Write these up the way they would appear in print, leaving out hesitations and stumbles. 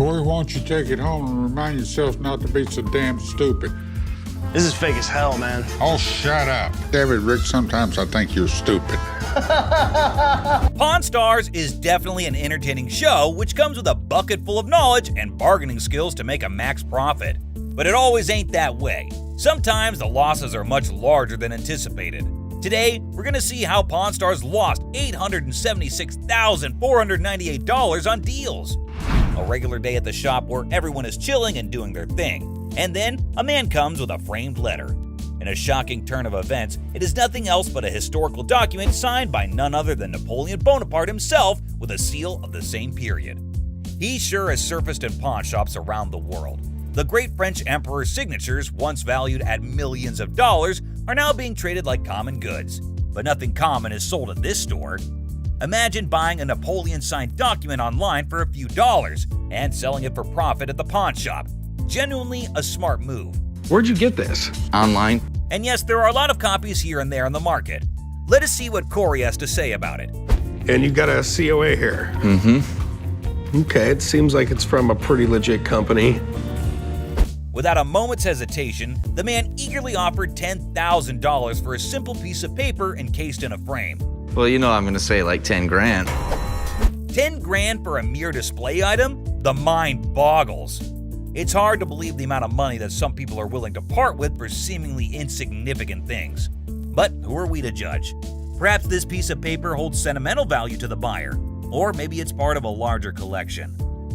Corey, why don't you take it home and remind yourself not to be so damn stupid? This is fake as hell, man. Oh, shut up. David, Rick, sometimes I think you're stupid. Pawn Stars is definitely an entertaining show which comes with a bucket full of knowledge and bargaining skills to make a max profit. But it always ain't that way. Sometimes the losses are much larger than anticipated. Today, we're going to see how Pawn Stars lost $876,498 on deals. A regular day at the shop where everyone is chilling and doing their thing. And then, a man comes with a framed letter. In a shocking turn of events, it is nothing else but a historical document signed by none other than Napoleon Bonaparte himself with a seal of the same period. He sure has surfaced in pawn shops around the world. The great French emperor's signatures, once valued at millions of dollars, are now being traded like common goods. But nothing common is sold at this store. Imagine buying a Napoleon-signed document online for a few dollars and selling it for profit at the pawn shop. Genuinely a smart move. Where'd you get this? Online. And yes, there are a lot of copies here and there on the market. Let us see what Corey has to say about it. And you've got a COA here. Mm-hmm. Okay, it seems like it's from a pretty legit company. Without a moment's hesitation, the man eagerly offered $10,000 for a simple piece of paper encased in a frame. Well, you know I'm gonna say like 10 grand. 10 grand for a mere display item? The mind boggles. It's hard to believe the amount of money that some people are willing to part with for seemingly insignificant things. But who are we to judge? Perhaps this piece of paper holds sentimental value to the buyer, or maybe it's part of a larger collection.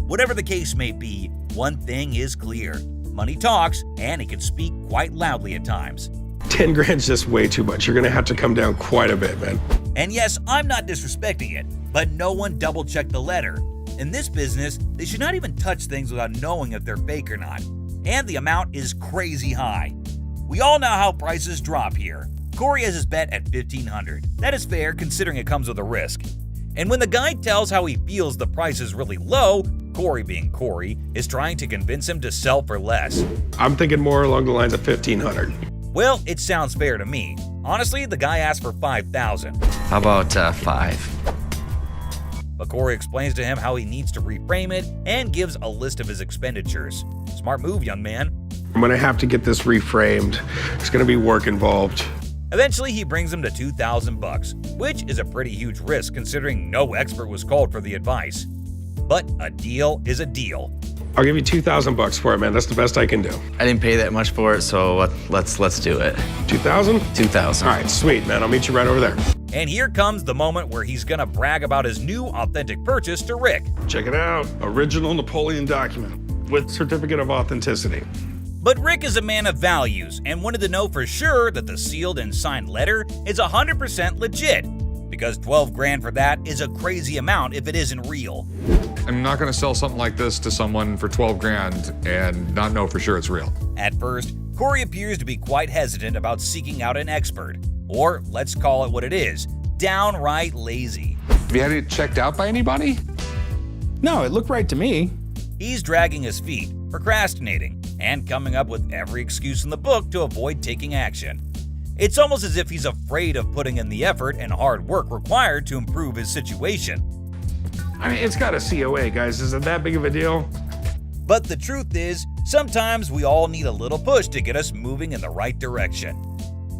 Whatever the case may be, one thing is clear. Money talks, and it can speak quite loudly at times. 10 grand's just way too much. You're gonna have to come down quite a bit, man. And yes, I'm not disrespecting it, but no one double-checked the letter. In this business, they should not even touch things without knowing if they're fake or not. And the amount is crazy high. We all know how prices drop here. Corey has his bet at $1,500. That is fair considering it comes with a risk. And when the guy tells how he feels the price is really low, Corey, being Corey, is trying to convince him to sell for less. I'm thinking more along the lines of 1,500. Well, it sounds fair to me. Honestly, the guy asked for $5,000. How about 5? But Corey explains to him how he needs to reframe it and gives a list of his expenditures. Smart move, young man. I'm gonna have to get this reframed. There's gonna be work involved. Eventually, he brings him to $2,000, which is a pretty huge risk considering no expert was called for the advice. But a deal is a deal. I'll give you $2,000 for it, man. That's the best I can do. I didn't pay that much for it, so let's do it. 2,000? 2,000. All right, sweet, man. I'll meet you right over there. And here comes the moment where he's gonna brag about his new authentic purchase to Rick. Check it out. Original Napoleon document with certificate of authenticity. But Rick is a man of values and wanted to know for sure that the sealed and signed letter is 100% legit. Because 12 grand for that is a crazy amount if it isn't real. I'm not gonna sell something like this to someone for 12 grand and not know for sure it's real. At first, Corey appears to be quite hesitant about seeking out an expert. Or, let's call it what it is, downright lazy. Have you had it checked out by anybody? No, it looked right to me. He's dragging his feet, procrastinating, and coming up with every excuse in the book to avoid taking action. It's almost as if he's afraid of putting in the effort and hard work required to improve his situation. I mean, it's got a COA, guys. Is it that big of a deal? But the truth is, sometimes we all need a little push to get us moving in the right direction.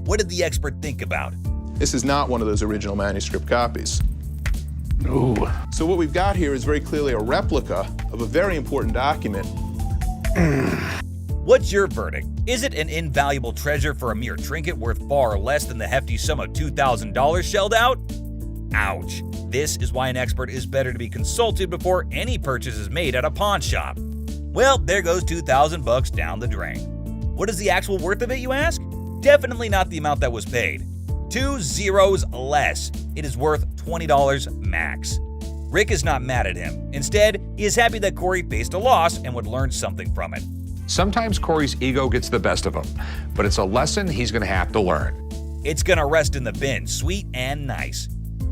What did the expert think about? This is not one of those original manuscript copies. No. So what we've got here is very clearly a replica of a very important document. What's your verdict? Is it an invaluable treasure for a mere trinket worth far less than the hefty sum of $2,000 shelled out? Ouch. This is why an expert is better to be consulted before any purchase is made at a pawn shop. Well, there goes $2,000 down the drain. What is the actual worth of it, you ask? Definitely not the amount that was paid. 2 zeros less. It is worth $20 max. Rick is not mad at him. Instead, he is happy that Corey faced a loss and would learn something from it. Sometimes Corey's ego gets the best of him, but it's a lesson he's gonna have to learn. It's gonna rest in the bin, sweet and nice.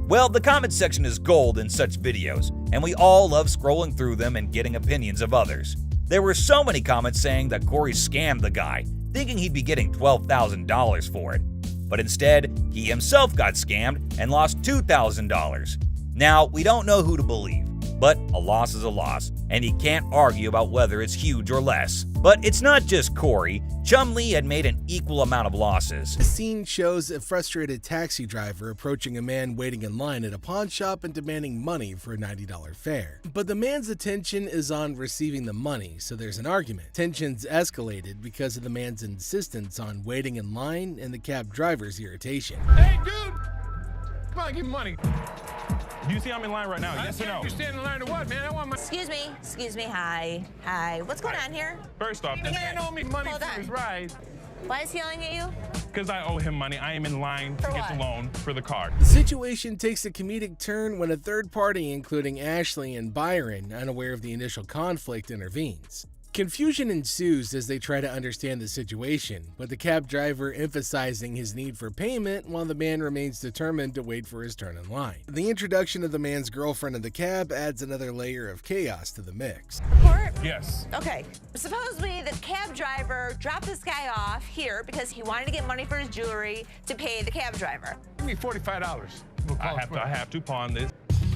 Well, the comment section is gold in such videos, and we all love scrolling through them and getting opinions of others. There were so many comments saying that Corey scammed the guy, thinking he'd be getting $12,000 for it. But instead, he himself got scammed and lost $2,000. Now, we don't know who to believe. But a loss is a loss, and he can't argue about whether it's huge or less. But it's not just Corey. Chumlee had made an equal amount of losses. The scene shows a frustrated taxi driver approaching a man waiting in line at a pawn shop and demanding money for a $90 fare. But the man's attention is on receiving the money, so there's an argument. Tensions escalated because of the man's insistence on waiting in line and the cab driver's irritation. Hey, dude! Come on, give me money. Do you see I'm in line right now? Yes or no? You stand in line to what, man? I want my... Excuse me, hi. What's going on here? First off, this man owe me money for his ride. Why is he yelling at you? Because I owe him money. I am in line to get the loan for the car. The situation takes a comedic turn when a third party, including Ashley and Byron, unaware of the initial conflict, intervenes. Confusion ensues as they try to understand the situation, with the cab driver emphasizing his need for payment while the man remains determined to wait for his turn in line. The introduction of the man's girlfriend in the cab adds another layer of chaos to the mix. Report? Yes. Okay. Supposedly the cab driver dropped this guy off here because he wanted to get money for his jewelry to pay the cab driver. Give me $45. I have to pawn this.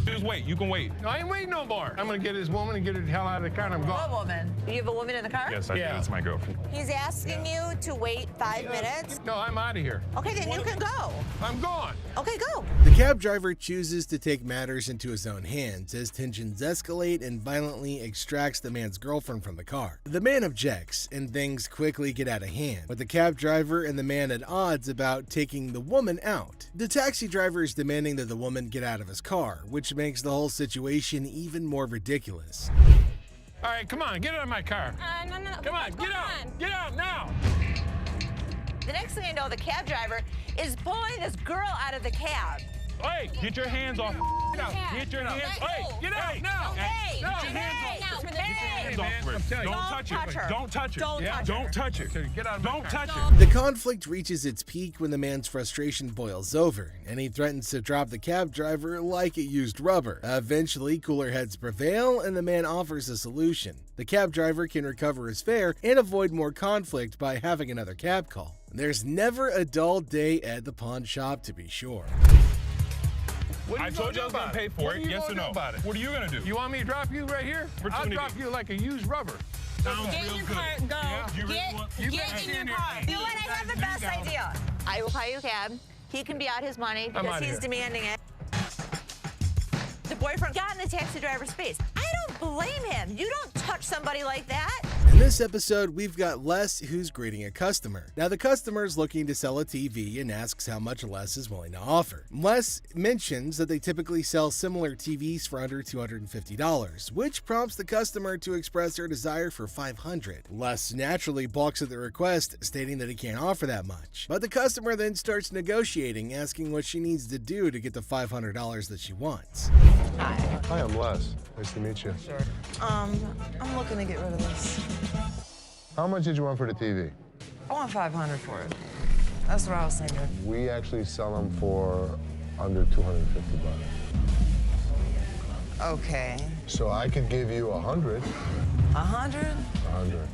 Just wait. You can wait. No, I ain't waiting no more. I'm going to get this woman and get her the hell out of the car and I'm gone. What woman? You have a woman in the car? Yes, I do. That's my girlfriend. He's asking you to wait 5 minutes? No, I'm out of here. Okay, then you can go. I'm gone. Okay, go. The cab driver chooses to take matters into his own hands as tensions escalate and violently extracts the man's girlfriend from the car. The man objects, and things quickly get out of hand, with the cab driver and the man at odds about taking the woman out. The taxi driver is demanding that the woman get out of his car, which makes the whole situation even more ridiculous. All right, come on. Get out of my car. No. Come on. Get out. Get out now. The next thing I know, the cab driver is pulling this girl out of the cab. Hey, get your hands off. Get your hands. Hey, get out now. Hey, get your hands off. Get your hands off her. Don't touch her. Don't touch her. Don't touch her. Get out of my car. Don't touch her. The conflict reaches its peak when the man's frustration boils over, and he threatens to drop the cab driver like it used rubber. Eventually, cooler heads prevail, and the man offers a solution. The cab driver can recover his fare and avoid more conflict by having another cab call. There's never a dull day at the pawn shop, to be sure. I told you I was going to pay for it. Yes or no? What are you going to do? You want me to drop you right here? I'll drop you like a used rubber. Get in your car, go. Get in your car. You know what? I have the best idea. I will call you a cab. He can be out his money because he's demanding it. The boyfriend got in the taxi driver's face. I don't blame him. You don't touch somebody like that. In this episode, we've got Les who's greeting a customer. Now, the customer is looking to sell a TV and asks how much Les is willing to offer. Les mentions that they typically sell similar TVs for under $250, which prompts the customer to express her desire for $500. Les naturally balks at the request, stating that he can't offer that much. But the customer then starts negotiating, asking what she needs to do to get the $500 that she wants. Hi, I'm Les. Nice to meet you. Sure. I'm looking to get rid of this. How much did you want for the TV? I want $500 for it. That's what I was thinking. We actually sell them for under $250. Okay. So I could give you 100. 100? 100.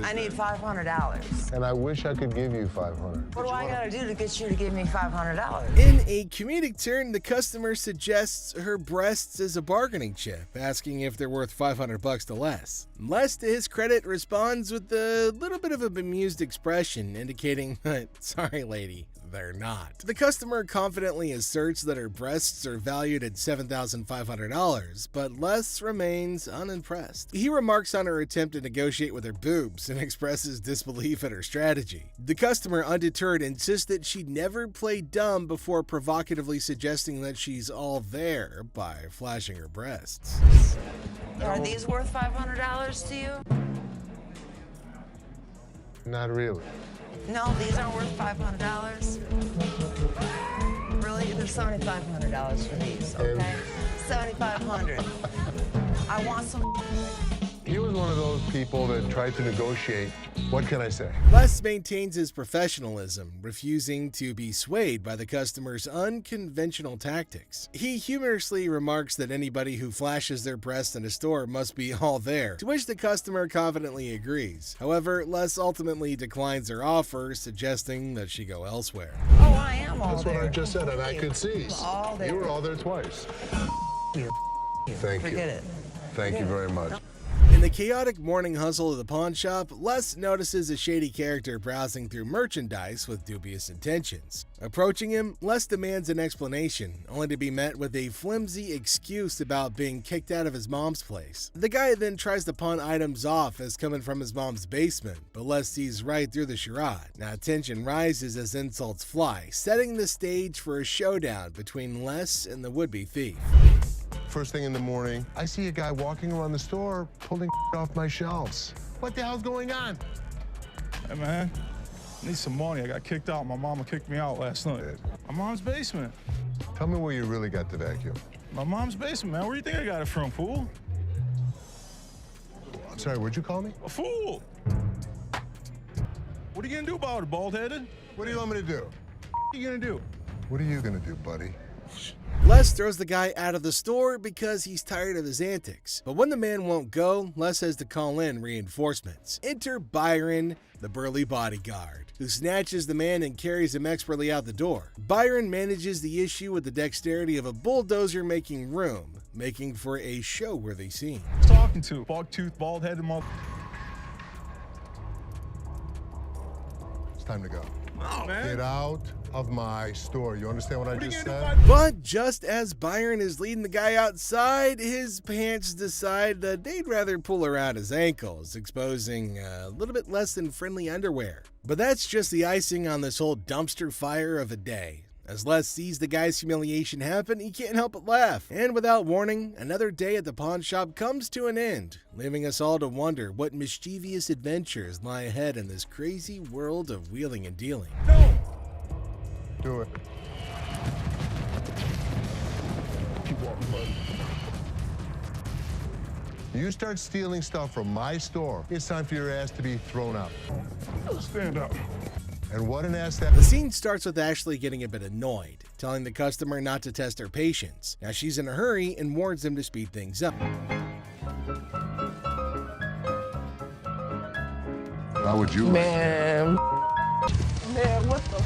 I need $500. And I wish I could give you 500. What do I gotta do to get you to give me $500? In a comedic turn, the customer suggests her breasts as a bargaining chip, asking if they're worth $500 to Les. Les, to his credit, responds with a little bit of a bemused expression, indicating that, sorry lady, they're not. The customer confidently asserts that her breasts are valued at $7,500, but Les remains unimpressed. He remarks on her attempt to negotiate with her boobs and expresses disbelief at her strategy. The customer, undeterred, insists that she never played dumb before provocatively suggesting that she's all there by flashing her breasts. Are these worth $500 to you? Not really. No, these aren't worth $500. Really? There's $7,500 for these, okay? $7,500. I want some. He was one of those people that tried to negotiate. What can I say? Les maintains his professionalism, refusing to be swayed by the customer's unconventional tactics. He humorously remarks that anybody who flashes their breast in a store must be all there, to which the customer confidently agrees. However, Les ultimately declines her offer, suggesting that she go elsewhere. Oh, I am all That's there. what I just said, and I could see. All there. You were all there twice. Thank you. Forget it. Thank you very much. In the chaotic morning hustle of the pawn shop, Les notices a shady character browsing through merchandise with dubious intentions. Approaching him, Les demands an explanation, only to be met with a flimsy excuse about being kicked out of his mom's place. The guy then tries to pawn items off as coming from his mom's basement, but Les sees right through the charade. Now tension rises as insults fly, setting the stage for a showdown between Les and the would-be thief. First thing in the morning, I see a guy walking around the store pulling off my shelves. What the hell's going on? Hey, man, I need some money. I got kicked out. My mama kicked me out last night. My mom's basement. Tell me where you really got the vacuum. My mom's basement, man. Where do you think I got it from, fool? I'm sorry, what'd you call me? A fool. What are you gonna do about it, bald-headed? What do you want me to do? What are you gonna do? What are you gonna do, buddy? Les throws the guy out of the store because he's tired of his antics. But when the man won't go, Les has to call in reinforcements. Enter Byron, the burly bodyguard, who snatches the man and carries him expertly out the door. Byron manages the issue with the dexterity of a bulldozer making room, making for a show-worthy scene. Talking to bug-toothed, bald-headed mother. It's time to go. No, man. Get out of my store. You understand what I just said? But just as Byron is leading the guy outside, his pants decide that they'd rather pull around his ankles, exposing a little bit less than friendly underwear. But that's just the icing on this whole dumpster fire of a day. As Les sees the guy's humiliation happen, he can't help but laugh. And without warning, another day at the pawn shop comes to an end, leaving us all to wonder what mischievous adventures lie ahead in this crazy world of wheeling and dealing. Do it. Keep walking, buddy. You start stealing stuff from my store, it's time for your ass to be thrown out. Stand up. And what an ass that... The scene starts with Ashley getting a bit annoyed, telling the customer not to test her patience. Now she's in a hurry and warns him to speed things up. How would you... Man, what the...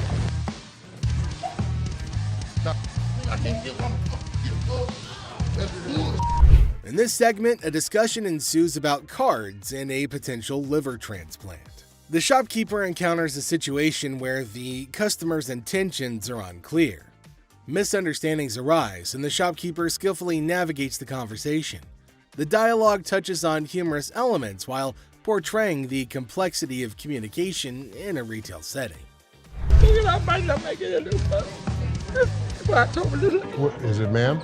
In this segment, a discussion ensues about cards and a potential liver transplant. The shopkeeper encounters a situation where the customer's intentions are unclear. Misunderstandings arise, and the shopkeeper skillfully navigates the conversation. The dialogue touches on humorous elements while portraying the complexity of communication in a retail setting. What, is it, ma'am?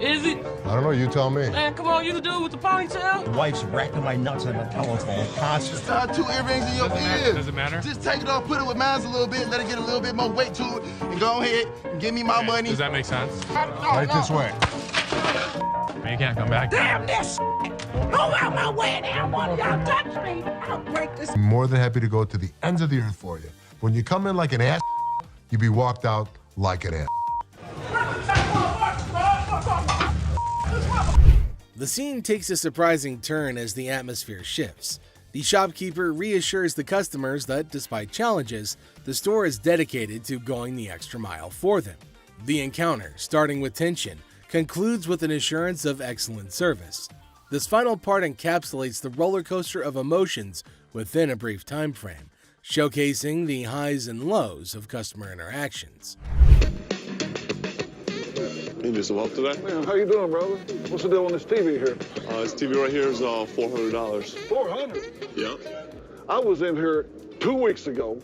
Is it? I don't know, you tell me. Man, come on, you the dude with the ponytail? The wife's racking my nuts on the telephone constantly. Got 2 earrings in your ear. Does it matter? Just take it off, put it with mine a little bit, let it get a little bit more weight to it, and go ahead and give me my money. Does that make sense? Right this way. Man, you can't come back. Damn this! Go out my way now, one of y'all touch me! I'll break this. I'm more than happy to go to the ends of the earth for you. When you come in like an ass, you be walked out like an ass. The scene takes a surprising turn as the atmosphere shifts. The shopkeeper reassures the customers that, despite challenges, the store is dedicated to going the extra mile for them. The encounter, starting with tension, concludes with an assurance of excellent service. This final part encapsulates the roller coaster of emotions within a brief time frame, showcasing the highs and lows of customer interactions. You just walked today? Man, how you doing, brother? What's the deal on this TV here? This TV right here is $400. $400? Yeah. I was in here 2 weeks ago,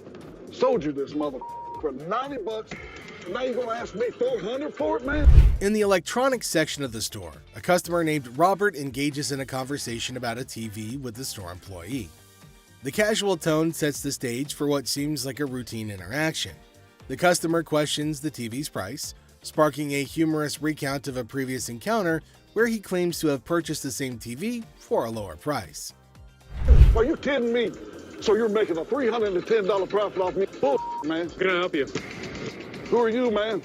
sold you this mother for $90. Now you're gonna ask me $400 for it, man? In the electronics section of the store, a customer named Robert engages in a conversation about a TV with the store employee. The casual tone sets the stage for what seems like a routine interaction. The customer questions the TV's price, sparking a humorous recount of a previous encounter where he claims to have purchased the same TV for a lower price. Are you kidding me? So you're making a $310 profit off me? Bull, man. Can I help you? Who are you, man?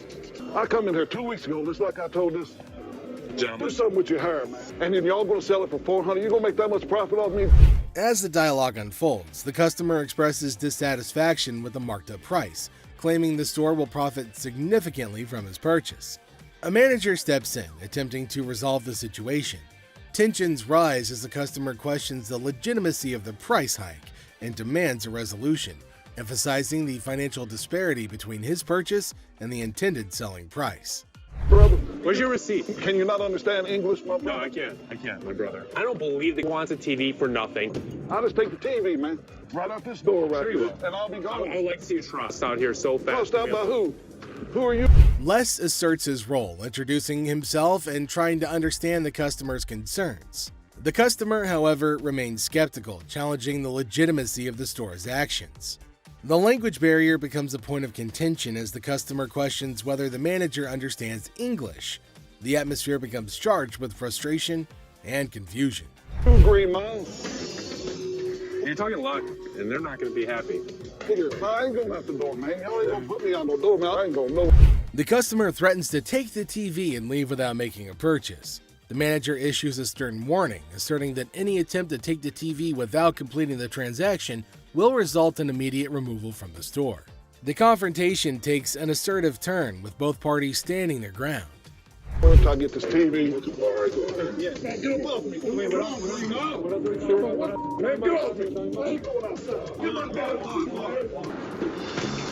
I come in here 2 weeks ago, just like I told this Gentlemen. do something with your hair, man. And then y'all gonna sell it for $400? You gonna make that much profit off me? As the dialogue unfolds, the customer expresses dissatisfaction with the marked up price, claiming the store will profit significantly from his purchase. A manager steps in, attempting to resolve the situation. Tensions rise as the customer questions the legitimacy of the price hike and demands a resolution, emphasizing the financial disparity between his purchase and the intended selling price. Brother, Where's your receipt? can you not understand English, my No, brother? I can't, my brother. I don't believe that he wants a TV for nothing. I'll just take the TV, man. Right out this door right Sure you here, will. and I'll be gone. I would like to see you trust out here so fast. Trust out by who? Who are you? Les asserts his role, introducing himself and trying to understand the customer's concerns. The customer, however, remains skeptical, challenging the legitimacy of the store's actions. The language barrier becomes a point of contention as the customer questions whether the manager understands English. The atmosphere becomes charged with frustration and confusion. 2 green miles. You're talking luck, and they're not going to be happy. Here, I ain't going out the door, man. Y'all ain't gonna put me on no door, man. I ain't gonna know. The customer threatens to take the TV and leave without making a purchase. The manager issues a stern warning, asserting that any attempt to take the TV without completing the transaction will result in immediate removal from the store. The confrontation takes an assertive turn, with both parties standing their ground. Once I get this TV. Man, get up off me. Man, get off me. Man, get off me. I ain't going outside. Get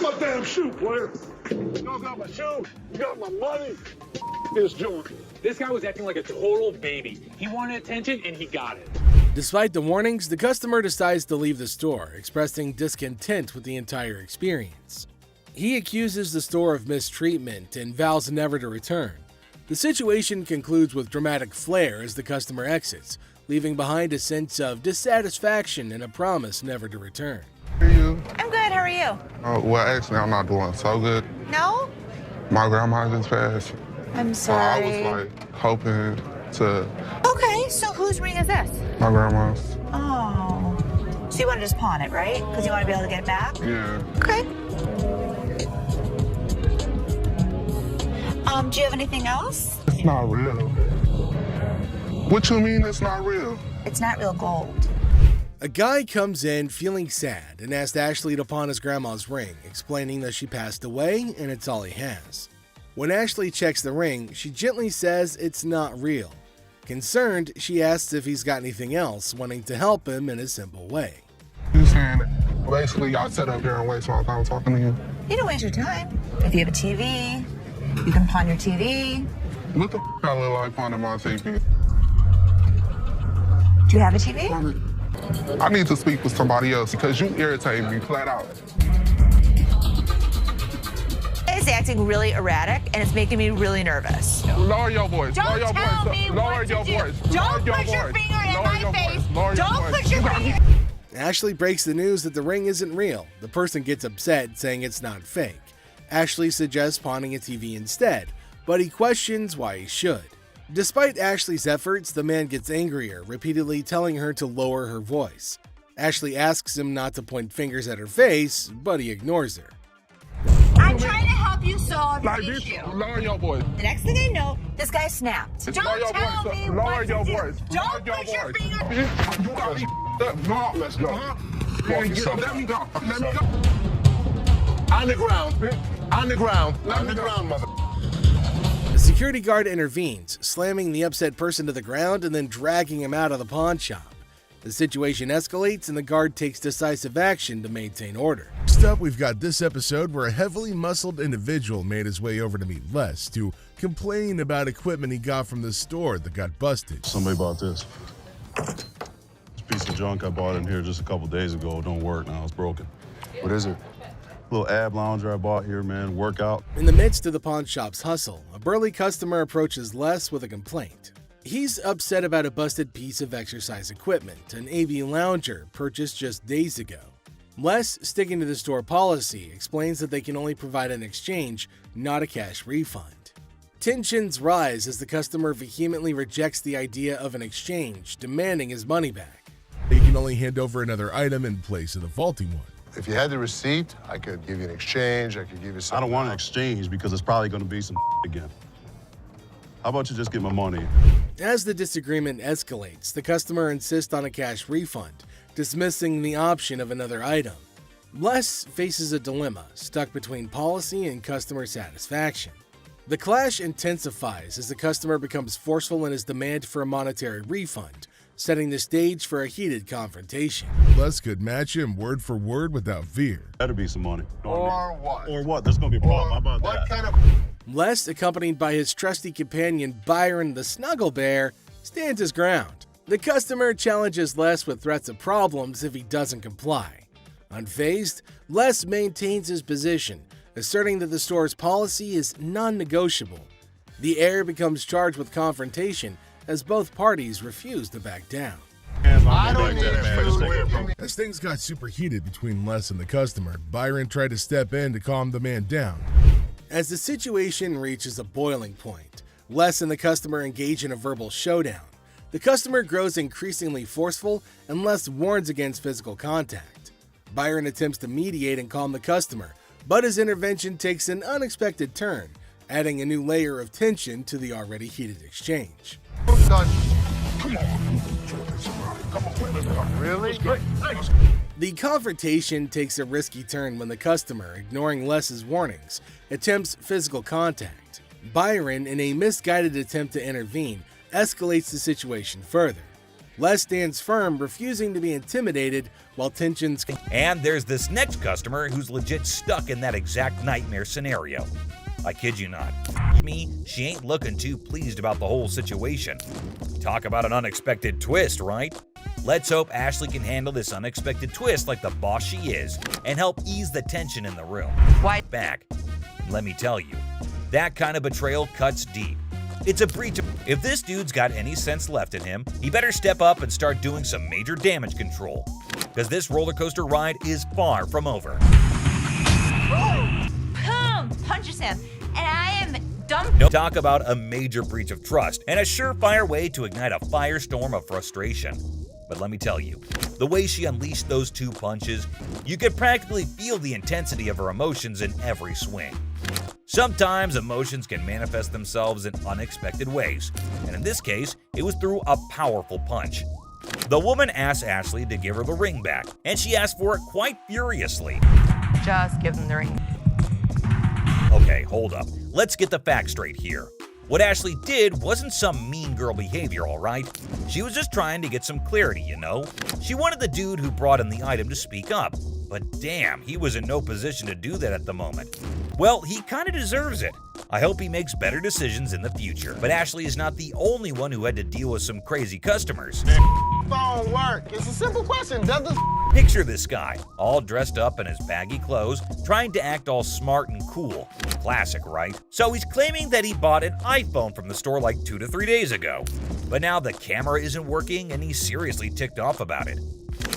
my damn shoe, player. Y'all got my shoe. You got my money. This joint. This guy was acting like a total baby. He wanted attention, and he got it. Despite the warnings, the customer decides to leave the store, expressing discontent with the entire experience. He accuses the store of mistreatment and vows never to return. The situation concludes with dramatic flair as the customer exits, leaving behind a sense of dissatisfaction and a promise never to return. How are you? I'm good. How are you? Well, actually, I'm not doing so good. No? My grandma just passed. I'm I sorry. was like hoping to Okay, so whose ring is this? my grandma's. Oh. So you want to just pawn it, right? Because you want to be able to get it back? Yeah. Okay. Do you have anything else? It's not real. What you mean it's not real? It's not real gold. A guy comes in feeling sad and asks Ashley to pawn his grandma's ring, explaining that she passed away and it's all he has. When Ashley checks the ring, she gently says it's not real. Concerned, she asks if he's got anything else, wanting to help him in a simple way. You saying basically I sat up here and waste my time talking to you? You don't waste your time. If you have a TV, you can pawn your TV. What the I look like pawning my TV? Do you have a TV? I need to speak with somebody else because you irritate me flat out. It's acting really erratic, and it's making me really nervous. Lower your voice. Don't Lower your tell voice. me Lower what your to do. voice. Don't Lower put your voice. finger in Lower my your face. voice. Lower your Don't voice. put your finger. Ashley breaks the news that the ring isn't real. The person gets upset, saying it's not fake. Ashley suggests pawning a TV instead, but he questions why he should. Despite Ashley's efforts, the man gets angrier, repeatedly telling her to lower her voice. Ashley asks him not to point fingers at her face, but he ignores her. I'm trying to help you solve your Like this, issue. lower your voice. The next thing I know, this guy snapped. Lower Don't your tell voice. me Lower what your to do. voice. Don't Lower put your your voice. finger. You got me. No, let's go. Let me go. Let me go. On the ground. On the ground. On the ground, mother. The security guard intervenes, slamming the upset person to the ground and then dragging him out of the pawn shop. The situation escalates and the guard takes decisive action to maintain order. Next up, we've got this episode where a heavily muscled individual made his way over to meet Les to complain about equipment he got from the store that got busted. Somebody bought this. This piece of junk I bought in here just a couple days ago. It don't work now. It's broken. What is it? Little ab lounger I bought here, man. Workout. In the midst of the pawn shop's hustle, a burly customer approaches Les with a complaint. He's upset about a busted piece of exercise equipment, an AV lounger purchased just days ago. Les, sticking to the store policy, explains that they can only provide an exchange, not a cash refund. Tensions rise as the customer vehemently rejects the idea of an exchange, demanding his money back. They can only hand over another item in place of the faulty one. If you had the receipt, I could give you an exchange. I could give you some. I don't want an exchange because it's probably going to be some again. How about you just get my money? As the disagreement escalates, the customer insists on a cash refund, dismissing the option of another item. Les faces a dilemma, stuck between policy and customer satisfaction. The clash intensifies as the customer becomes forceful in his demand for a monetary refund, setting the stage for a heated confrontation. Les could match him word for word without fear. Better be some money. Or what? Or what? There's gonna be a problem. How about What that? kind of... Les, accompanied by his trusty companion Byron the Snuggle Bear, stands his ground. The customer challenges Les with threats of problems if he doesn't comply. Unfazed, Les maintains his position, asserting that the store's policy is non-negotiable. The heir becomes charged with confrontation as both parties refuse to back down. I don't need that. As things got super heated between Les and the customer, Byron tried to step in to calm the man down. As the situation reaches a boiling point, Les and the customer engage in a verbal showdown. The customer grows increasingly forceful and Les warns against physical contact. Byron attempts to mediate and calm the customer, but his intervention takes an unexpected turn, adding a new layer of tension to the already heated exchange. Really? The confrontation takes a risky turn when the customer, ignoring Les's warnings, attempts physical contact. Byron, in a misguided attempt to intervene, escalates the situation further. Les stands firm, refusing to be intimidated while tensions... And there's this next customer who's legit stuck in that exact nightmare scenario. I kid you not. She ain't looking too pleased about the whole situation. Talk about an unexpected twist, right? Let's hope Ashley can handle this unexpected twist like the boss she is and help ease the tension in the room. Back. And let me tell you, that kind of betrayal cuts deep. It's a breach of... If this dude's got any sense left in him, he better step up and start doing some major damage control. Because this roller coaster ride is far from over. Boom! Punches him. And I am dumb. No, talk about a major breach of trust and a surefire way to ignite a firestorm of frustration. But let me tell you, the way she unleashed those two punches, you could practically feel the intensity of her emotions in every swing. Sometimes emotions can manifest themselves in unexpected ways, and in this case, it was through a powerful punch. The woman asked Ashley to give her the ring back, and she asked for it quite furiously. Just give them the ring. Okay, hold up. Let's get the facts straight here. What Ashley did wasn't some mean girl behavior, alright? She was just trying to get some clarity, you know? She wanted the dude who brought in the item to speak up, but damn, he was in no position to do that at the moment. Well, he kinda deserves it. I hope he makes better decisions in the future. But Ashley is not the only one who had to deal with some crazy customers. Phone work. It's a simple question. Does this... Picture this guy, all dressed up in his baggy clothes, trying to act all smart and cool. Classic, right? So he's claiming that he bought an iPhone from the store like 2 to 3 days ago. But now the camera isn't working and he's seriously ticked off about it.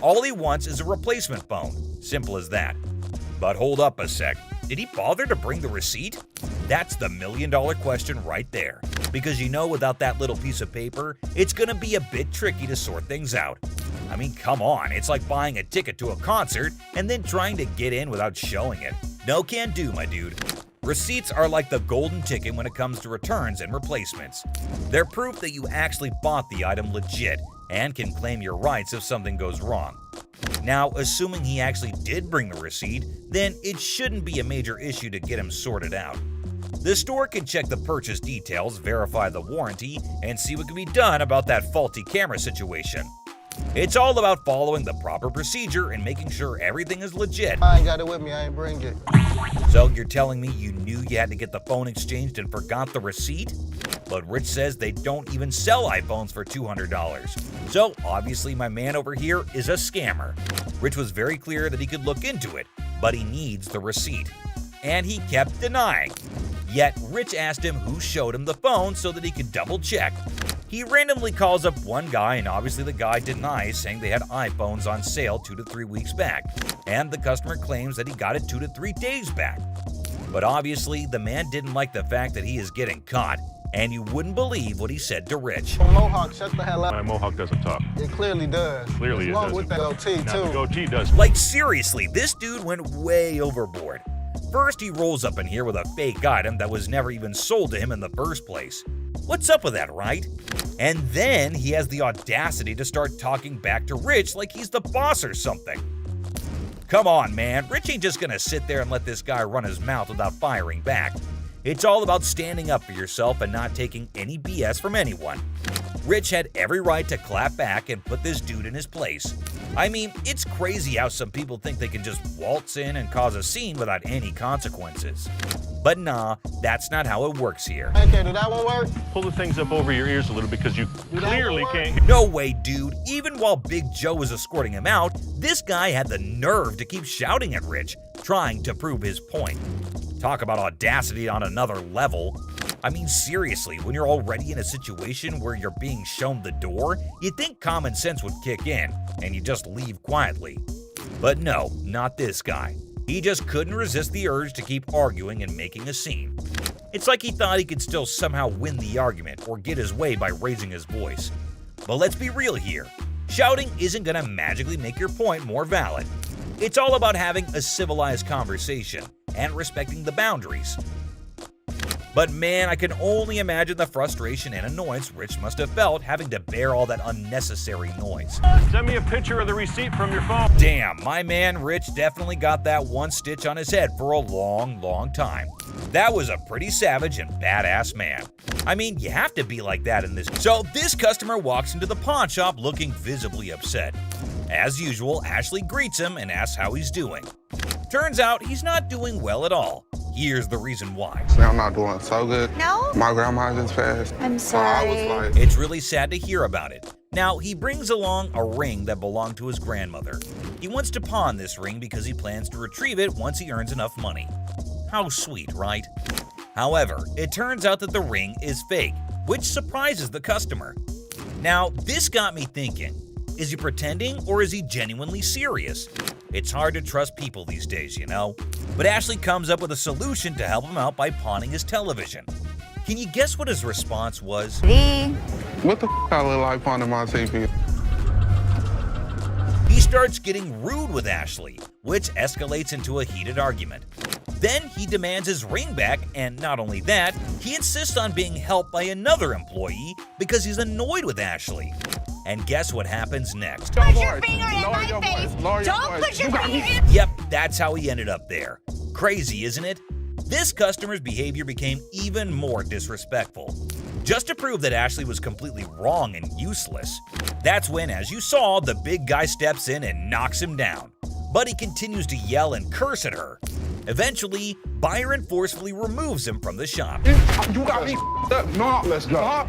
All he wants is a replacement phone. Simple as that. But hold up a sec. Did he bother to bring the receipt? That's the million-dollar question right there. Because you know, without that little piece of paper, it's gonna be a bit tricky to sort things out. I mean, come on, it's like buying a ticket to a concert and then trying to get in without showing it. No can do, my dude. Receipts are like the golden ticket when it comes to returns and replacements. They're proof that you actually bought the item legit and can claim your rights if something goes wrong. Now, assuming he actually did bring the receipt, then it shouldn't be a major issue to get him sorted out. The store can check the purchase details, verify the warranty, and see what can be done about that faulty camera situation. It's all about following the proper procedure and making sure everything is legit. I ain't got it with me. I ain't bring it. So you're telling me you knew you had to get the phone exchanged and forgot the receipt? But Rich says they don't even sell iPhones for $200. So obviously my man over here is a scammer. Rich was very clear that he could look into it, but he needs the receipt. And he kept denying. Yet Rich asked him who showed him the phone so that he could double check. He randomly calls up one guy and obviously the guy denies, saying they had iPhones on sale 2 to 3 weeks back. And the customer claims that he got it 2 to 3 days back. But obviously the man didn't like the fact that he is getting caught. And you wouldn't believe what he said to Rich. Mohawk, shut the hell up. My Mohawk doesn't talk. It clearly does. Clearly it Along doesn't. with the goatee, Now too. the goatee does. Like seriously, this dude went way overboard. First, he rolls up in here with a fake item that was never even sold to him in the first place. What's up with that, right? And then he has the audacity to start talking back to Rich like he's the boss or something. Come on, man. Rich ain't just gonna sit there and let this guy run his mouth without firing back. It's all about standing up for yourself and not taking any BS from anyone. Rich had every right to clap back and put this dude in his place. I mean, it's crazy how some people think they can just waltz in and cause a scene without any consequences. But nah, that's not how it works here. Okay, did that one work? Pull the things up over your ears a little because you clearly can't. No way, dude. Even while Big Joe was escorting him out, this guy had the nerve to keep shouting at Rich, trying to prove his point. Talk about audacity on another level. I mean, seriously, when you're already in a situation where you're being shown the door, you'd think common sense would kick in, and you just leave quietly. But no, not this guy. He just couldn't resist the urge to keep arguing and making a scene. It's like he thought he could still somehow win the argument or get his way by raising his voice. But let's be real here. Shouting isn't gonna magically make your point more valid. It's all about having a civilized conversation and respecting the boundaries. But man, I can only imagine the frustration and annoyance Rich must have felt having to bear all that unnecessary noise. Send me a picture of the receipt from your phone. Damn, my man Rich definitely got that one stitch on his head for a long, long time. That was a pretty savage and badass man. I mean, you have to be like that in this. So this customer walks into the pawn shop looking visibly upset. As usual, Ashley greets him and asks how he's doing. Turns out he's not doing well at all. Here's the reason why. I'm not doing so good. No? My grandma just passed. I'm sorry. It's really sad to hear about it. Now, he brings along a ring that belonged to his grandmother. He wants to pawn this ring because he plans to retrieve it once he earns enough money. How sweet, right? However, it turns out that the ring is fake, which surprises the customer. Now, this got me thinking. Is he pretending or is he genuinely serious? It's hard to trust people these days, you know? But Ashley comes up with a solution to help him out by pawning his television. Can you guess what his response was? What the f*** I look like pawning my TV? He starts getting rude with Ashley, which escalates into a heated argument. Then he demands his ring back, and not only that, he insists on being helped by another employee because he's annoyed with Ashley. And guess what happens next? Put your finger in my face! Don't put your finger in... Yep, that's how he ended up there. Crazy, isn't it? This customer's behavior became even more disrespectful. Just to prove that Ashley was completely wrong and useless. That's when, as you saw, the big guy steps in and knocks him down. But he continues to yell and curse at her. Eventually, Byron forcefully removes him from the shop. You got me up. No, let's go.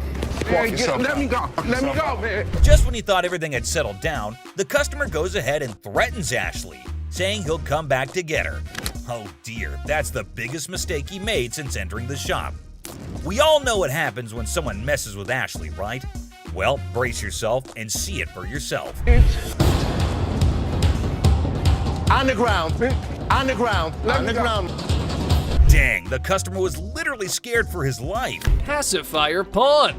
Man, let me go. Let me go, man. Just when he thought everything had settled down, the customer goes ahead and threatens Ashley, saying he'll come back to get her. Oh dear, that's the biggest mistake he made since entering the shop. We all know what happens when someone messes with Ashley, right? Well, brace yourself and see it for yourself. On the ground. On the ground. On the ground. Dang, the customer was literally scared for his life. Pacifier pawn.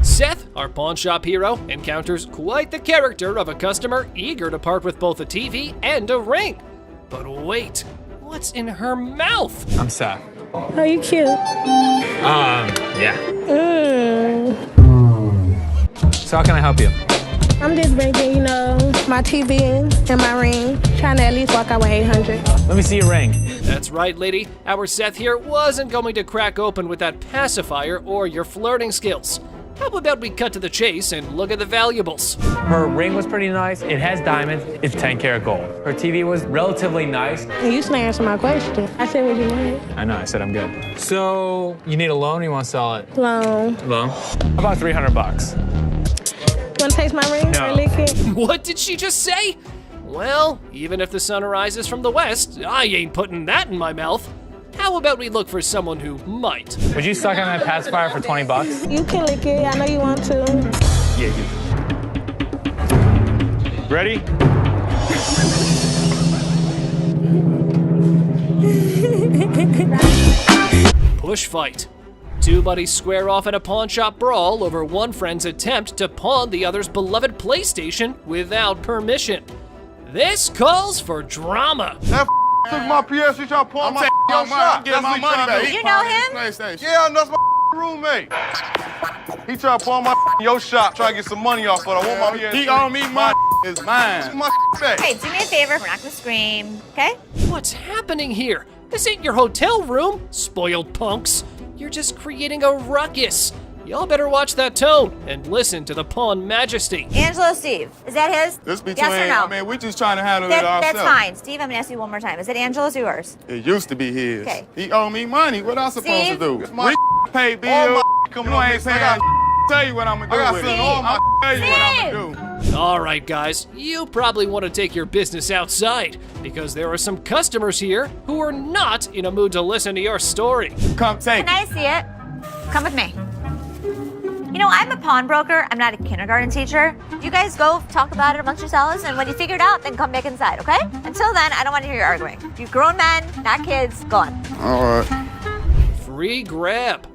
Seth, our pawn shop hero, encounters quite the character of a customer eager to part with both a TV and a ring. But wait, what's in her mouth? I'm Seth. Are you cute? Yeah. Mm. So how can I help you? I'm just bringing, my TV and my ring, trying to at least walk out with 800. Let me see your ring. That's right, lady. Our Seth here wasn't going to crack open with that pacifier or your flirting skills. How about we cut to the chase and look at the valuables? Her ring was pretty nice. It has diamonds. It's 10 karat gold. Her TV was relatively nice. You just answered my question. I said what you wanted. I know, I said I'm good. So, you need a loan or you want to sell it? Loan. Loan? How about $300? You want to taste my ring? No. Or lick it? What did she just say? Well, even if the sun rises from the west, I ain't putting that in my mouth. How about we look for someone who might? Would you suck on that pacifier for $20? You can lick it. I know you want to. Yeah, you. Ready? Push fight. Two buddies square off in a pawn shop brawl over one friend's attempt to pawn the other's beloved PlayStation without permission. This calls for drama. That took my PS, he tried to pawn my shop. Get my money back. You know him? Yeah, that's my roommate. He tried to pawn my your shop, try to get some money off, but I want my PS. He owe me my is mine. My back. Hey, do me a favor. We're not gonna scream, okay? What's happening here? This ain't your hotel room, spoiled punks. You're just creating a ruckus. Y'all better watch that tone and listen to the pawn majesty. Angelo Steve, is that his? This between, yes or no? I mean, we just trying to handle it ourselves. That's fine. Steve, I'm gonna ask you one more time. Is it Angelo's or yours? It used to be his. Okay. He owe me money. What I supposed Steve? to do? My pay bills. Coming on, ain't paying. Tell you what I'm gonna do with it. I'll tell you what I'm gonna do. All right, guys, you probably want to take your business outside because there are some customers here who are not in a mood to listen to your story. Come take it. Can I see it? Come with me. You know, I'm a pawnbroker. I'm not a kindergarten teacher. You guys go talk about it amongst yourselves, and when you figure it out, then come back inside, okay? Until then, I don't want to hear you arguing. You grown men, not kids, go on. All right. Free grab.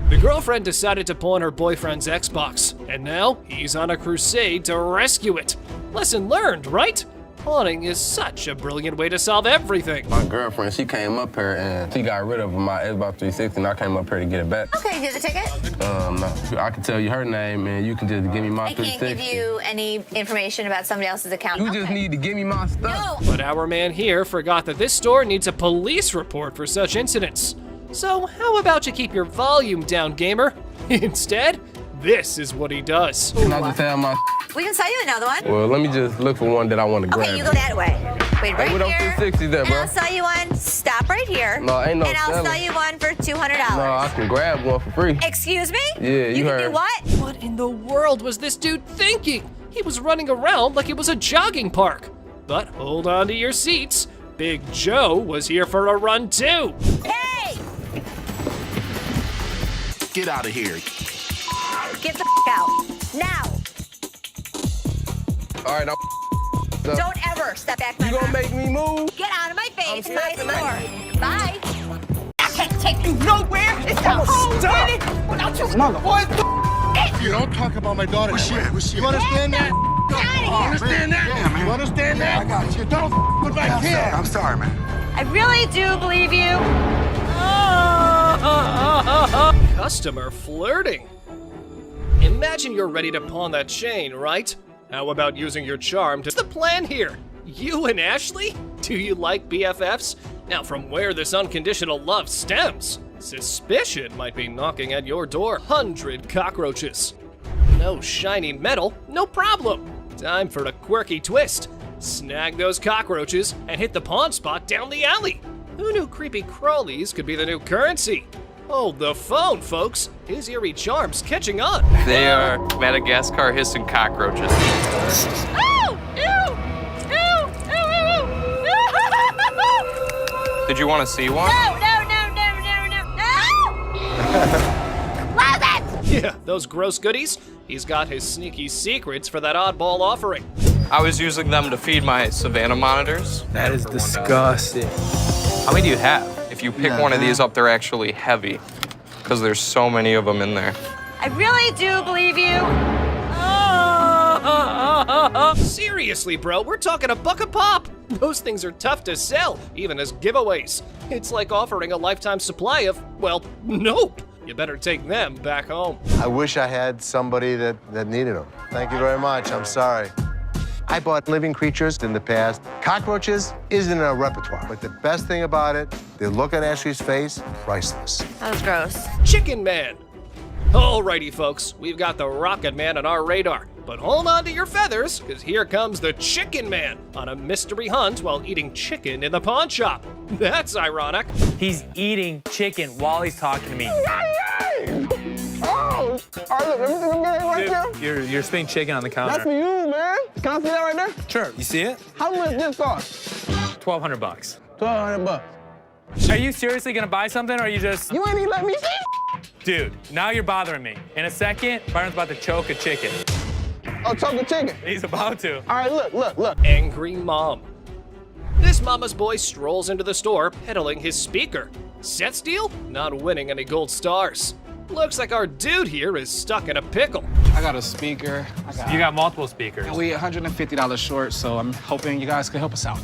The girlfriend decided to pawn her boyfriend's Xbox, and now he's on a crusade to rescue it. Lesson learned, right? Pawning is such a brilliant way to solve everything. My girlfriend, she came up here and she got rid of my Xbox 360 and I came up here to get it back. Okay, here's the ticket. No, I can tell you her name and you can just give me my 360. I can't give you any information about somebody else's account. You just need to give me my stuff. But our man here forgot that this store needs a police report for such incidents. So how about you keep your volume down, gamer? Instead, this is what he does. Can I just have my... We can sell you another one. Well, let me just look for one that I want to grab. Okay, you go that way. Wait, right what here. 360 there, and bro? I'll sell you one. Stop right here. No, ain't no And I'll selling. sell you one for $200. No, I can grab one for free. Excuse me? Yeah, you can heard. do what? What in the world was this dude thinking? He was running around like it was a jogging park. But hold on to your seats. Big Joe was here for a run too. Hey! Get out of here. Get the out. Now. All right, Don't ever step back my You gonna make me move? Get out of my face. My store. Bye. I can't take you nowhere. It's the whole city without you. Mother. You don't talk about my daughter. You understand that? You understand that? Yeah, man. You understand that? I got you. Don't with my kid. I'm sorry, man. I really do believe you. Customer flirting. Imagine you're ready to pawn that chain, right? How about using your charm to... What's the plan here? You and Ashley? Do you like BFFs? Now, from where this unconditional love stems, suspicion might be knocking at your door. 100 cockroaches. No shiny metal, no problem. Time for a quirky twist. Snag those cockroaches and hit the pawn spot down the alley. Who knew creepy crawlies could be the new currency? Hold the phone, folks. His eerie charm's catching on. They are Madagascar hissing cockroaches. Oh! Ew! Ew! Ew! Ew! Did you want to see one? No! Close it! Yeah, those gross goodies. He's got his sneaky secrets for that oddball offering. I was using them to feed my Savannah monitors. That is disgusting. How many do you have? If you pick one of these up, they're actually heavy because there's so many of them in there. I really do believe you. Seriously, bro, we're talking $1 a pop. Those things are tough to sell, even as giveaways. It's like offering a lifetime supply of, well, nope. You better take them back home. I wish I had somebody that needed them. Thank you very much. I'm sorry. I bought living creatures in the past. Cockroaches isn't in our repertoire, but the best thing about it, the look on Ashley's face, priceless. That was gross. Chicken Man. Alrighty, folks, we've got the Rocket Man on our radar. But hold on to your feathers, because here comes the Chicken Man on a mystery hunt while eating chicken in the pawn shop. That's ironic. He's eating chicken while he's talking to me. Oh, all right, look, let me see the man right there. You're spinning chicken on the counter. That's for you, man. Can I see that right there? Sure. You see it? How much this cost? $1,200. $1,200. Are you seriously gonna buy something, or are you just? You ain't even let me see. Dude, now you're bothering me. In a second, Byron's about to choke a chicken. Oh, choke a chicken. He's about to. All right, look. Angry mom. This mama's boy strolls into the store, peddling his speaker. Set steal? Not winning any gold stars. Looks like our dude here is stuck in a pickle. I got a speaker. You got multiple speakers. And we $150 short, so I'm hoping you guys can help us out.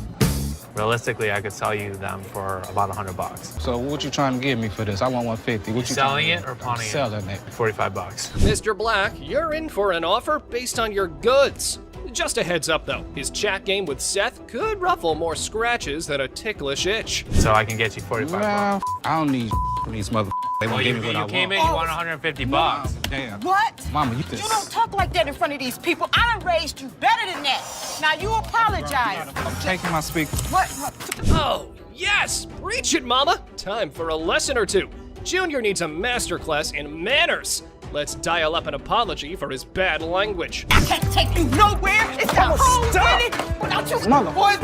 Realistically, I could sell you them for about $100. So what you trying to give me for this? I want 150. What you selling it or pawning it? Selling it. $45. Mr. Black, you're in for an offer based on your goods. Just a heads up though, his chat game with Seth could ruffle more scratches than a ticklish itch. So I can get you 45 bucks. I don't need from these mother. They won't give me what I want. You came in, you want 150 bucks. Damn. What? Mama, you You don't talk like that in front of these people. I done raised you better than that. Now you apologize. I'm taking my speaker. What? Oh, yes! Preach it, mama! Time for a lesson or two. Junior needs a masterclass in manners. Let's dial up an apology for his bad language. I can't take you nowhere. It's the whole city without you boys.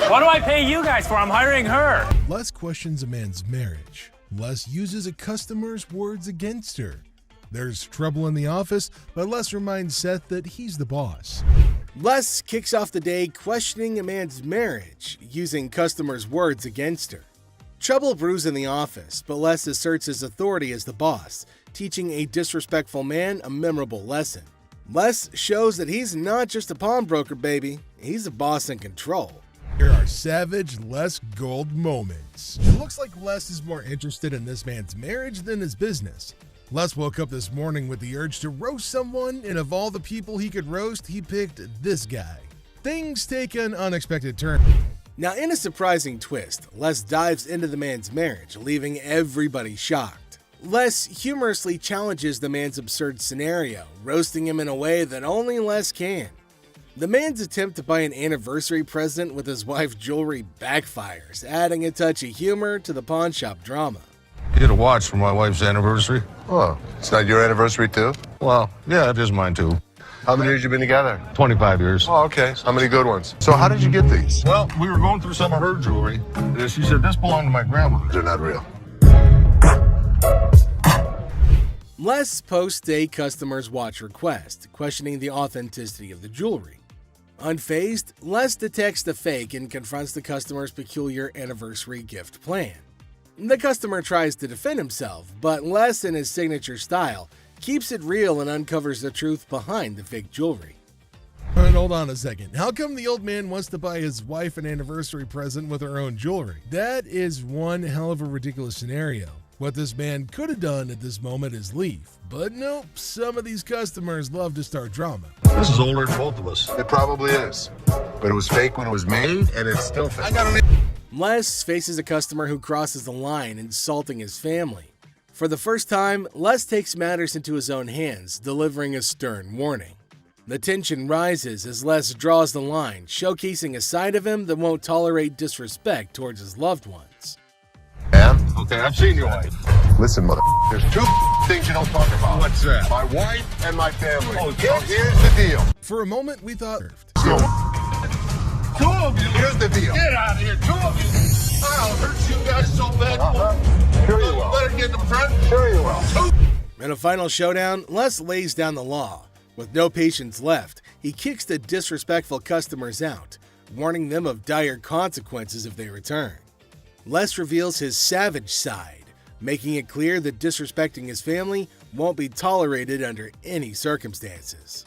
What do I pay you guys for? I'm hiring her. Les questions a man's marriage. Les uses a customer's words against her. There's trouble in the office, but Les reminds Seth that he's the boss. Les kicks off the day questioning a man's marriage, using customers' words against her. Trouble brews in the office, but Les asserts his authority as the boss, teaching a disrespectful man a memorable lesson. Les shows that he's not just a pawnbroker, baby. He's a boss in control. Here are savage Les Gold moments. It looks like Les is more interested in this man's marriage than his business. Les woke up this morning with the urge to roast someone, and of all the people he could roast, he picked this guy. Things take an unexpected turn. Now, in a surprising twist, Les dives into the man's marriage, leaving everybody shocked. Les humorously challenges the man's absurd scenario, roasting him in a way that only Les can. The man's attempt to buy an anniversary present with his wife's jewelry backfires, adding a touch of humor to the pawn shop drama. Get a watch for my wife's anniversary. Oh, it's not your anniversary too? Well, yeah, it is mine too. How many years you been together? 25 years. Oh, okay. How many good ones? So how did you get these? Well, we were going through some of her jewelry. And she said, this belonged to my grandma. They're not real. Les posts a customer's watch request, questioning the authenticity of the jewelry. Unfazed, Les detects the fake and confronts the customer's peculiar anniversary gift plan. The customer tries to defend himself, but Les, in his signature style, keeps it real and uncovers the truth behind the fake jewelry. But hold on a second. How come the old man wants to buy his wife an anniversary present with her own jewelry? That is one hell of a ridiculous scenario. What this man could have done at this moment is leave. But nope, some of these customers love to start drama. This is older than both of us. It probably is. But it was fake when it was made, and it's still fake. Les faces a customer who crosses the line, insulting his family. For the first time, Les takes matters into his own hands, delivering a stern warning. The tension rises as Les draws the line, showcasing a side of him that won't tolerate disrespect towards his loved ones. Yeah? Okay, I've seen your wife. Listen, mother, there's two things you don't talk about. What's that? My wife and my family. Oh, so here's the deal. For a moment, we thought... Two of you? Here's the deal. Get out of here, two of you. I'll hurt you guys so bad. Sure you will. Better get in the front. Sure you will. In a final showdown, Les lays down the law. With no patience left, he kicks the disrespectful customers out, warning them of dire consequences if they return. Les reveals his savage side, making it clear that disrespecting his family won't be tolerated under any circumstances.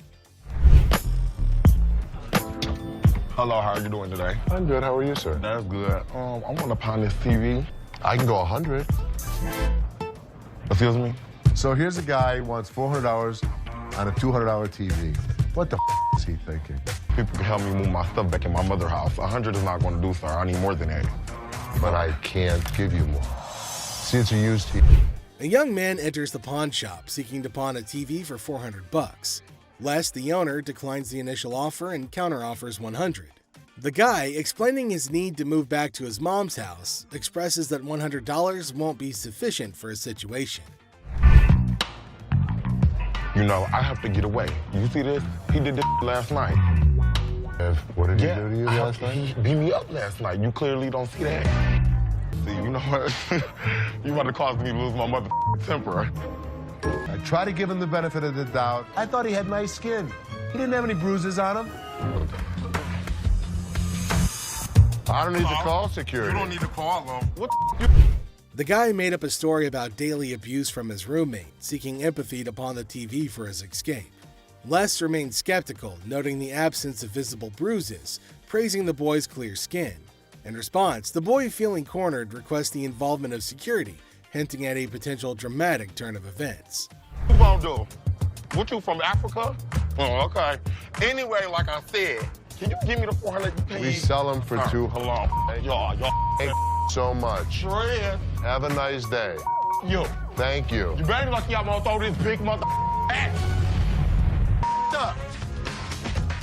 Hello, how are you doing today? I'm good. How are you, sir? That's good. I want to pound this TV. I can go 100. Excuse me? So here's a guy who wants $400 on a $200 TV. What the is he thinking? People can help me move my stuff back in my mother's house. 100 is not going to do, sir. I need more than that. But I can't give you more. See, it's a used TV. A young man enters the pawn shop, seeking to pawn a TV for $400. Les, the owner, declines the initial offer and counteroffers $100. The guy, explaining his need to move back to his mom's house, expresses that $100 won't be sufficient for his situation. You know, I have to get away. You see this? He did this last night. What did he do to you last night? He beat me up last night. You clearly don't see that. See, you know what? You about to cause me to lose my mother temper. I try to give him the benefit of the doubt. I thought he had nice skin. He didn't have any bruises on him. I don't need to call security. You don't need to call them. What The guy made up a story about daily abuse from his roommate, seeking empathy to pawn the TV for his escape. Les remained skeptical, noting the absence of visible bruises, praising the boy's clear skin. In response, the boy, feeling cornered, requests the involvement of security, hinting at a potential dramatic turn of events. you gonna do? What, you from Africa? Oh, okay. Anyway, like I said, can you give me the 400 you paid? We sell them for two. Hold on. Y'all. Thank so much. Sure is. Have a nice day. You. Thank you. You better lucky I'm gonna throw this big mother at. Up.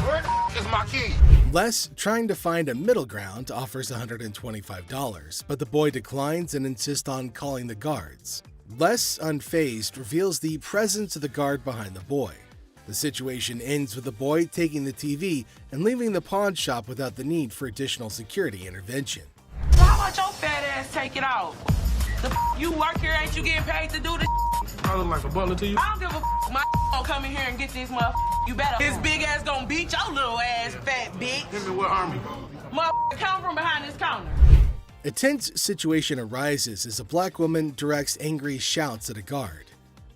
Where is my key? Les, trying to find a middle ground, offers $125, but the boy declines and insists on calling the guards. Les, unfazed, reveals the presence of the guard behind the boy. The situation ends with the boy taking the TV and leaving the pawn shop without the need for additional security intervention. Why won't your fat ass take it off? You work here, ain't you getting paid to do this? I look like a butler to you. I don't give a my gonna come in here and get this motherfucker. You better. His big ass gonna beat your little ass, fat bitch. Hit me with army. Motherfucker, come from behind this counter. A tense situation arises as a black woman directs angry shouts at a guard.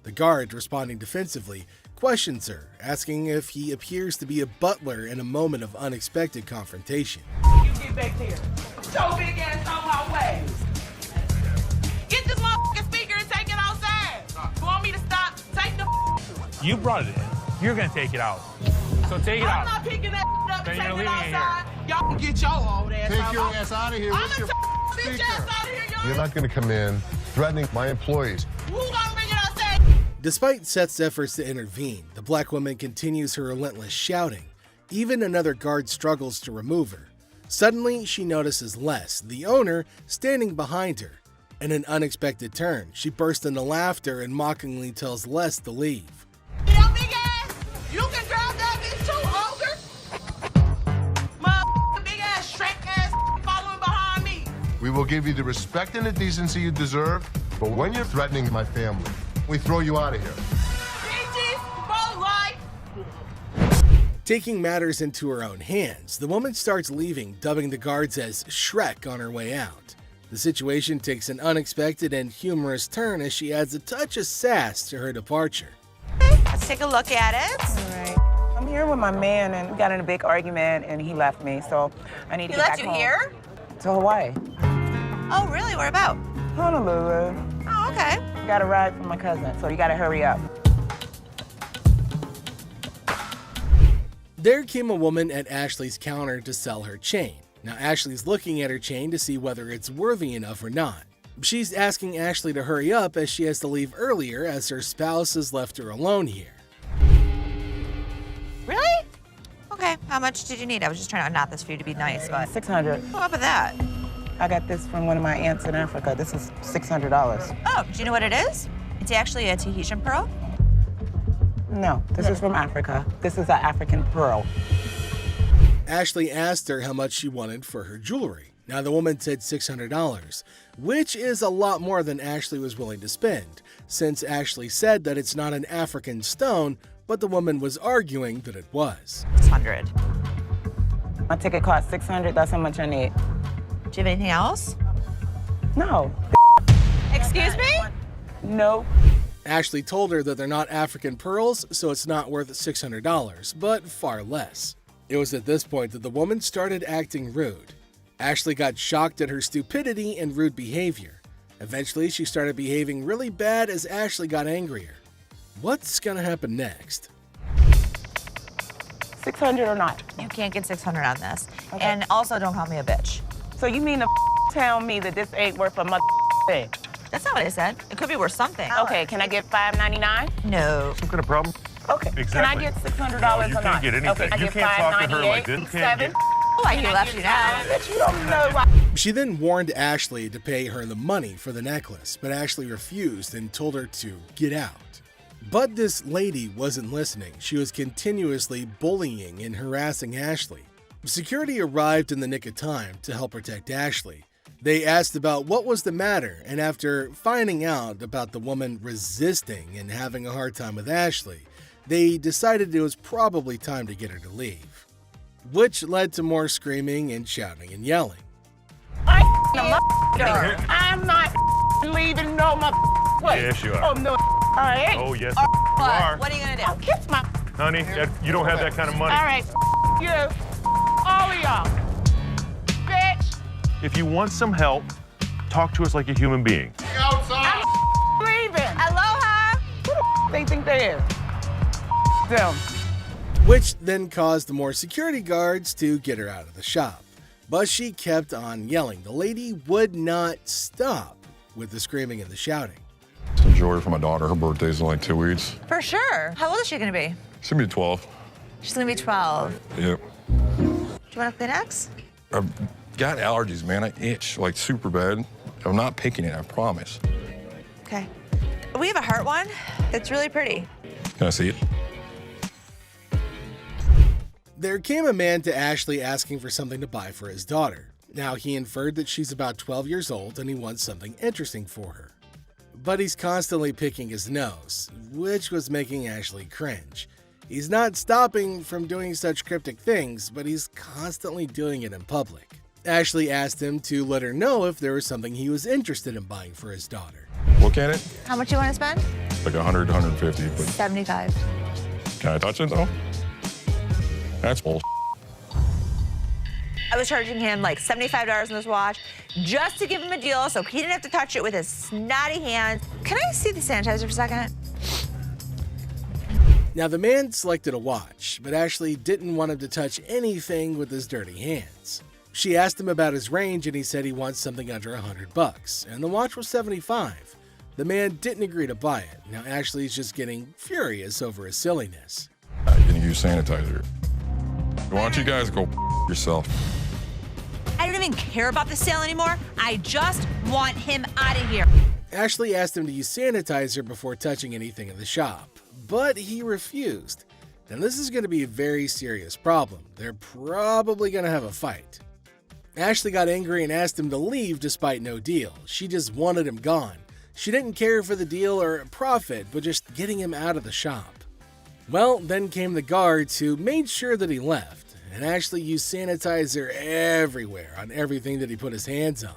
The guard, responding defensively, questions her, asking if he appears to be a butler in a moment of unexpected confrontation. You get back there. Your big ass on my way. Get this motherfucking speaker and take it outside. You want me to stop? Take the You brought it in. You're gonna take it out. So take it I'm out. not picking that up Then and you're taking it leaving it outside. Y'all can get your old ass Take out. your ass out of here. I'm What's gonna your take this bitch ass out of here, y'all. You're not going to come in threatening my employees. Who gonna bring it outside? Despite Seth's efforts to intervene, the black woman continues her relentless shouting. Even another guard struggles to remove her. Suddenly, she notices Les, the owner, standing behind her. In an unexpected turn, she bursts into laughter and mockingly tells Les to leave. Yo, big ass, you can grab that bitch too, ogre. Motherfucking big ass, Shrek ass following behind me. We will give you the respect and the decency you deserve, but when you're threatening my family, we throw you out of here. Bitches, for life. Taking matters into her own hands, the woman starts leaving, dubbing the guards as Shrek on her way out. The situation takes an unexpected and humorous turn as she adds a touch of sass to her departure. Let's take a look at it. All right. I'm here with my man, and we got in a big argument, and he left me, so I need to get back home. He left you here? To Hawaii. Oh, really? Where about? Honolulu. Oh, okay. Got a ride from my cousin, so you gotta hurry up. There came a woman at Ashley's counter to sell her chain. Now Ashley's looking at her chain to see whether it's worthy enough or not. She's asking Ashley to hurry up as she has to leave earlier as her spouse has left her alone here. Really? Okay, how much did you need? I was just trying to knot this for you to be nice, but... $600. What up with that? I got this from one of my aunts in Africa. This is $600. Oh, do you know what it is? It's actually a Tahitian pearl. No, this is from Africa. This is an African pearl. Ashley asked her how much she wanted for her jewelry. Now the woman said $600, which is a lot more than Ashley was willing to spend, since Ashley said that it's not an African stone, but the woman was arguing that it was. 600. My ticket cost $600. That's how much I need. Do you have anything else? No. Excuse me? No. Ashley told her that they're not African pearls, so it's not worth $600, but far less. It was at this point that the woman started acting rude. Ashley got shocked at her stupidity and rude behavior. Eventually, she started behaving really bad as Ashley got angrier. What's gonna happen next? $600 or not? You can't get $600 on this. Okay. And also, don't call me a bitch. So you mean to tell me that this ain't worth a mother thing? That's not what I said. It could be worth something. Okay, can I get $5.99? No. Some kind of problem? Okay. Exactly. Can I get $600 No, or you not? can't get anything. Okay, I You get can't talk to her like this. You can't $7. Oh, I left you now. Bitch, you don't know why. She then warned Ashley to pay her the money for the necklace, but Ashley refused and told her to get out. But this lady wasn't listening. She was continuously bullying and harassing Ashley. Security arrived in the nick of time to help protect Ashley. They asked about what was the matter, and after finding out about the woman resisting and having a hard time with Ashley, they decided it was probably time to get her to leave, which led to more screaming and shouting and yelling. I'm not leaving no place. Yes, you are. Oh, no. All right. Oh, yes, All you right, are. what are you gonna do? I'll kiss my... Honey, you don't have that kind of money. All right. You. All of y'all. Bitch. If you want some help, talk to us like a human being. I'm leaving. Aloha. Who the they think they is? Them. which then caused more security guards to get her out of the shop. But she kept on yelling. The lady would not stop with the screaming and the shouting. Some jewelry for my daughter. Her birthday's in like 2 weeks. For sure. How old is she gonna be? She's gonna be 12. She's gonna be 12. Yep. Do you want a Kleenex? I've got allergies, man. I itch like super bad. I'm not picking it, I promise. Okay. We have a heart one that's really pretty. Can I see it? There came a man to Ashley asking for something to buy for his daughter. Now, he inferred that she's about 12 years old and he wants something interesting for her. But he's constantly picking his nose, which was making Ashley cringe. He's not stopping from doing such cryptic things, but he's constantly doing it in public. Ashley asked him to let her know if there was something he was interested in buying for his daughter. Look at it. How much you want to spend? Like 100, 150, but 75. can I touch it though? That's bull. I was charging him like $75 on this watch just to give him a deal so he didn't have to touch it with his snotty hands. Can I see the sanitizer for a second? Now, the man selected a watch, but Ashley didn't want him to touch anything with his dirty hands. She asked him about his range and he said he wants something under $100, and the watch was $75. The man didn't agree to buy it. Now, Ashley's just getting furious over his silliness. I'm gonna use sanitizer. Why don't you guys go yourself? I don't even care about the sale anymore. I just want him out of here. Ashley asked him to use sanitizer before touching anything in the shop, but he refused. And this is going to be a very serious problem. They're probably going to have a fight. Ashley got angry and asked him to leave despite no deal. She just wanted him gone. She didn't care for the deal or profit, but just getting him out of the shop. Well, then came the guards who made sure that he left, and Ashley used sanitizer everywhere on everything that he put his hands on.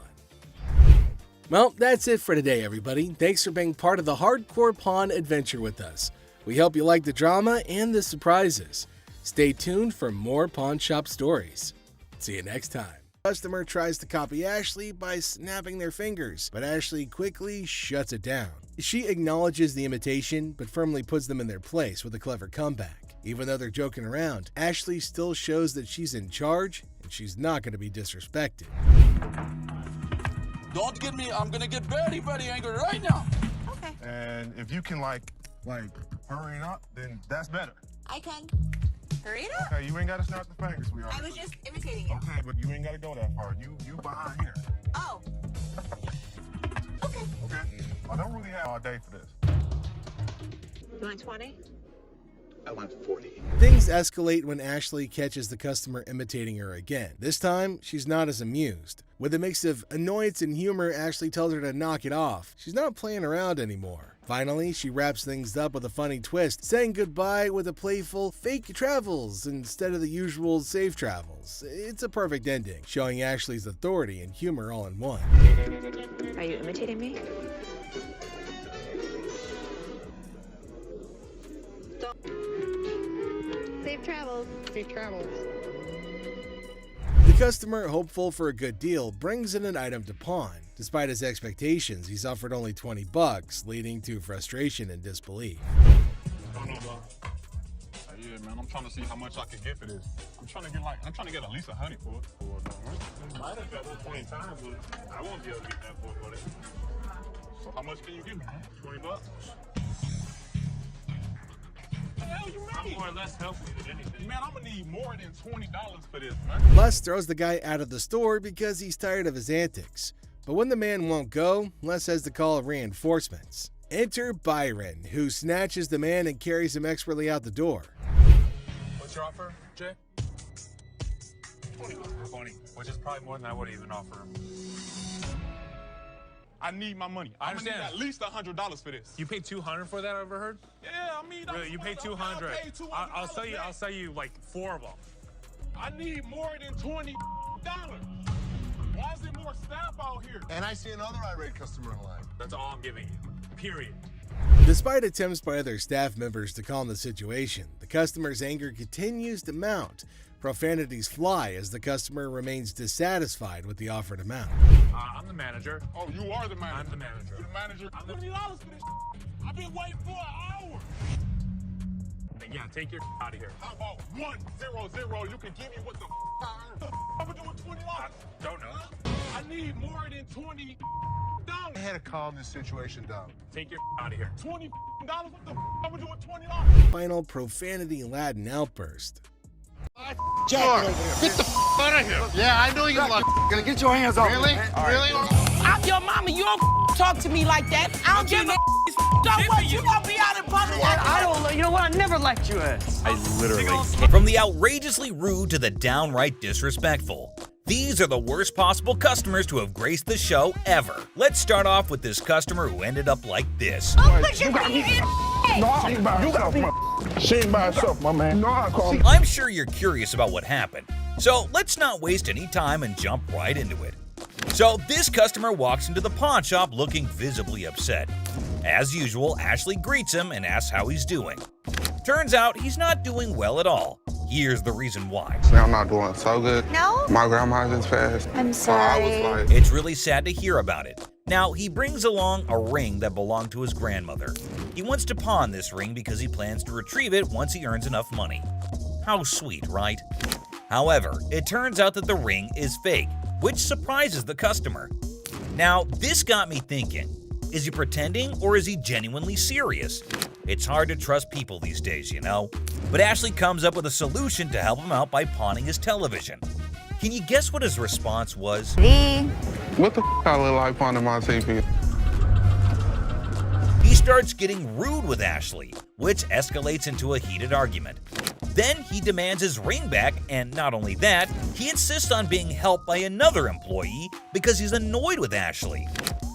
Well, that's it for today, everybody. Thanks for being part of the Hardcore Pawn adventure with us. We hope you like the drama and the surprises. Stay tuned for more pawn shop stories. See you next time. Customer tries to copy Ashley by snapping their fingers, but Ashley quickly shuts it down. She acknowledges the imitation, but firmly puts them in their place with a clever comeback. Even though they're joking around, Ashley still shows that she's in charge and she's not going to be disrespected. Don't get me, I'm gonna get very, very angry right now. Okay. And if you can like hurry it up, then that's better. I can. Hurry it up. Okay, you ain't gotta snap the fingers, sweetheart. I was just imitating it. Okay, but you ain't gotta go that far. You behind here. Oh. Okay. I don't really have all day for this. You want 20? I want 40. Things escalate when Ashley catches the customer imitating her again. This time, she's not as amused. With a mix of annoyance and humor, Ashley tells her to knock it off. She's not playing around anymore. Finally, she wraps things up with a funny twist, saying goodbye with a playful fake travels instead of the usual safe travels. It's a perfect ending, showing Ashley's authority and humor all in one. Are you imitating me? Safe travels. Safe travels. The customer, hopeful for a good deal, brings in an item to pawn. Despite his expectations, he's offered only $20, leading to frustration and disbelief. Yeah, man, I'm trying to see how much I can get for this. I'm trying to get at least 100 for it. Might have got 20 times, but I won't be able to get that for it. So how much can you give me? $20? I'm more or less helpful with anything. Man, I'm gonna need more than $20 for this, man. Les throws the guy out of the store because he's tired of his antics. But when the man won't go, Les has to call reinforcements. Enter Byron, who snatches the man and carries him expertly out the door. What's your offer, Jay? 20. 20, which is probably more than I would even offer him. I need my money. I understand. Need at least $100 for this. You paid $200 for that, I overheard? Yeah, I mean, really, you paid $200. I'll sell you like 4 of them. I need more than $20. Why is there more staff out here? And I see another irate customer in line. That's all I'm giving you. Period. Despite attempts by other staff members to calm the situation, the customer's anger continues to mount. Profanities fly as the customer remains dissatisfied with the offered amount. I'm the manager. Oh, you are the manager? I'm the manager. You're the manager? $20 for this. I've been waiting for an hour. Yeah, take your out of here. How about 1-0-0? You can give me what the I'm gonna do with $20. I don't know. I need more than $20. I had to calm this situation down. Take your out of here. $20. What the I'm gonna do with $20? Final profanity-laden outburst. Jack, get the out of here. Yeah, I know you're gonna get your hands off. Really? Really? I'm your mama. You don't talk to me like that. I don't give a don't want you gonna be out in public. I don't. You know what? I never liked you. I literally. From the outrageously rude to the downright disrespectful, these are the worst possible customers to have graced the show ever. Let's start off with this customer who ended up like this. You got me. No, you got me. She ain't by herself, my man. No, I call me. I'm sure you're curious about what happened, so let's not waste any time and jump right into it. So this customer walks into the pawn shop looking visibly upset. As usual, Ashley greets him and asks how he's doing. Turns out he's not doing well at all. Here's the reason why. I'm not doing so good. No? My grandma just passed. I'm sorry. I was like... It's really sad to hear about it. Now, he brings along a ring that belonged to his grandmother. He wants to pawn this ring because he plans to retrieve it once he earns enough money. How sweet, right? However, it turns out that the ring is fake, which surprises the customer. Now, this got me thinking, is he pretending or is he genuinely serious? It's hard to trust people these days, you know? But Ashley comes up with a solution to help him out by pawning his television. Can you guess what his response was? What the I look like pawning my TV? He starts getting rude with Ashley, which escalates into a heated argument. Then he demands his ring back, and not only that, he insists on being helped by another employee because he's annoyed with Ashley.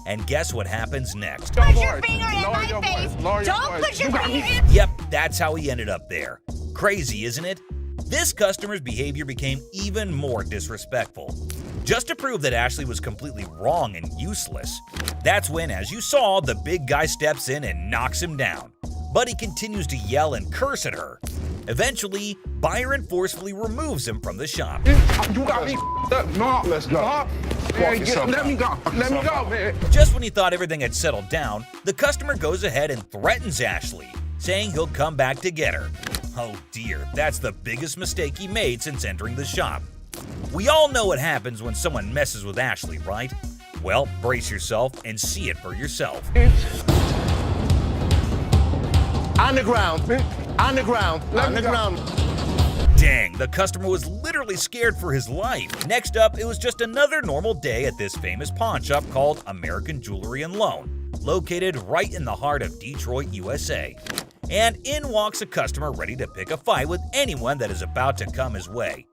And guess what happens next? Put your finger in my face. Don't put your finger in. Yep, that's how he ended up there. Crazy, isn't it? This customer's behavior became even more disrespectful. Just to prove that Ashley was completely wrong and useless. That's when, as you saw, the big guy steps in and knocks him down. But he continues to yell and curse at her. Eventually, Byron forcefully removes him from the shop. You got me. No, let's go. Let me go. Let me go, man. Just when he thought everything had settled down, the customer goes ahead and threatens Ashley, saying he'll come back to get her. Oh dear, that's the biggest mistake he made since entering the shop. We all know what happens when someone messes with Ashley, right? Well, brace yourself and see it for yourself. On the ground. On the ground. On the ground. Dang, the customer was literally scared for his life. Next up, it was just another normal day at this famous pawn shop called American Jewelry and Loan, located right in the heart of Detroit, USA. And in walks a customer ready to pick a fight with anyone that is about to come his way.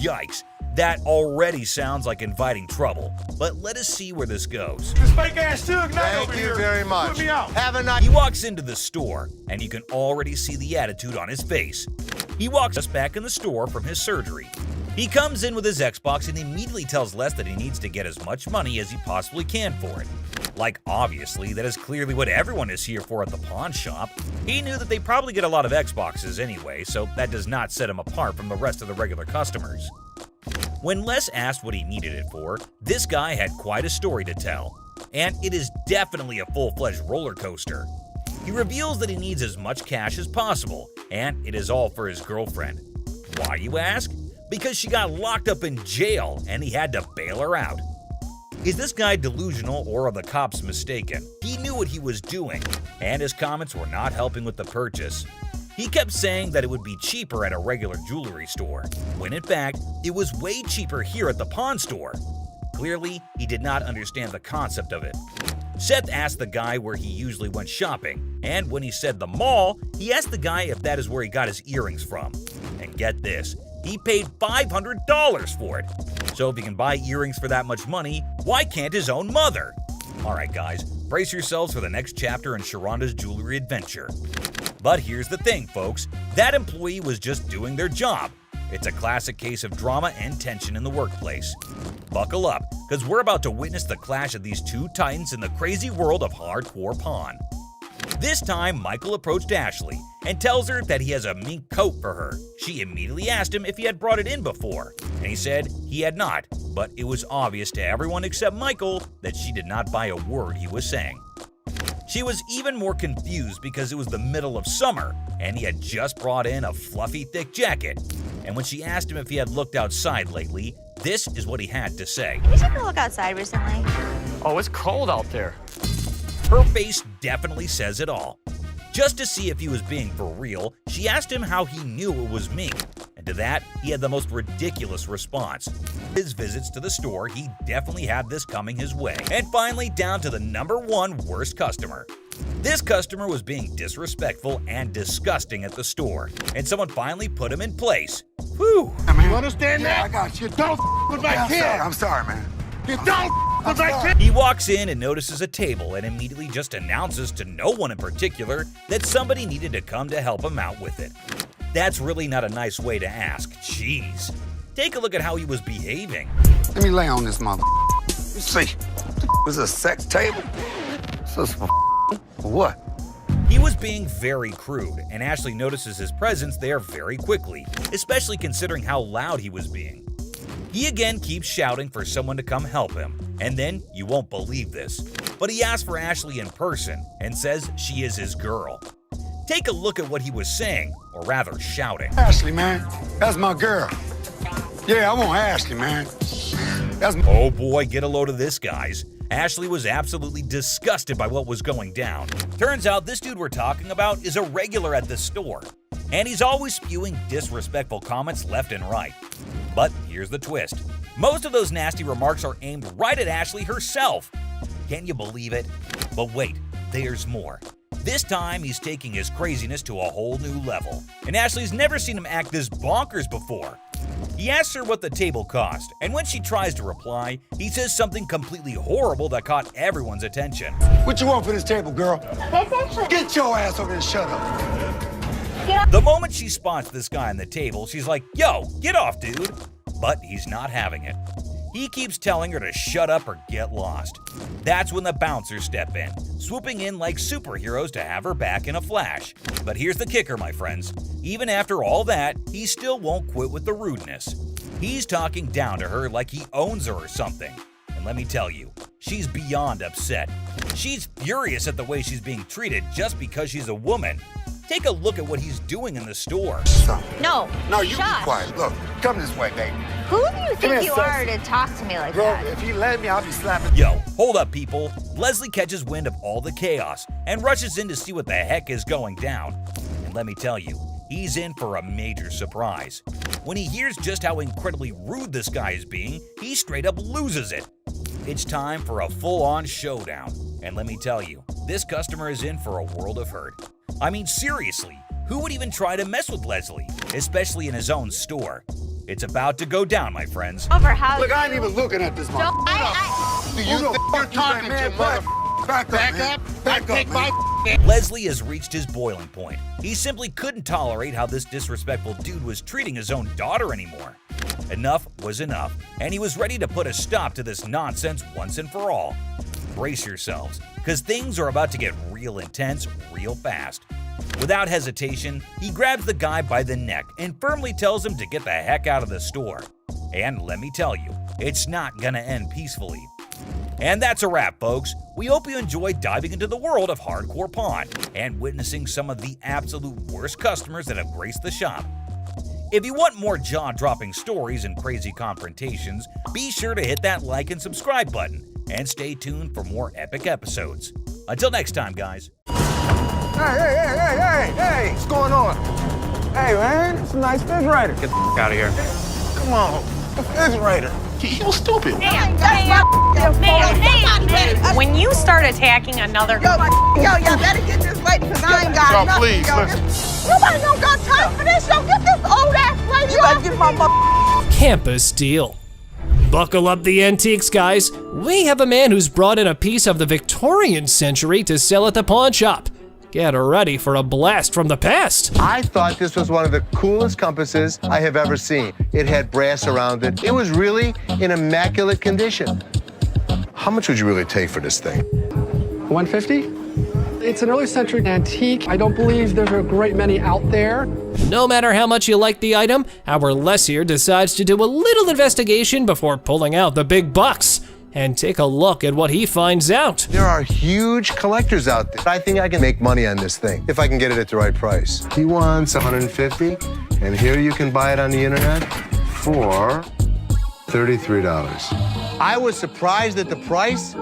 Yikes, that already sounds like inviting trouble, but let us see where this goes. This fake ass Suge Knight over Thank here. you very much. Put me out. Have a nice... He walks into the store, and you can already see the attitude on his face. He walks us back in the store from his surgery. He comes in with his Xbox and immediately tells Les that he needs to get as much money as he possibly can for it. Like, obviously, that is clearly what everyone is here for at the pawn shop. He knew that they probably get a lot of Xboxes anyway, so that does not set him apart from the rest of the regular customers. When Les asked what he needed it for, this guy had quite a story to tell. And it is definitely a full-fledged roller coaster. He reveals that he needs as much cash as possible, and it is all for his girlfriend. Why, you ask? Because she got locked up in jail and he had to bail her out. Is this guy delusional or are the cops mistaken? He knew what he was doing, and his comments were not helping with the purchase. He kept saying that it would be cheaper at a regular jewelry store, when in fact, it was way cheaper here at the pawn store. Clearly, he did not understand the concept of it. Seth asked the guy where he usually went shopping, and when he said the mall, he asked the guy if that is where he got his earrings from. And get this, he paid $500 for it. So if he can buy earrings for that much money, why can't his own mother? Alright guys, brace yourselves for the next chapter in Sharonda's jewelry adventure. But here's the thing, folks, that employee was just doing their job. It's a classic case of drama and tension in the workplace. Buckle up, because we're about to witness the clash of these two titans in the crazy world of hardcore pawn. This time, Michael approached Ashley and tells her that he has a mink coat for her. She immediately asked him if he had brought it in before, and he said he had not, but it was obvious to everyone except Michael that she did not buy a word he was saying. She was even more confused because it was the middle of summer and he had just brought in a fluffy, thick jacket. And when she asked him if he had looked outside lately, this is what he had to say. Have you taken a look outside recently? Oh, it's cold out there. Her face definitely says it all. Just to see if he was being for real, she asked him how he knew it was me. And to that, he had the most ridiculous response. His visits to the store, he definitely had this coming his way. And finally, down to the #1 worst customer. This customer was being disrespectful and disgusting at the store, and someone finally put him in place. Whew. You understand that? I got you. Don't with my kid. I'm sorry, man. You don't with my kid. He walks in and notices a table and immediately just announces to no one in particular that somebody needed to come to help him out with it. That's really not a nice way to ask. Jeez. Take a look at how he was behaving. Let me lay on this mother. You see, was a sex table? So what? He was being very crude, and Ashley notices his presence there very quickly, especially considering how loud he was being. He again keeps shouting for someone to come help him, and then, you won't believe this, but he asks for Ashley in person and says she is his girl. Take a look at what he was saying, or rather shouting. Ashley, man. That's my girl. Yeah, I want Ashley, man. Oh boy, get a load of this, guys. Ashley was absolutely disgusted by what was going down. Turns out this dude we're talking about is a regular at this store, and he's always spewing disrespectful comments left and right. But here's the twist. Most of those nasty remarks are aimed right at Ashley herself. Can you believe it? But wait, there's more. This time, he's taking his craziness to a whole new level, and Ashley's never seen him act this bonkers before. He asks her what the table cost, and when she tries to reply, he says something completely horrible that caught everyone's attention. What you want for this table, girl? Get your ass over and shut up. The moment she spots this guy on the table, she's like, "Yo, get off, dude." But he's not having it. He keeps telling her to shut up or get lost. That's when the bouncers step in, swooping in like superheroes to have her back in a flash. But here's the kicker, my friends. Even after all that, he still won't quit with the rudeness. He's talking down to her like he owns her or something. And let me tell you, she's beyond upset. She's furious at the way she's being treated just because she's a woman. Take a look at what he's doing in the store. No. No, you be Shush. quiet. Look, come this way, baby. Who do you think you are to talk to me like Girl, that? if you let me, I'll be slapping. Yo, hold up, people. Leslie catches wind of all the chaos and rushes in to see what the heck is going down. And let me tell you, he's in for a major surprise. When he hears just how incredibly rude this guy is being, he straight up loses it. It's time for a full-on showdown. And let me tell you, this customer is in for a world of hurt. I mean, seriously, who would even try to mess with Leslie, especially in his own store? It's about to go down, my friends. Over how Look, I ain't even looking at this mother. Do you think you're talking to, mother? Back up. Take my Leslie has reached his boiling point. He simply couldn't tolerate how this disrespectful dude was treating his own daughter anymore. Enough was enough, and he was ready to put a stop to this nonsense once and for all. Brace yourselves, because things are about to get real intense real fast. Without hesitation, he grabs the guy by the neck and firmly tells him to get the heck out of the store. And let me tell you, it's not gonna end peacefully. And that's a wrap, folks. We hope you enjoyed diving into the world of hardcore pawn and witnessing some of the absolute worst customers that have graced the shop. If you want more jaw-dropping stories and crazy confrontations, be sure to hit that like and subscribe button, and stay tuned for more epic episodes. Until next time, guys. Hey, what's going on? Hey, man, it's a nice refrigerator. Get the out of here. Come on, refrigerator. He was stupid. When you start attacking another... Yo, y'all better get this lady because I ain't got nothing. Please, Nobody don't got time for this. Yo, get this old ass lady. You better get my Campus deal. Buckle up the antiques, guys. We have a man who's brought in a piece of the Victorian century to sell at the pawn shop. Get ready for a blast from the past. I thought this was one of the coolest compasses I have ever seen. It had brass around it. It was really in immaculate condition. How much would you really take for this thing? $150? It's an early century antique. I don't believe there's a great many out there. No matter how much you like the item, our Les here decides to do a little investigation before pulling out the big bucks. and take a look at what he finds out. There are huge collectors out there. I think I can make money on this thing if I can get it at the right price. He wants $150, and here you can buy it on the internet for $33. I was surprised at the price.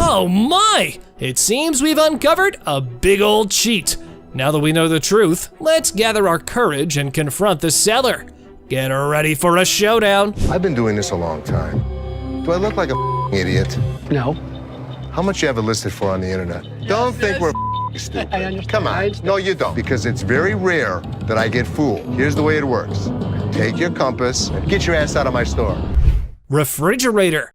Oh my! It seems we've uncovered a big old cheat. Now that we know the truth, let's gather our courage and confront the seller. Get ready for a showdown. I've been doing this a long time. Do I look like a idiot? No. How much you have it listed for on the internet? Don't think we're stupid. I understand. Come on. No, you don't. Because it's very rare that I get fooled. Here's the way it works. Take your compass and get your ass out of my store. Refrigerator.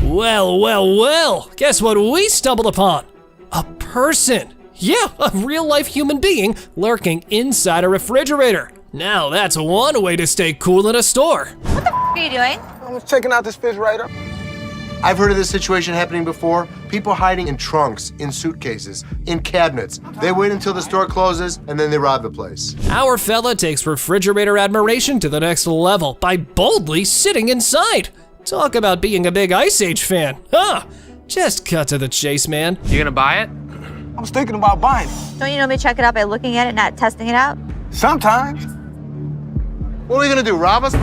Well, well, well. Guess what we stumbled upon? A person. Yeah, a real-life human being lurking inside a refrigerator. Now that's one way to stay cool in a store. What the are you doing? I was checking out this refrigerator. I've heard of this situation happening before. People hiding in trunks, in suitcases, in cabinets. They wait until the store closes and then they rob the place. Our fella takes refrigerator admiration to the next level by boldly sitting inside. Talk about being a big Ice Age fan, huh? Just cut to the chase, man. You gonna buy it? I was thinking about buying it. Don't you normally check it out by looking at it, not testing it out? Sometimes. What are we gonna do, rob us?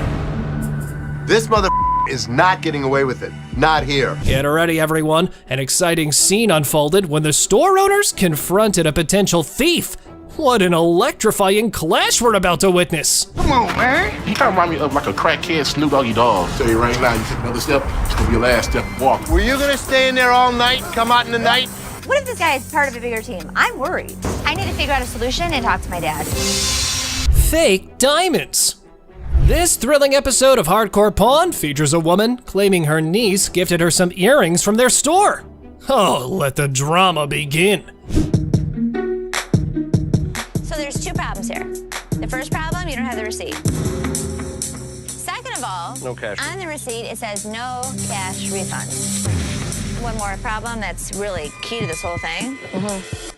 This mother is not getting away with it. Not here. Get ready, everyone. An exciting scene unfolded when the store owners confronted a potential thief. What an electrifying clash we're about to witness. Come on, man. You kind of remind me of like a crackhead Snoop Doggy Dogg. Tell you right now, you take another step, it's gonna be your last step walk. Were you gonna stay in there all night, come out in the night? What if this guy is part of a bigger team? I'm worried. I need to figure out a solution and talk to my dad. Fake diamonds. This thrilling episode of Hardcore Pawn features a woman claiming her niece gifted her some earrings from their store. Oh, let the drama begin. So there's two problems here. The first problem, you don't have the receipt. Second of all, No cash. on the receipt it says no cash refund. One more problem that's really key to this whole thing.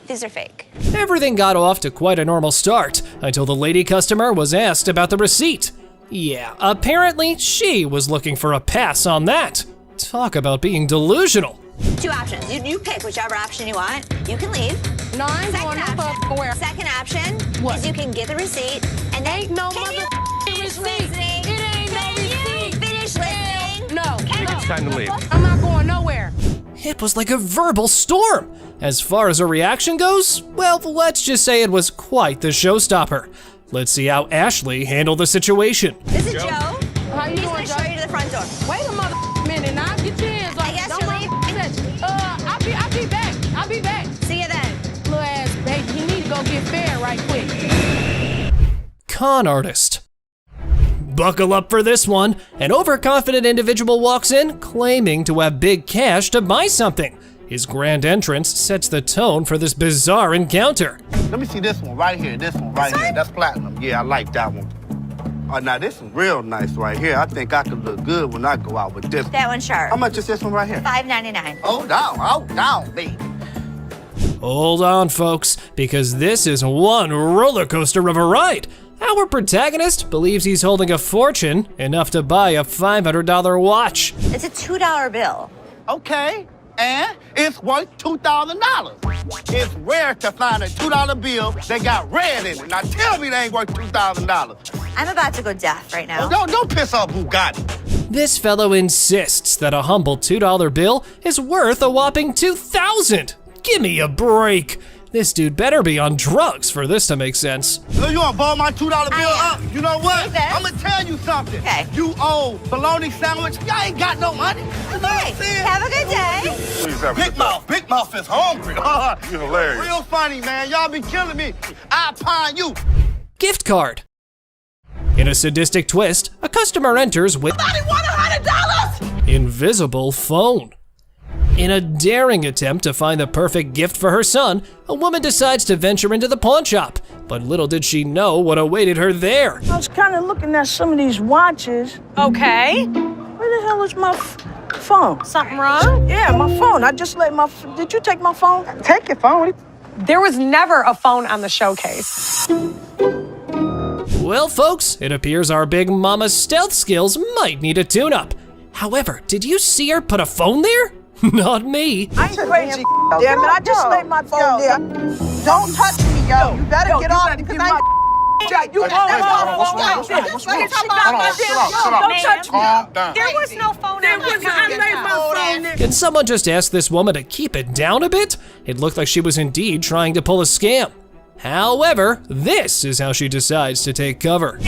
These are fake. Everything got off to quite a normal start until the lady customer was asked about the receipt. Yeah, apparently she was looking for a pass on that. Talk about being delusional. Two options. You pick whichever option you want. You can leave. No, I ain't going no where. Second option is you can get the receipt and then Ain't no finish receipt. listening? It ain't no Can you receipt. finish listening? No. It's time to leave. I'm not going nowhere. It was like a verbal storm. As far as her reaction goes, well, let's just say it was quite the showstopper. Let's see how Ashley handled the situation. This is Joe. How you He's doing, gonna show you to the front door. Wait a minute now. Get your hands off. I guess Don't you're leave. I'll be back. See you then. Little ass baby, you need to go get fed right quick. Con artist. Buckle up for this one. An overconfident individual walks in claiming to have big cash to buy something. His grand entrance sets the tone for this bizarre encounter. Let me see this one right here. This one right here. That's platinum. Yeah, I like that one. Oh, now this is real nice right here. I think I could look good when I go out with this. That one's sharp. How much is this one right here? $5.99. Hold down, baby. Hold on, folks, because this is one roller coaster of a ride. Our protagonist believes he's holding a fortune, enough to buy a $500 watch. It's a $2 bill. Okay, and it's worth $2,000. It's rare to find a $2 bill that got red in it. Now tell me they ain't worth $2,000. I'm about to go deaf right now. Oh, don't piss off Bugatti. This fellow insists that a humble $2 bill is worth a whopping $2,000. Give me a break. This dude better be on drugs for this to make sense. So you wanna blow my $2 bill up? You know what? Okay. I'm gonna tell you something. Okay. You owe bologna sandwich. Y'all ain't got no money. You know what I'm saying? Have a good day. Please have a Big Mouth is hungry. You're hilarious. Real funny, man. Y'all be killing me. I pine you. Gift card. In a sadistic twist, a customer enters with Somebody want $100? invisible phone. In a daring attempt to find the perfect gift for her son, a woman decides to venture into the pawn shop. But little did she know what awaited her there. I was kind of looking at some of these watches. Okay. Where the hell is my phone? Something wrong? Yeah, my phone. I just let did you take my phone? Take your phone. There was never a phone on the showcase. Well, folks, it appears our big mama's stealth skills might need a tune-up. However, did you see her put a phone there? Not me. I ain't crazy. Damn it, I just laid my phone there. Don't touch me, yo. You better get off because I ain't. Calm down. There was no phone. Can someone just ask this woman to keep it down a bit? It looked like she was indeed trying to pull a scam. However, this is how she decides to take cover.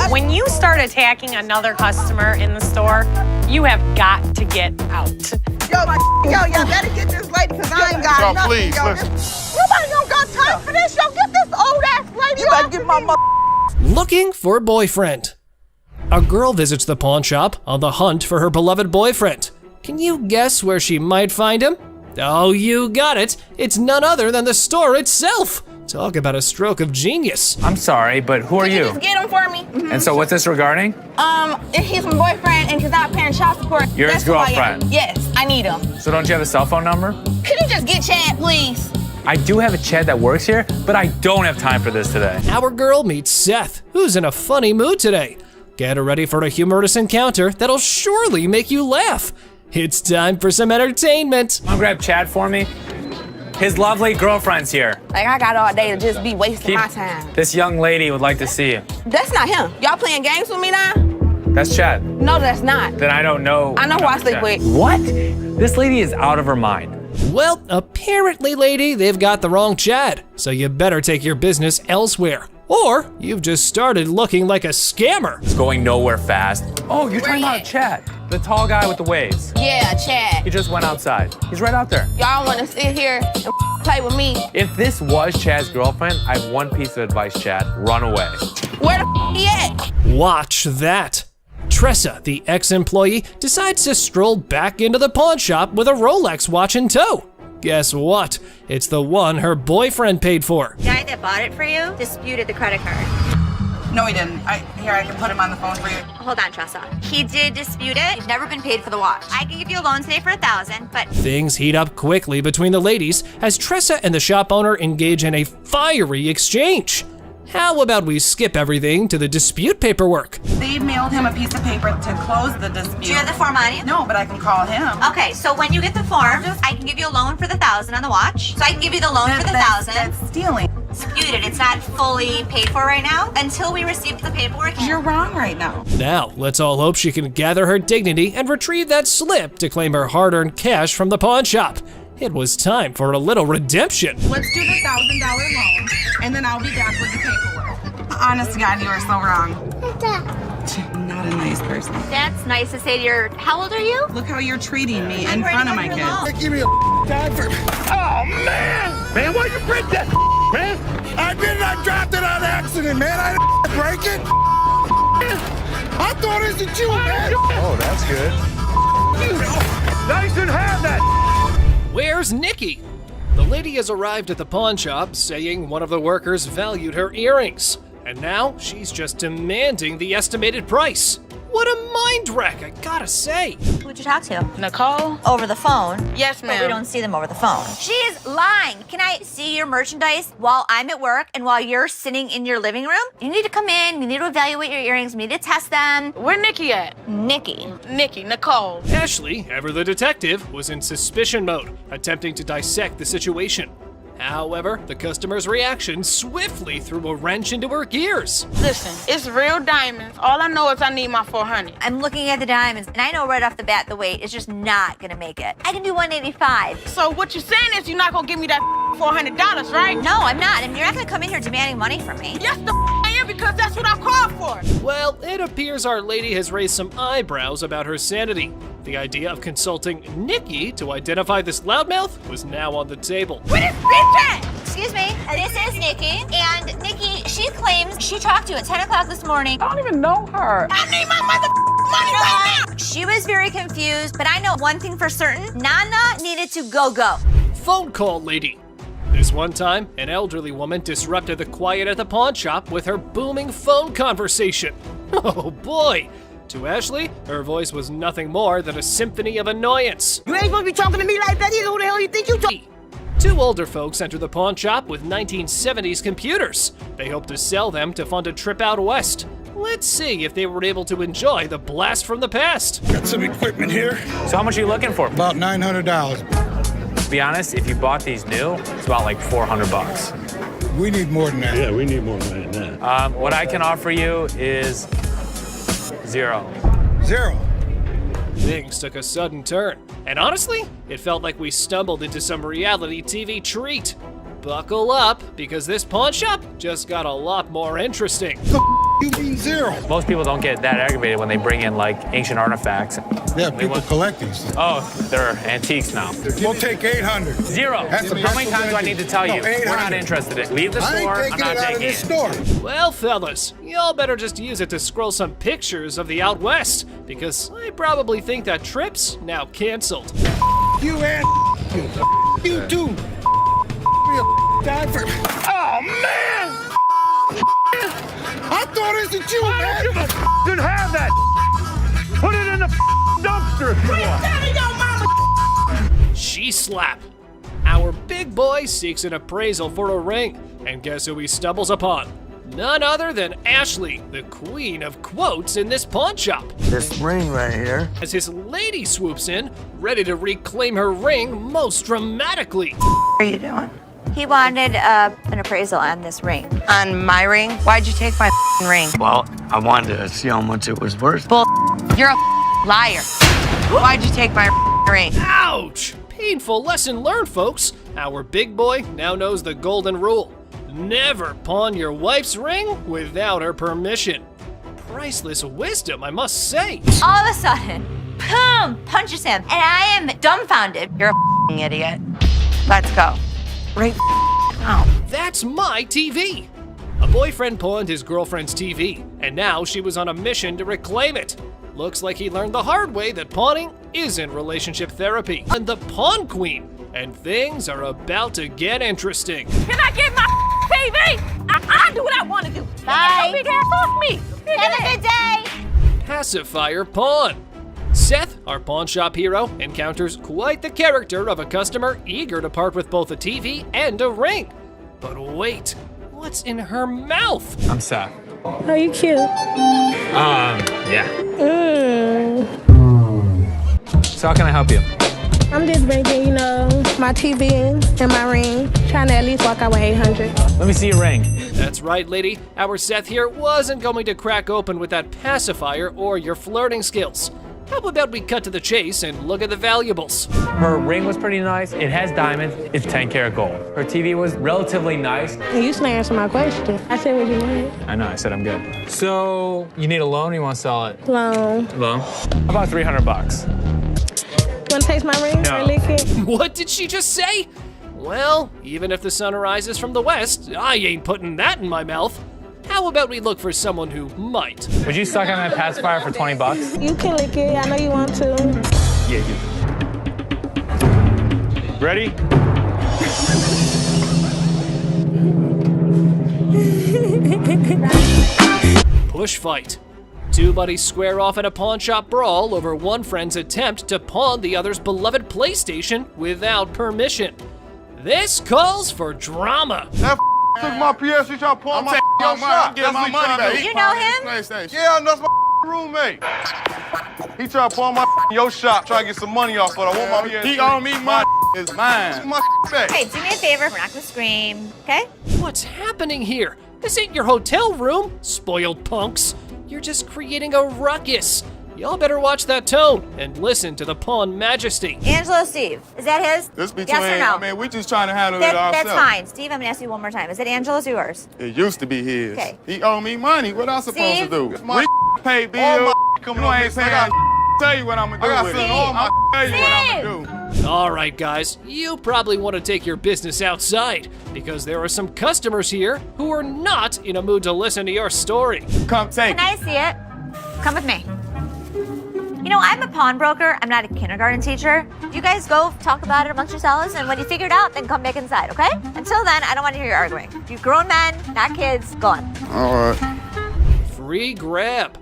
When you start attacking another customer in the store, you have got to get out. Y'all better get this lady because I ain't got nothing. Please, listen. Nobody don't got time for this. Yo, get this old ass lady. You better get my mother. Looking for a boyfriend. A girl visits the pawn shop on the hunt for her beloved boyfriend. Can you guess where she might find him? Oh, you got it. It's none other than the store itself. Talk about a stroke of genius. I'm sorry, but who are you? Just get him for me. And so what's this regarding? He's my boyfriend and he's not paying child support. You're his girlfriend? Yes, I need him. So don't you have a cell phone number? Could you just get Chad, please? I do have a Chad that works here, but I don't have time for this today. Our girl meets Seth, who's in a funny mood today. Get her ready for a humorous encounter that'll surely make you laugh. It's time for some entertainment. Come on, grab Chad for me. His lovely girlfriend's here. Like, I got all day to just be wasting my time. This young lady would like to see you. That's not him. Y'all playing games with me now? That's Chad. No, that's not. Then I don't know. I know who I sleep with. What? This lady is out of her mind. Well, apparently, lady, they've got the wrong Chad, so you better take your business elsewhere. Or you've just started looking like a scammer. It's going nowhere fast. Oh, you're talking about Chad, the tall guy with the waves. Yeah, Chad. He just went outside. He's right out there. Y'all want to sit here and play with me? If this was Chad's girlfriend, I have one piece of advice, Chad. Run away. Where the he at? Watch that. Tressa, the ex-employee, decides to stroll back into the pawn shop with a Rolex watch in tow. Guess what? It's the one her boyfriend paid for. The guy that bought it for you disputed the credit card. No, he didn't. Here, I can put him on the phone for you. Hold on, Tressa. He did dispute it. You've never been paid for the watch. I can give you a loan today for $1,000, but Things heat up quickly between the ladies as Tressa and the shop owner engage in a fiery exchange. How about we skip everything to the dispute paperwork? They mailed him a piece of paper to close the dispute. do you have the form on you? No, but I can call him. Okay, so when you get the form, I can give you a loan for the $1,000 on the watch. So I can give you the loan for the $1,000. That's stealing. Disputed. It's not fully paid for right now until we receive the paperwork. You're wrong right now. Now, let's all hope she can gather her dignity and retrieve that slip to claim her hard-earned cash from the pawn shop. It was time for a little redemption. Let's do the $1,000 loan, and then I'll be back with the paperwork. Honest to God, you are so wrong. Not a nice person. That's nice to say to your. How old are you? Look how you're treating me in front of my kids. Give me a time for. Oh man, man, why you break that, man? I did not drop it on accident, man. I didn't break it. I thought it was you, man. Oh, that's good. Now you shouldn't have that. Where's Nikki? The lady has arrived at the pawn shop saying one of the workers valued her earrings. And now she's just demanding the estimated price. What a mind wreck, I gotta say. Who'd you talk to? Nicole? Over the phone. Yes, But ma'am. we don't see them over the phone. She is lying. Can I see your merchandise while I'm at work and while you're sitting in your living room? You need to come in, we need to evaluate your earrings, we need to test them. Where Nikki at? Nikki. Nicole. Ashley, ever the detective, was in suspicion mode, attempting to dissect the situation. However, the customer's reaction swiftly threw a wrench into her gears. Listen, it's real diamonds. All I know is I need my 400. I'm looking at the diamonds, and I know right off the bat the weight is just not gonna make it. I can do 185. So what you're saying is you're not gonna give me that $400, right? No, I'm not, and you're not gonna come in here demanding money from me. Yes, I am, because that's what I'm called for. Well, it appears our lady has raised some eyebrows about her sanity. The idea of consulting Nikki to identify this loudmouth was now on the table. Where this bitch at? Excuse me, this is Nikki, and Nikki, she claims she talked to you at 10 o'clock this morning. I don't even know her. I need my money right now. She was very confused, but I know one thing for certain, Nana needed to go. Phone call lady. This one time, an elderly woman disrupted the quiet at the pawn shop with her booming phone conversation. Oh boy! To Ashley, her voice was nothing more than a symphony of annoyance. You ain't supposed to be talking to me like that either. Who the hell you think you talking? Two older folks enter the pawn shop with 1970s computers. They hope to sell them to fund a trip out west. Let's see if they were able to enjoy the blast from the past. Got some equipment here. So how much are you looking for? About $900. To be honest, if you bought these new, it's about like 400 bucks. We need more than that. Yeah, we need more than that. What I can offer you is $0. $0. Things took a sudden turn, and honestly, it felt like we stumbled into some reality TV treat. Buckle up, because this pawn shop just got a lot more interesting. You mean $0? Most people don't get that aggravated when they bring in like ancient artifacts. Yeah, people collect these. Oh, they're antiques now. We'll take 800. $0. How many times do I need to tell you? We're not interested in it. Leave the store. I'm not taking it. Well, fellas, y'all better just use it to scroll some pictures of the out west, because I probably think that trip's now canceled. You and you too. Oh man! I thought it was you, man. Didn't have that. Put it in the dumpster if you want. She slap. Our big boy seeks an appraisal for a ring, and guess who he stumbles upon? None other than Ashley, the queen of quotes in this pawn shop. This ring right here. As his lady swoops in, ready to reclaim her ring most dramatically. What are you doing? He wanted an appraisal on this ring. On my ring? Why'd you take my ring? Well, I wanted to see how much it was worth. Bull. You're a liar. Why'd you take my ring? Ouch! Painful lesson learned, folks. Our big boy now knows the golden rule. Never pawn your wife's ring without her permission. Priceless wisdom, I must say. All of a sudden, boom, punches him, and I am dumbfounded. You're a idiot. Let's go. Right now. That's my TV. A boyfriend pawned his girlfriend's TV, and now she was on a mission to reclaim it. Looks like he learned the hard way that pawning isn't relationship therapy. And the pawn queen, and things are about to get interesting. Can I get my TV? I do what I want to do. Bye. Big ass off me. Have a good day. Pacifier pawn. Seth, our pawn shop hero, encounters quite the character of a customer eager to part with both a TV and a ring. But wait, what's in her mouth? I'm Seth. Are you cute? Yeah. Mm. So how can I help you? I'm just bringing, my TV and my ring. Trying to at least walk out with 800. Let me see your ring. That's right, lady. Our Seth here wasn't going to crack open with that pacifier or your flirting skills. How about we cut to the chase and look at the valuables? Her ring was pretty nice. It has diamonds. It's 10 karat gold. Her TV was relatively nice. You still answer my question. I said what you wanted. I know, I said I'm good. So, you need a loan or you want to sell it? Loan. Loan? How about 300 bucks? You want to taste my ring? No. Or lick it? What did she just say? Well, even if the sun rises from the west, I ain't putting that in my mouth. How about we look for someone who might? Would you suck on that pacifier for 20 bucks? You can lick it. I know you want to. Yeah, you. Ready? Push fight. Two buddies square off in a pawn shop brawl over one friend's attempt to pawn the other's beloved PlayStation without permission. This calls for drama. That took my PS, he tried to pawn my shop. Get my money back. You know him? Yeah, that's my roommate. He tried to pawn my your shop, try to get some money off, but I want my PS. He owe me my is mine. My back. Okay, do me a favor. We're not gonna scream, okay? What's happening here? This ain't your hotel room, spoiled punks. You're just creating a ruckus. Y'all better watch that tone and listen to the pawn majesty. Angelo Steve, is that his? This between, yes or no? I mean, we just trying to handle it ourselves. That's fine. Steve, I'm gonna ask you one more time. Is it Angelo's or yours? It used to be his. Okay. He owe me money. What I supposed Steve? to do? My pay bills. Coming on, ain't saying. Tell you what I'm gonna do. I got to all my. Tell you what I'm gonna do. All right, guys, you probably want to take your business outside because there are some customers here who are not in a mood to listen to your story. Come take it. Can I see it? Come with me. You know, I'm a pawnbroker. I'm not a kindergarten teacher. You guys go talk about it amongst yourselves, and when you figure it out, then come back inside, okay? Until then, I don't want to hear you arguing. You grown men, not kids, go on. All right. Free grab.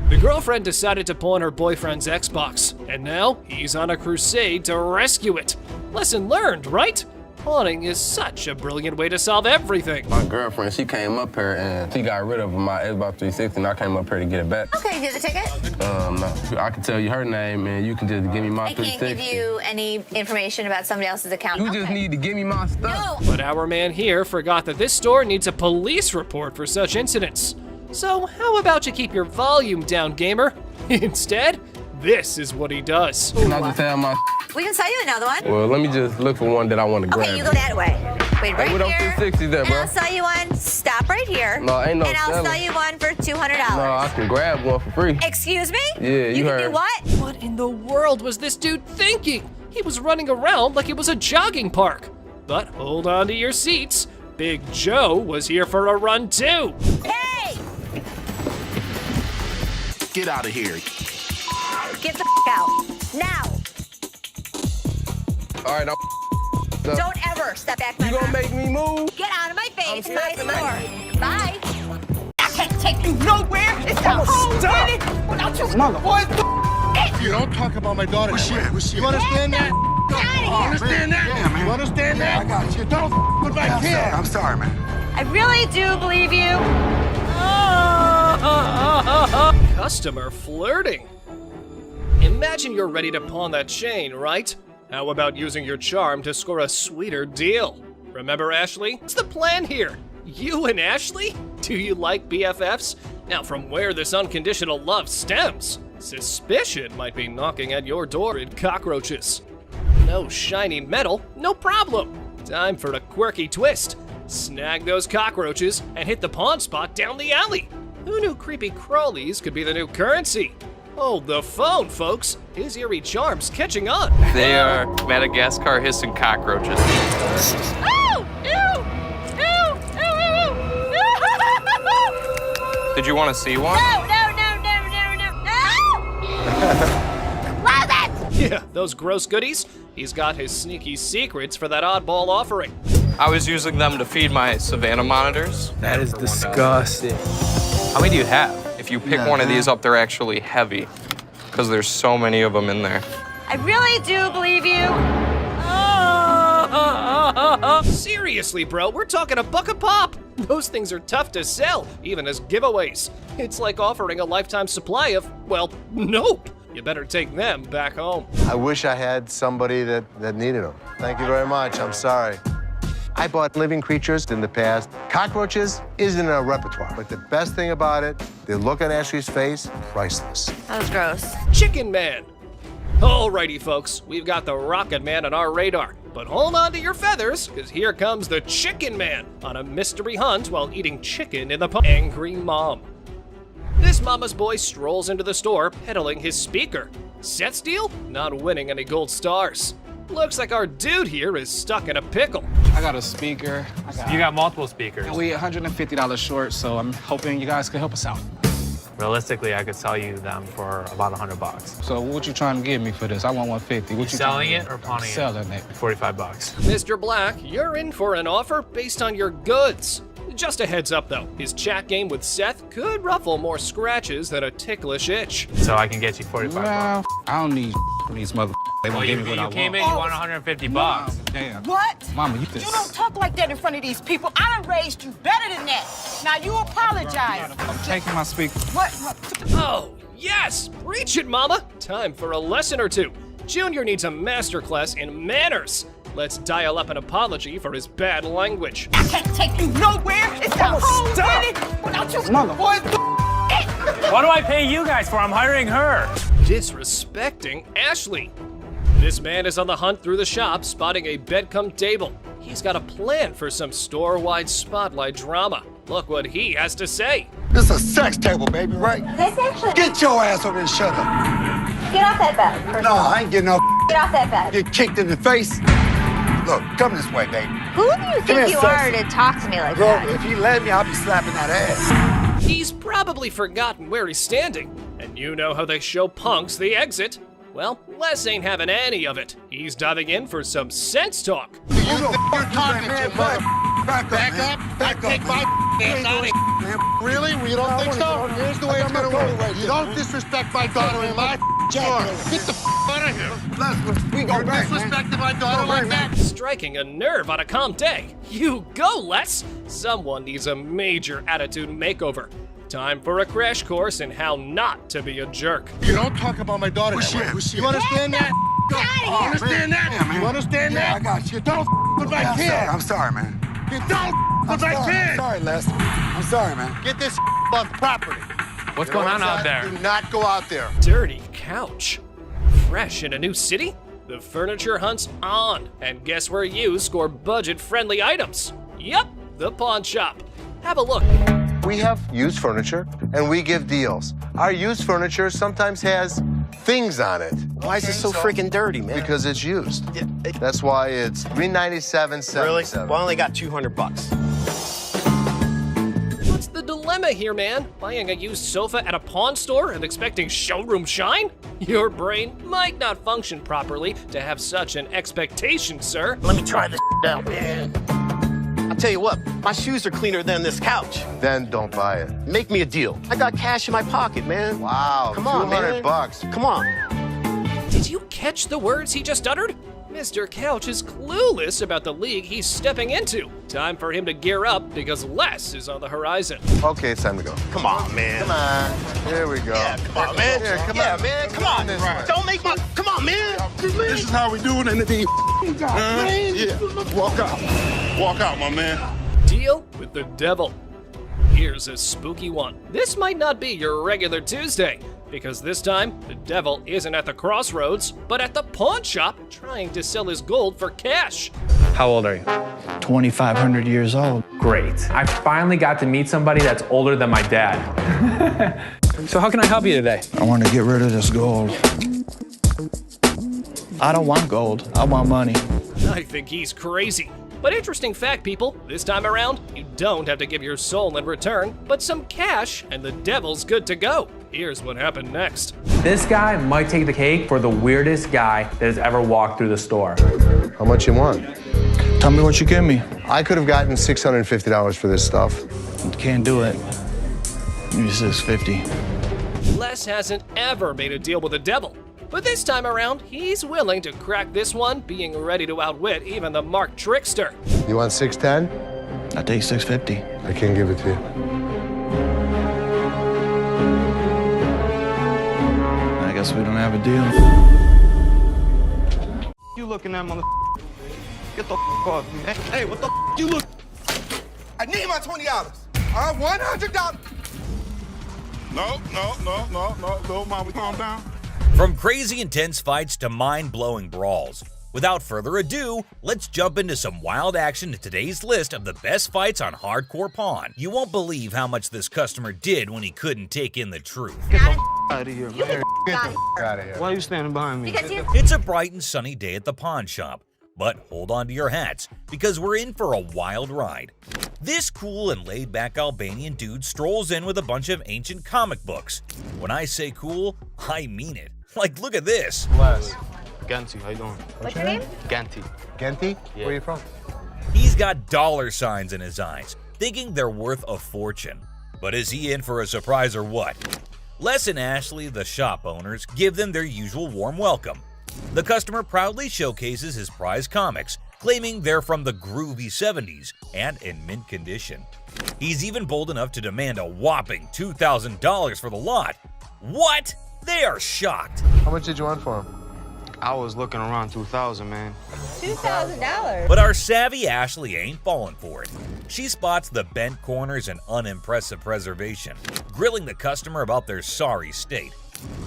The girlfriend decided to pawn her boyfriend's Xbox, and now he's on a crusade to rescue it. Lesson learned, right? pawning is such a brilliant way to solve everything. My girlfriend, she came up here and she got rid of my Xbox 360 and I came up here to get it back. Okay, you get the ticket? No. I can tell you her name and you can just give me my I can't 360. give you any information about somebody else's account. You just need to give me my stuff. But our man here forgot that this store needs a police report for such incidents. So how about you keep your volume down, gamer? Instead, this is what he does. Can I just have my... We can sell you another one. Well, let me just look for one that I want to grab. Okay, you go that way. Wait, right what here. 360 there, and bro? I'll sell you one. Stop right here. No, ain't no And I'll selling. sell you one for $200. No, I can grab one for free. Excuse me? Yeah, you can heard. do what? What in the world was this dude thinking? He was running around like it was a jogging park. But hold on to your seats. Big Joe was here for a run too. Hey! Get out of here. Get the out. Now. All right, Don't ever step back my You gonna car. make me move? Get out of my face. My store. Bye. I can't take you nowhere. It's the whole city without you. Boy, You don't talk about my daughter. You understand that? You understand that? Yeah, man. You understand that? I got you. Don't with my kid. I'm sorry, man. I really do believe you. Customer flirting. Imagine you're ready to pawn that chain, right? How about using your charm to score a sweeter deal? Remember Ashley? What's the plan here? You and Ashley? Do you like BFFs? Now from where this unconditional love stems, suspicion might be knocking at your door in cockroaches. No shiny metal, no problem. Time for a quirky twist. Snag those cockroaches and hit the pawn spot down the alley. Who knew creepy crawlies could be the new currency? Hold the phone, folks. His eerie charm's catching on. They are Madagascar hissing cockroaches. Oh! Ew! Ew! Ew! Ew! Did you want to see one? No! Close it! Yeah, those gross goodies. He's got his sneaky secrets for that oddball offering. I was using them to feed my Savannah monitors. That is disgusting. How many do you have? If you pick one of these up, they're actually heavy because there's so many of them in there. I really do believe you. Seriously, bro, we're talking a buck a pop. Those things are tough to sell, even as giveaways. It's like offering a lifetime supply of, well, nope. You better take them back home. I wish I had somebody that needed them. Thank you very much. I'm sorry. I bought living creatures in the past. Cockroaches isn't in our repertoire, but the best thing about it, the look on Ashley's face, priceless. That was gross. Chicken Man. Alrighty, folks, we've got the Rocket Man on our radar. But hold on to your feathers, because here comes the Chicken Man on a mystery hunt while eating chicken in the Angry Mom. This mama's boy strolls into the store, peddling his speaker. Set steal? Not winning any gold stars. Looks like our dude here is stuck in a pickle. I got a speaker. You got multiple speakers. We $150 short, so I'm hoping you guys can help us out. Realistically, I could sell you them for about $100. So what you trying to give me for this? I want 150. What you Selling trying it to or pawning it? Selling it. $45. Mr. Black, you're in for an offer based on your goods. Just a heads up though, his chat game with Seth could ruffle more scratches than a ticklish itch. So I can get you $45. Well, I don't need from these mother. They won't give me what I want. You came in, you want $150. Damn. What? Mama, you You don't talk like that in front of these people. I done raised you better than that. Now you apologize. I'm taking my speaker. What? Oh, yes! Preach it, mama! Time for a lesson or two. Junior needs a masterclass in manners. Let's dial up an apology for his bad language. I can't take you nowhere. It's the whole city without you. Boy, What do I pay you guys for? I'm hiring her. Disrespecting Ashley. This man is on the hunt through the shop, spotting a bedcom table. He's got a plan for some store-wide spotlight drama. Look what he has to say. This is a sex table, baby, right? This actually. Get your ass over and shut up. Get off that bed. No, I ain't getting off. Get off that bed. Get kicked in the face. Look, come this way, baby. Who do you think you are to talk to me like Bro, that? if you let me, I'll be slapping that ass. He's probably forgotten where he's standing. And you know how they show punks the exit. Well, Les ain't having any of it. He's diving in for some sense talk. You know you're talking to, mother. Back up. Take my ass out of here. Really? You don't think so? Here's the way it's gonna work. You don't disrespect my daughter in my Get the out of here. We go back, disrespecting my daughter like that. Striking a nerve on a calm day. You go, Les! Someone needs a major attitude makeover. Time for a crash course in how not to be a jerk. You don't talk about my daughter that way. You understand that? You understand that? Yeah, man. You understand that? I got you. Don't with my kid. I'm sorry, man. You don't with my kid. I'm sorry, Les. I'm sorry, man. Get this off the property. What's going on out there? Do not go out there. Dirty couch. Fresh in a new city? The furniture hunt's on. And guess where you score budget-friendly items? Yup, the pawn shop. Have a look. We have used furniture, and we give deals. Our used furniture sometimes has things on it. Why is it so freaking dirty, man? Because it's used. That's why it's $397.77. Really? Well, I only got $200. What's the dilemma here, man? Buying a used sofa at a pawn store and expecting showroom shine? Your brain might not function properly to have such an expectation, sir. Let me try this out, man. I'll tell you what, my shoes are cleaner than this couch. Then don't buy it. Make me a deal. I got cash in my pocket, man. Wow, Come on, man. $200. Come on. Did you catch the words he just uttered? Mr. Couch is clueless about the league he's stepping into. Time for him to gear up because less is on the horizon. Okay, it's time to go. Come on, man. Come on. Here we go. Yeah, come on, man. Here, come yeah, on. man. Come on. Don't make my. Come on, man. This is how we do it in the D. Yeah. Walk out. Walk out, my man. Deal with the devil. Here's a spooky one. This might not be your regular Tuesday, because this time, the devil isn't at the crossroads, but at the pawn shop trying to sell his gold for cash. How old are you? 2,500 years old. Great. I finally got to meet somebody that's older than my dad. So how can I help you today? I want to get rid of this gold. I don't want gold. I want money. I think he's crazy. But interesting fact, people, this time around, you don't have to give your soul in return, but some cash, and the devil's good to go. Here's what happened next. This guy might take the cake for the weirdest guy that has ever walked through the store. How much you want? Tell me what you give me. I could have gotten $650 for this stuff. Can't do it. Give me $650. Les hasn't ever made a deal with the devil. But this time around, he's willing to crack this one, being ready to outwit even the Mark Trickster. You want $610? I take $650. I can't give it to you. I guess we don't have a deal. You looking at mother? Get the off me. Hey, what the you look? I need my $20. I want $100. No, little mama, calm down. From crazy intense fights to mind-blowing brawls. Without further ado, let's jump into some wild action in today's list of the best fights on Hardcore Pawn. You won't believe how much this customer did when he couldn't take in the truth. Get the out of here, man. Get the out of here. Why are you standing behind me? It's a bright and sunny day at the pawn shop, but hold on to your hats because we're in for a wild ride. This cool and laid-back Albanian dude strolls in with a bunch of ancient comic books. When I say cool, I mean it. Like, look at this. Les. Ganti, how you doing? What's your name? Ganti. Genti? Yeah. Where are you from? He's got dollar signs in his eyes, thinking they're worth a fortune. But is he in for a surprise or what? Les and Ashley, the shop owners, give them their usual warm welcome. The customer proudly showcases his prized comics, claiming they're from the groovy 70s and in mint condition. He's even bold enough to demand a whopping $2,000 for the lot. What? They are shocked. How much did you want for him? I was looking around 2,000, man. $2,000. But our savvy Ashley ain't falling for it. She spots the bent corners and unimpressive preservation, grilling the customer about their sorry state.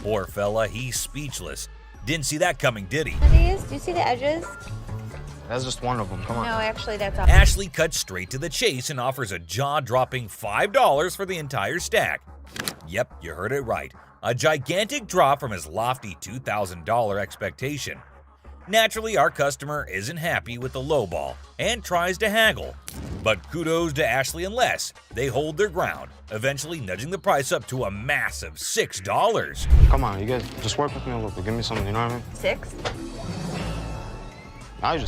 Poor fella, he's speechless. Didn't see that coming, did he? These, do you see the edges? That's just one of them. Come on. No, actually, that's all. Ashley cuts straight to the chase and offers a jaw-dropping $5 for the entire stack. Yep, you heard it right. A gigantic drop from his lofty $2,000 expectation. Naturally, our customer isn't happy with the lowball and tries to haggle. But kudos to Ashley and Les. They hold their ground, eventually nudging the price up to a massive $6. Come on, you guys, just work with me a little bit. Give me something, you know what I mean? 6?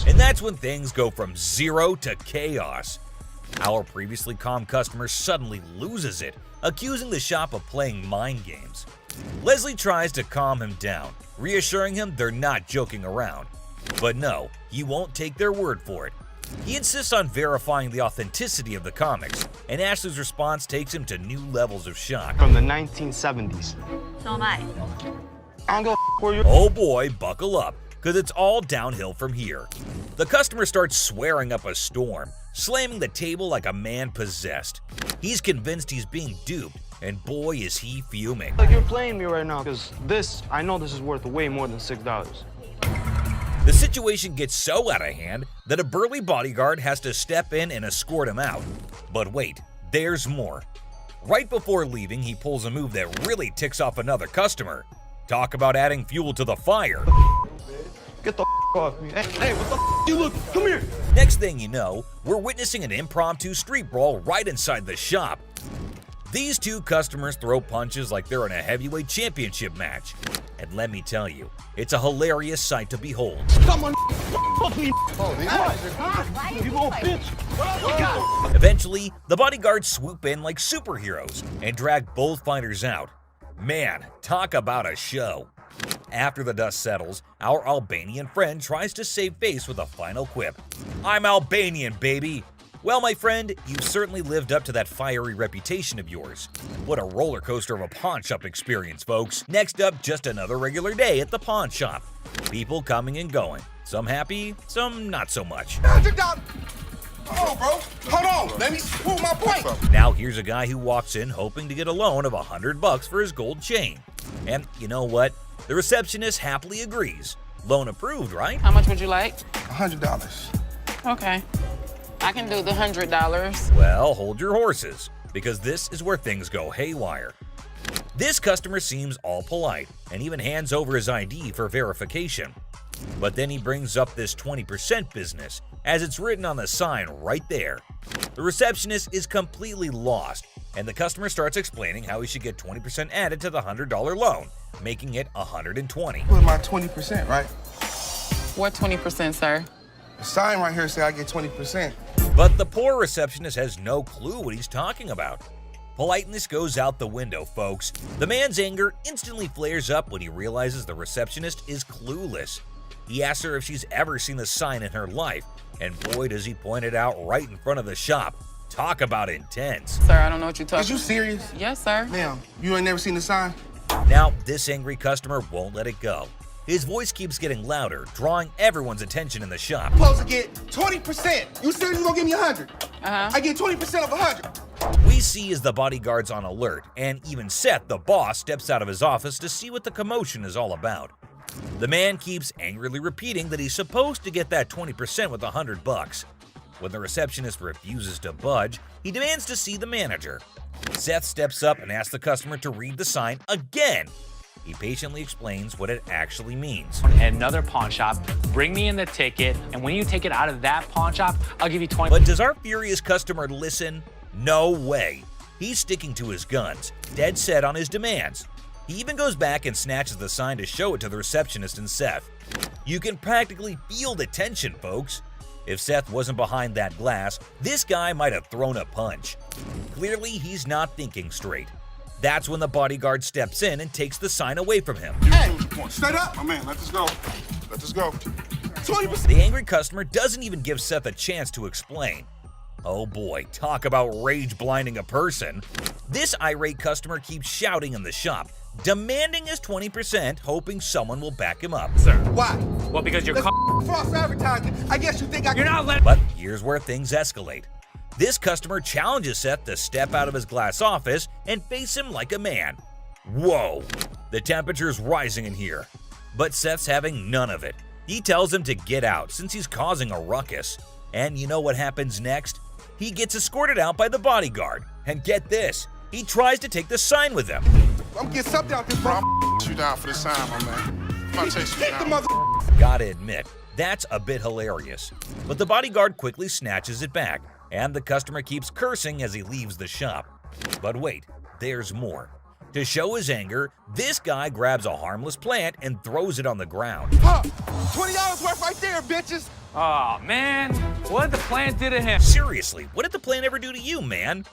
And that's when things go from zero to chaos. Our previously calm customer suddenly loses it, accusing the shop of playing mind games. Leslie tries to calm him down, reassuring him they're not joking around. But no, he won't take their word for it. He insists on verifying the authenticity of the comics, and Ashley's response takes him to new levels of shock. From the 1970s. So am I. I don't go where you. Oh boy, buckle up, because it's all downhill from here. The customer starts swearing up a storm, slamming the table like a man possessed. He's convinced he's being duped, and boy is he fuming. Like you're playing me right now, because I know this is worth way more than $6. The situation gets so out of hand that a burly bodyguard has to step in and escort him out. But wait, there's more. Right before leaving, he pulls a move that really ticks off another customer. Talk about adding fuel to the fire. Get the off me. Hey, what the you look? Come here. Next thing you know, we're witnessing an impromptu street brawl right inside the shop. These two customers throw punches like they're in a heavyweight championship match. And let me tell you, it's a hilarious sight to behold. Come on, fuck me. You little bitch. Eventually, the bodyguards swoop in like superheroes and drag both fighters out. Man, talk about a show. After the dust settles, our Albanian friend tries to save face with a final quip. I'm Albanian, baby. Well, my friend, you've certainly lived up to that fiery reputation of yours. What a roller coaster of a pawn shop experience, folks. Next up, just another regular day at the pawn shop. People coming and going. Some happy, some not so much. $100. Hold on, bro. Hold on. Let me prove my point. Now here's a guy who walks in hoping to get a loan of $100 for his gold chain. And you know what? The receptionist happily agrees. Loan approved, right? How much would you like? $100. Okay. I can do the $100. Well, hold your horses, because this is where things go haywire. This customer seems all polite and even hands over his ID for verification. But then he brings up this 20% business, as it's written on the sign right there. The receptionist is completely lost, and the customer starts explaining how he should get 20% added to the $100 loan, making it $120. Put my 20%, right? What 20%, sir? The sign right here say I get 20%. But the poor receptionist has no clue what he's talking about. Politeness goes out the window, folks. The man's anger instantly flares up when he realizes the receptionist is clueless. He asks her if she's ever seen the sign in her life, and boy does he point it out right in front of the shop. Talk about intense. Sir, I don't know what you're talking about. Is you serious? Yes, sir. Ma'am, you ain't never seen the sign? Now, this angry customer won't let it go. His voice keeps getting louder, drawing everyone's attention in the shop. I'm supposed to get 20%. You said you gonna give me 100. I get 20% of 100. We see as the bodyguard's on alert, and even Seth, the boss, steps out of his office to see what the commotion is all about. The man keeps angrily repeating that he's supposed to get that 20% with $100. When the receptionist refuses to budge, he demands to see the manager. Seth steps up and asks the customer to read the sign again. He patiently explains what it actually means. At another pawn shop, bring me in the ticket, and when you take it out of that pawn shop, I'll give you 20. But does our furious customer listen? No way. He's sticking to his guns, dead set on his demands. He even goes back and snatches the sign to show it to the receptionist and Seth. You can practically feel the tension, folks. If Seth wasn't behind that glass, this guy might have thrown a punch. Clearly, he's not thinking straight. That's when the bodyguard steps in and takes the sign away from him. Hey, straight up. My man, let this go. Let this go. 20%. The angry customer doesn't even give Seth a chance to explain. Oh boy, talk about rage blinding a person. This irate customer keeps shouting in the shop, demanding his 20%, hoping someone will back him up. Sir. Why? Well, because you're false advertising. I guess you think I You're not letting. But here's where things escalate. This customer challenges Seth to step out of his glass office and face him like a man. Whoa, the temperature's rising in here. But Seth's having none of it. He tells him to get out since he's causing a ruckus. And you know what happens next? He gets escorted out by the bodyguard. And get this, he tries to take the sign with him. I'm getting something out this, bro. You down for the sign, my man. I'm gonna chase you down. Gotta admit, that's a bit hilarious. But the bodyguard quickly snatches it back, and the customer keeps cursing as he leaves the shop. But wait, there's more. To show his anger, this guy grabs a harmless plant and throws it on the ground. $20 worth right there, bitches. Oh man, what did the plant do to him? Seriously, what did the plant ever do to you, man?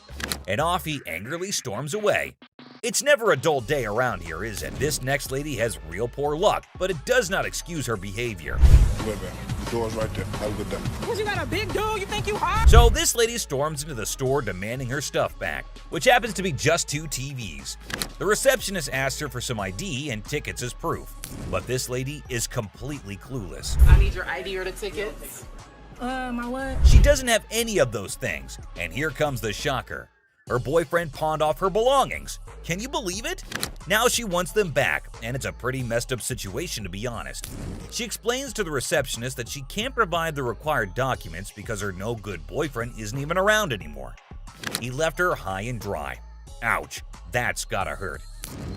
And off he angrily storms away. It's never a dull day around here, is it? This next lady has real poor luck, but it does not excuse her behavior. Wait a minute. The door's right there. Have a good day. Cause you got a big dude, you think you hot? So this lady storms into the store demanding her stuff back, which happens to be just 2 TVs. The receptionist asks her for some ID and tickets as proof, but this lady is completely clueless. I need your ID or the tickets. My what? She doesn't have any of those things, and here comes the shocker. Her boyfriend pawned off her belongings. Can you believe it? Now she wants them back, and it's a pretty messed up situation to be honest. She explains to the receptionist that she can't provide the required documents because her no-good boyfriend isn't even around anymore. He left her high and dry. Ouch, that's gotta hurt.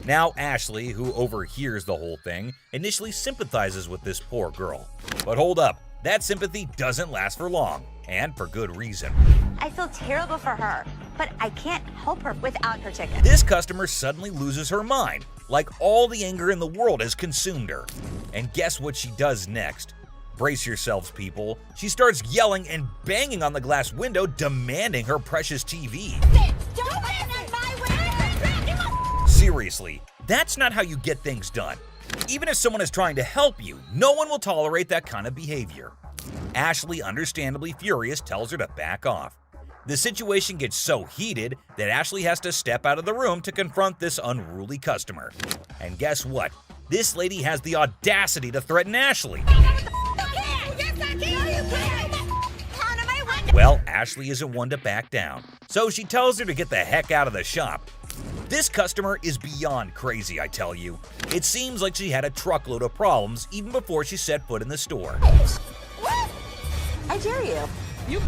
Now Ashley, who overhears the whole thing, initially sympathizes with this poor girl. But hold up, that sympathy doesn't last for long, and for good reason. I feel terrible for her, but I can't help her without her ticket. This customer suddenly loses her mind, like all the anger in the world has consumed her. And guess what she does next? Brace yourselves, people. She starts yelling and banging on the glass window, demanding her precious TV. Don't bang on my window! Seriously, that's not how you get things done. Even if someone is trying to help you, no one will tolerate that kind of behavior. Ashley, understandably furious, tells her to back off. The situation gets so heated that Ashley has to step out of the room to confront this unruly customer. And guess what? This lady has the audacity to threaten Ashley. Well, Ashley isn't one to back down, so she tells her to get the heck out of the shop. This customer is beyond crazy, I tell you. It seems like she had a truckload of problems even before she set foot in the store. What? I dare you.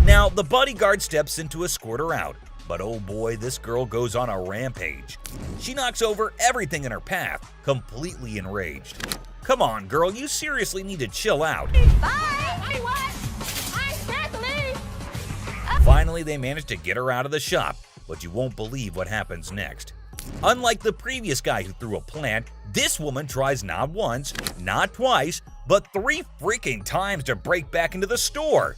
Now, the bodyguard steps in to escort her out, but oh boy, this girl goes on a rampage. She knocks over everything in her path, completely enraged. Come on, girl, you seriously need to chill out. Bye! What? Finally, they manage to get her out of the shop, but you won't believe what happens next. Unlike the previous guy who threw a plant, this woman tries not once, not twice, but 3 freaking times to break back into the store.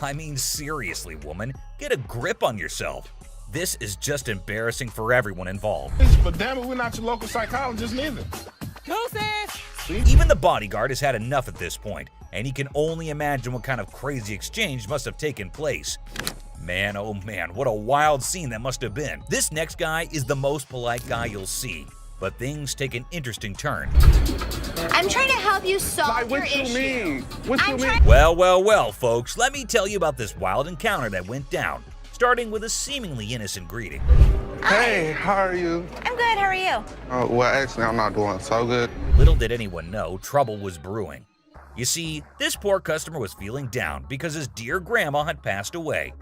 I mean, seriously, woman, get a grip on yourself. This is just embarrassing for everyone involved. But damn it, we're not your local psychologist neither. Even the bodyguard has had enough at this point, and he can only imagine what kind of crazy exchange must have taken place. Man, oh man, what a wild scene that must have been. This next guy is the most polite guy you'll see, but things take an interesting turn. I'm trying to help you solve your issue. Well, folks, let me tell you about this wild encounter that went down, starting with a seemingly innocent greeting. Hey, how are you? I'm good, how are you? Well, actually, I'm not doing so good. Little did anyone know, trouble was brewing. You see, this poor customer was feeling down because his dear grandma had passed away.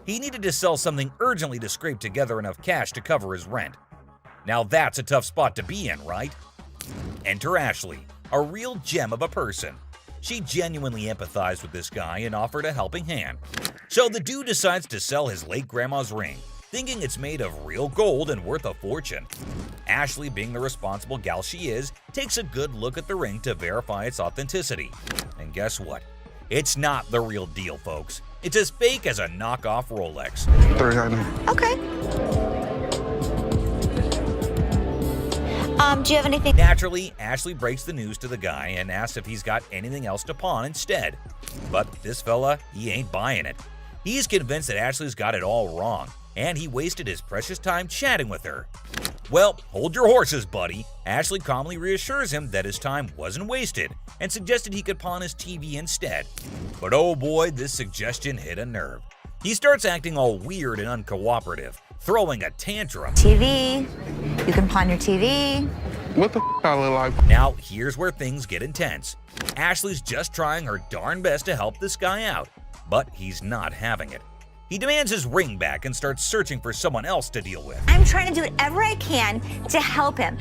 He needed to sell something urgently to scrape together enough cash to cover his rent. Now that's a tough spot to be in, right? Enter Ashley, a real gem of a person. She genuinely empathized with this guy and offered a helping hand. So the dude decides to sell his late grandma's ring, thinking it's made of real gold and worth a fortune. Ashley, being the responsible gal she is, takes a good look at the ring to verify its authenticity. And guess what? It's not the real deal, folks. It's as fake as a knockoff Rolex. Okay. Do you have anything? Naturally, Ashley breaks the news to the guy and asks if he's got anything else to pawn instead. But this fella, he ain't buying it. He's convinced that Ashley's got it all wrong, and he wasted his precious time chatting with her. Well, hold your horses, buddy. Ashley calmly reassures him that his time wasn't wasted and suggested he could pawn his TV instead. But oh boy, this suggestion hit a nerve. He starts acting all weird and uncooperative, throwing a tantrum. TV. You can pawn your TV. What the I look like? Now, here's where things get intense. Ashley's just trying her darn best to help this guy out, but he's not having it. He demands his ring back and starts searching for someone else to deal with. I'm trying to do whatever I can to help him.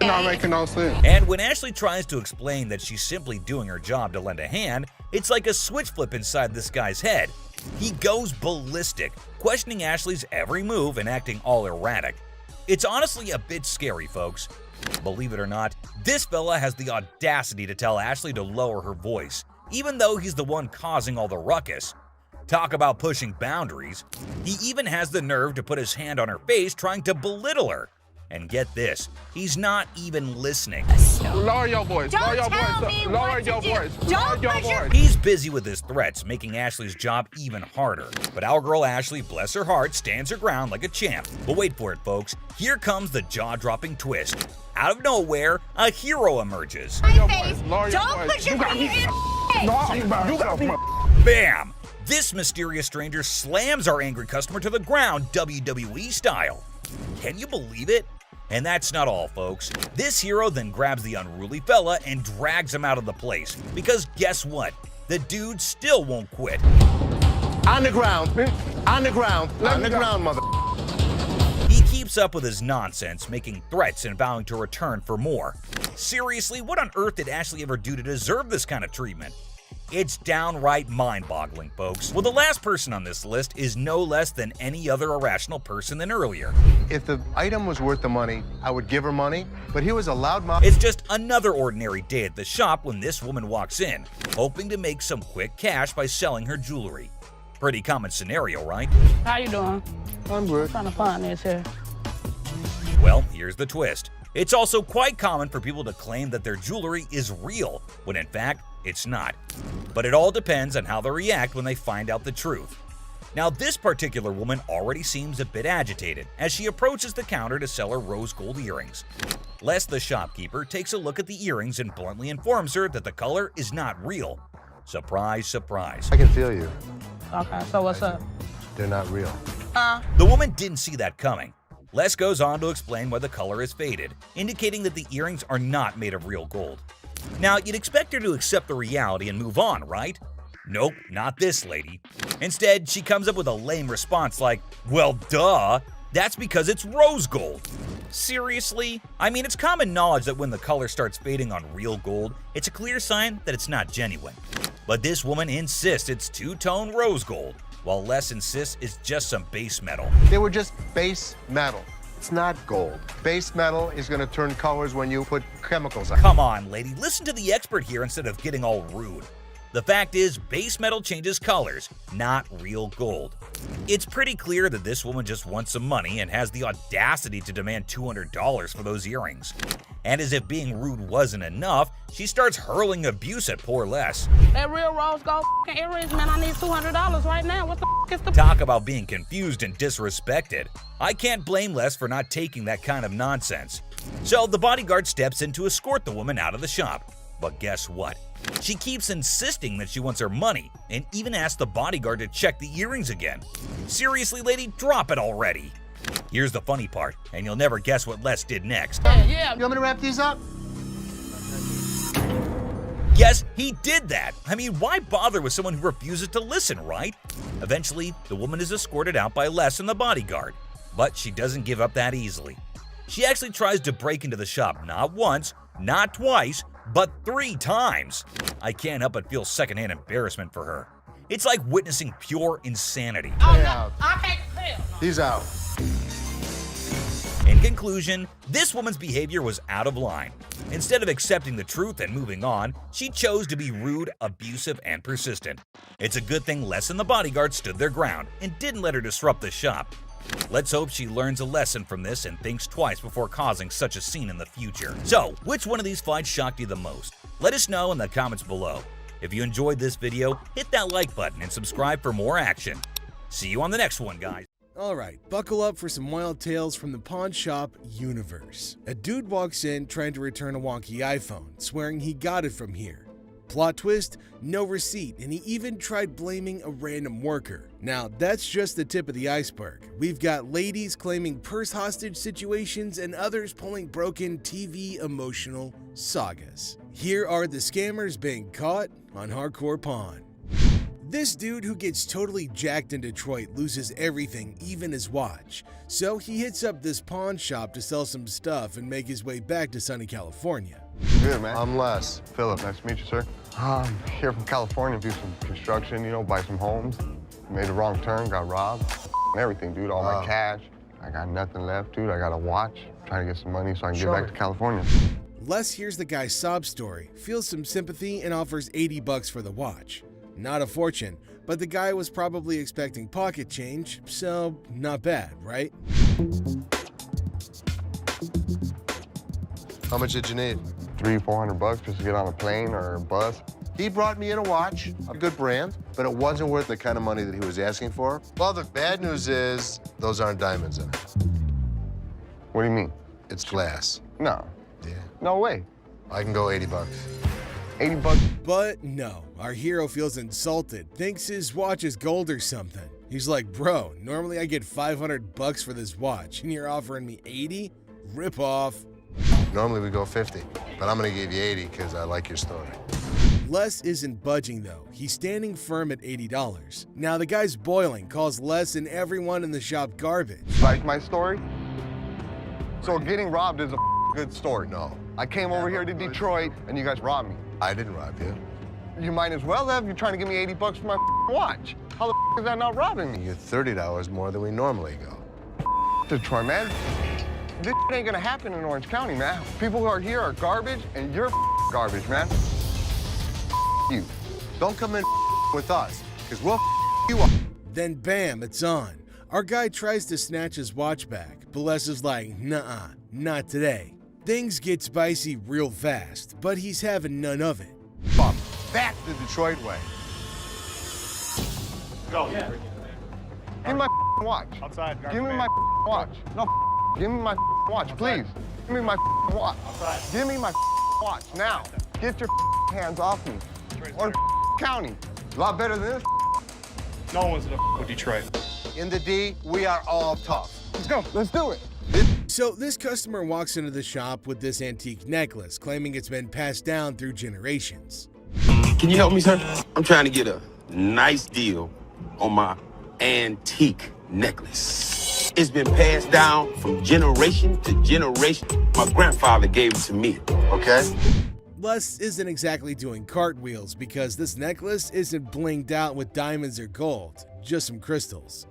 Not making no sense. And when Ashley tries to explain that she's simply doing her job to lend a hand, it's like a switch flip inside this guy's head. He goes ballistic, questioning Ashley's every move and acting all erratic. It's honestly a bit scary, folks. Believe it or not, this fella has the audacity to tell Ashley to lower her voice, even though he's the one causing all the ruckus. Talk about pushing boundaries. He even has the nerve to put his hand on her face trying to belittle her. And get this, he's not even listening. Lower your voice. Don't Lower your tell voice. me Lower what your to do. voice. Don't Lower your push your- voice. He's busy with his threats, making Ashley's job even harder. But our girl Ashley, bless her heart, stands her ground like a champ. But wait for it, folks. Here comes the jaw-dropping twist. Out of nowhere, a hero emerges. My face. Don't put your finger in You got me. Bam! This mysterious stranger slams our angry customer to the ground, WWE style. Can you believe it? And that's not all, folks. This hero then grabs the unruly fella and drags him out of the place. Because guess what? The dude still won't quit. On the ground. On the ground. On the ground, mother. He keeps up with his nonsense, making threats and vowing to return for more. Seriously, what on earth did Ashley ever do to deserve this kind of treatment? It's downright mind-boggling, folks. Well, the last person on this list is no less than any other irrational person than earlier. If the item was worth the money, I would give her money, but he was a loudmouth. It's just another ordinary day at the shop when this woman walks in, hoping to make some quick cash by selling her jewelry. Pretty common scenario, right? How you doing? I'm good. Trying to find this here. Well, here's the twist. It's also quite common for people to claim that their jewelry is real, when in fact, it's not. But it all depends on how they react when they find out the truth. Now, this particular woman already seems a bit agitated as she approaches the counter to sell her rose gold earrings. Les, the shopkeeper, takes a look at the earrings and bluntly informs her that the color is not real. Surprise, surprise. I can feel you. Okay, so what's up? They're not real. The woman didn't see that coming. Les goes on to explain why the color is faded, indicating that the earrings are not made of real gold. Now, you'd expect her to accept the reality and move on, right? Nope, not this lady. Instead, she comes up with a lame response like, well, duh, that's because it's rose gold. Seriously? I mean, it's common knowledge that when the color starts fading on real gold, it's a clear sign that it's not genuine. But this woman insists it's two-tone rose gold, while Les insists it's just some base metal. They were just base metal. It's not gold. Base metal is going to turn colors when you put chemicals on it. Come on, lady, listen to the expert here instead of getting all rude. The fact is, base metal changes colors, not real gold. It's pretty clear that this woman just wants some money and has the audacity to demand $200 for those earrings. And as if being rude wasn't enough, she starts hurling abuse at poor Les. That real rose gold f***ing earrings, man, I need $200 right now. What the f*** is the... Talk about being confused and disrespected. I can't blame Les for not taking that kind of nonsense. So the bodyguard steps in to escort the woman out of the shop. But guess what? She keeps insisting that she wants her money and even asks the bodyguard to check the earrings again. Seriously, lady, drop it already. Here's the funny part, and you'll never guess what Les did next. Yeah. You want me to wrap these up? Yes, he did that. I mean, why bother with someone who refuses to listen, right? Eventually, the woman is escorted out by Les and the bodyguard. But she doesn't give up that easily. She actually tries to break into the shop not once, not twice, but 3 times. I can't help but feel secondhand embarrassment for her. It's like witnessing pure insanity. Oh, no. I can't feel. He's out. In conclusion, this woman's behavior was out of line. Instead of accepting the truth and moving on, she chose to be rude, abusive, and persistent. It's a good thing Les and the bodyguard stood their ground and didn't let her disrupt the shop. Let's hope she learns a lesson from this and thinks twice before causing such a scene in the future. So, which one of these fights shocked you the most? Let us know in the comments below. If you enjoyed this video, hit that like button and subscribe for more action. See you on the next one, guys. Alright, buckle up for some wild tales from the pawn shop universe. A dude walks in trying to return a wonky iPhone, swearing he got it from here. Plot twist, no receipt, and he even tried blaming a random worker. Now, that's just the tip of the iceberg. We've got ladies claiming purse hostage situations and others pulling broken TV emotional sagas. Here are the scammers being caught on Hardcore Pawn. This dude who gets totally jacked in Detroit loses everything, even his watch. So he hits up this pawn shop to sell some stuff and make his way back to sunny California. Good, man. I'm Les. Philip, nice to meet you, sir. Here from California, do some construction, buy some homes. Made a wrong turn, got robbed. Everything, dude, all my cash. I got nothing left, dude. I got a watch. I'm trying to get some money so I can get back to California. Les hears the guy's sob story, feels some sympathy, and offers $80 for the watch. Not a fortune, but the guy was probably expecting pocket change, so not bad, right? How much did you need? $300-400 just to get on a plane or a bus. He brought me in a watch, a good brand, but it wasn't worth the kind of money that he was asking for. Well, the bad news is those aren't diamonds in it. What do you mean? It's glass. No. Yeah. No way. I can go $80. $80? But no, our hero feels insulted, thinks his watch is gold or something. He's like, bro, normally I get $500 for this watch, and you're offering me 80? Rip off. Normally we go 50, but I'm gonna give you 80 because I like your story. Les isn't budging though. He's standing firm at $80. Now the guy's boiling, calls Les and everyone in the shop garbage. Like my story? So getting robbed is a good story. No. I came over here to Detroit and you guys robbed me. I didn't rob you. You might as well have. You're trying to give me $80 for my watch. How the is that not robbing me? You're $30 more than we normally go. Detroit, man. This ain't gonna happen in Orange County, man. People who are here are garbage and you're garbage, man. You. Don't come in with us, because we'll you up. Then bam, it's on. Our guy tries to snatch his watch back, but Les is like, nuh-uh, not today. Things get spicy real fast, but he's having none of it. Bum. That's the Detroit way. Go. Yeah. Give me my watch. Outside. Give me my watch. No, give me my watch, please. Give me my watch. Outside. Give me my watch now. Get your hands off me. Or county. A lot better than this. No one's gonna with Detroit. In the D, we are all tough. Let's go. Let's do it. So this customer walks into the shop with this antique necklace, claiming it's been passed down through generations. Can you help me, sir? I'm trying to get a nice deal on my antique necklace. It's been passed down from generation to generation. My grandfather gave it to me, okay? Les isn't exactly doing cartwheels because this necklace isn't blinged out with diamonds or gold, just some crystals.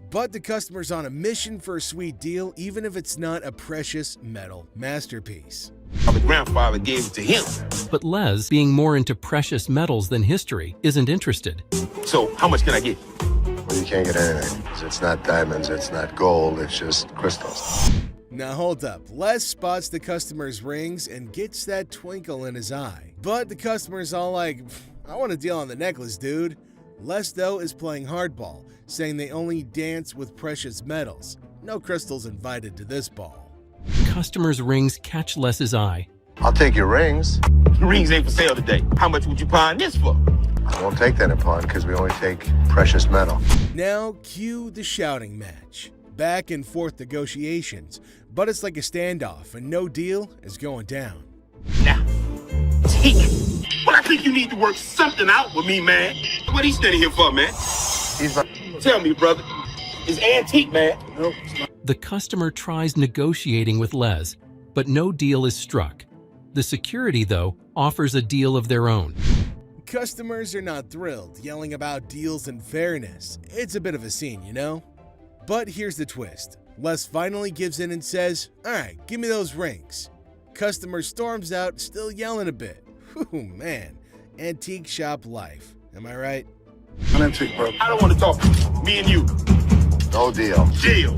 But the customer's on a mission for a sweet deal, even if it's not a precious metal masterpiece. My grandfather gave it to him. But Les, being more into precious metals than history, isn't interested. So how much can I get? Well, you can't get anything. It's not diamonds, it's not gold, it's just crystals. Now hold up, Les spots the customer's rings and gets that twinkle in his eye. But the customer's all like, I want a deal on the necklace, dude. Les, though, is playing hardball, saying they only dance with precious metals. No crystals invited to this ball. Customer's rings catch Les's eye. I'll take your rings. Rings ain't for sale today. How much would you pawn this for? I won't take that in pawn because we only take precious metal. Now, cue the shouting match. Back and forth negotiations, but it's like a standoff and no deal is going down. Now, take it. But I think you need to work something out with me, man. What he standing here for, man? Tell me, brother. It's antique, man. No, it's not. The customer tries negotiating with Les, but no deal is struck. The security, though, offers a deal of their own. Customers are not thrilled, yelling about deals and fairness. It's a bit of a scene, you know? But here's the twist. Les finally gives in and says, all right, give me those rings. Customer storms out, still yelling a bit. Whew, man. Antique shop life. Am I right? An antique, bro. I don't want to talk. Me and you. No deal. Deal.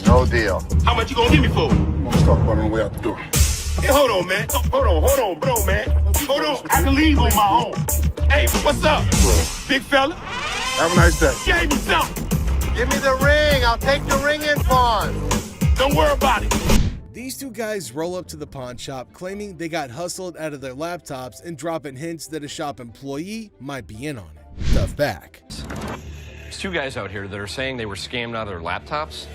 No deal. How much you gonna give me for? Let's talk about it on the way out the door. Hey, hold on, man. Hold on, bro, man. Hold on. I can leave on my own. Hey, what's up? Big fella? Have a nice day. Gave me something. Give me the ring. I'll take the ring in pawn. Don't worry about it. These two guys roll up to the pawn shop claiming they got hustled out of their laptops and dropping hints that a shop employee might be in on it. Tough back. There's two guys out here that are saying they were scammed out of their laptops.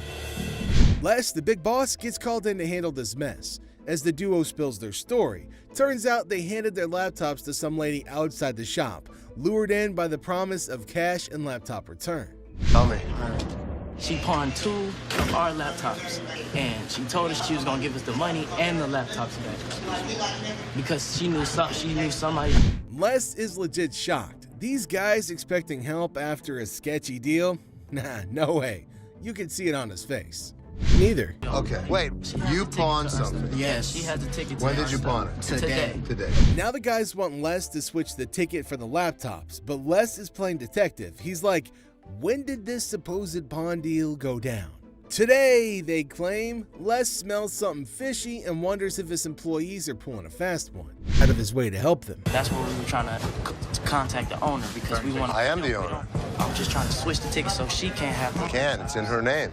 Les, the big boss, gets called in to handle this mess. As the duo spills their story, turns out they handed their laptops to some lady outside the shop, lured in by the promise of cash and laptop return. Tell me. She pawned 2 of our laptops, and she told us she was gonna give us the money and the laptops back because she knew somebody. Les is legit shocked. These guys expecting help after a sketchy deal? Nah, no way. you can see it on his face. Neither. Okay, wait, you pawned something. Yeah, she has the ticket. When did you pawn it? Today. Now the guys want Les to switch the ticket for the laptops, but Les is playing detective. He's like, when did this supposed pawn deal go down? Today, they claim. Les smells something fishy and wonders if his employees are pulling a fast one, out of his way to help them. That's what we were trying to contact the owner because we want to. I am the owner. I was just trying to switch the ticket so she can't have them. You can, it's in her name.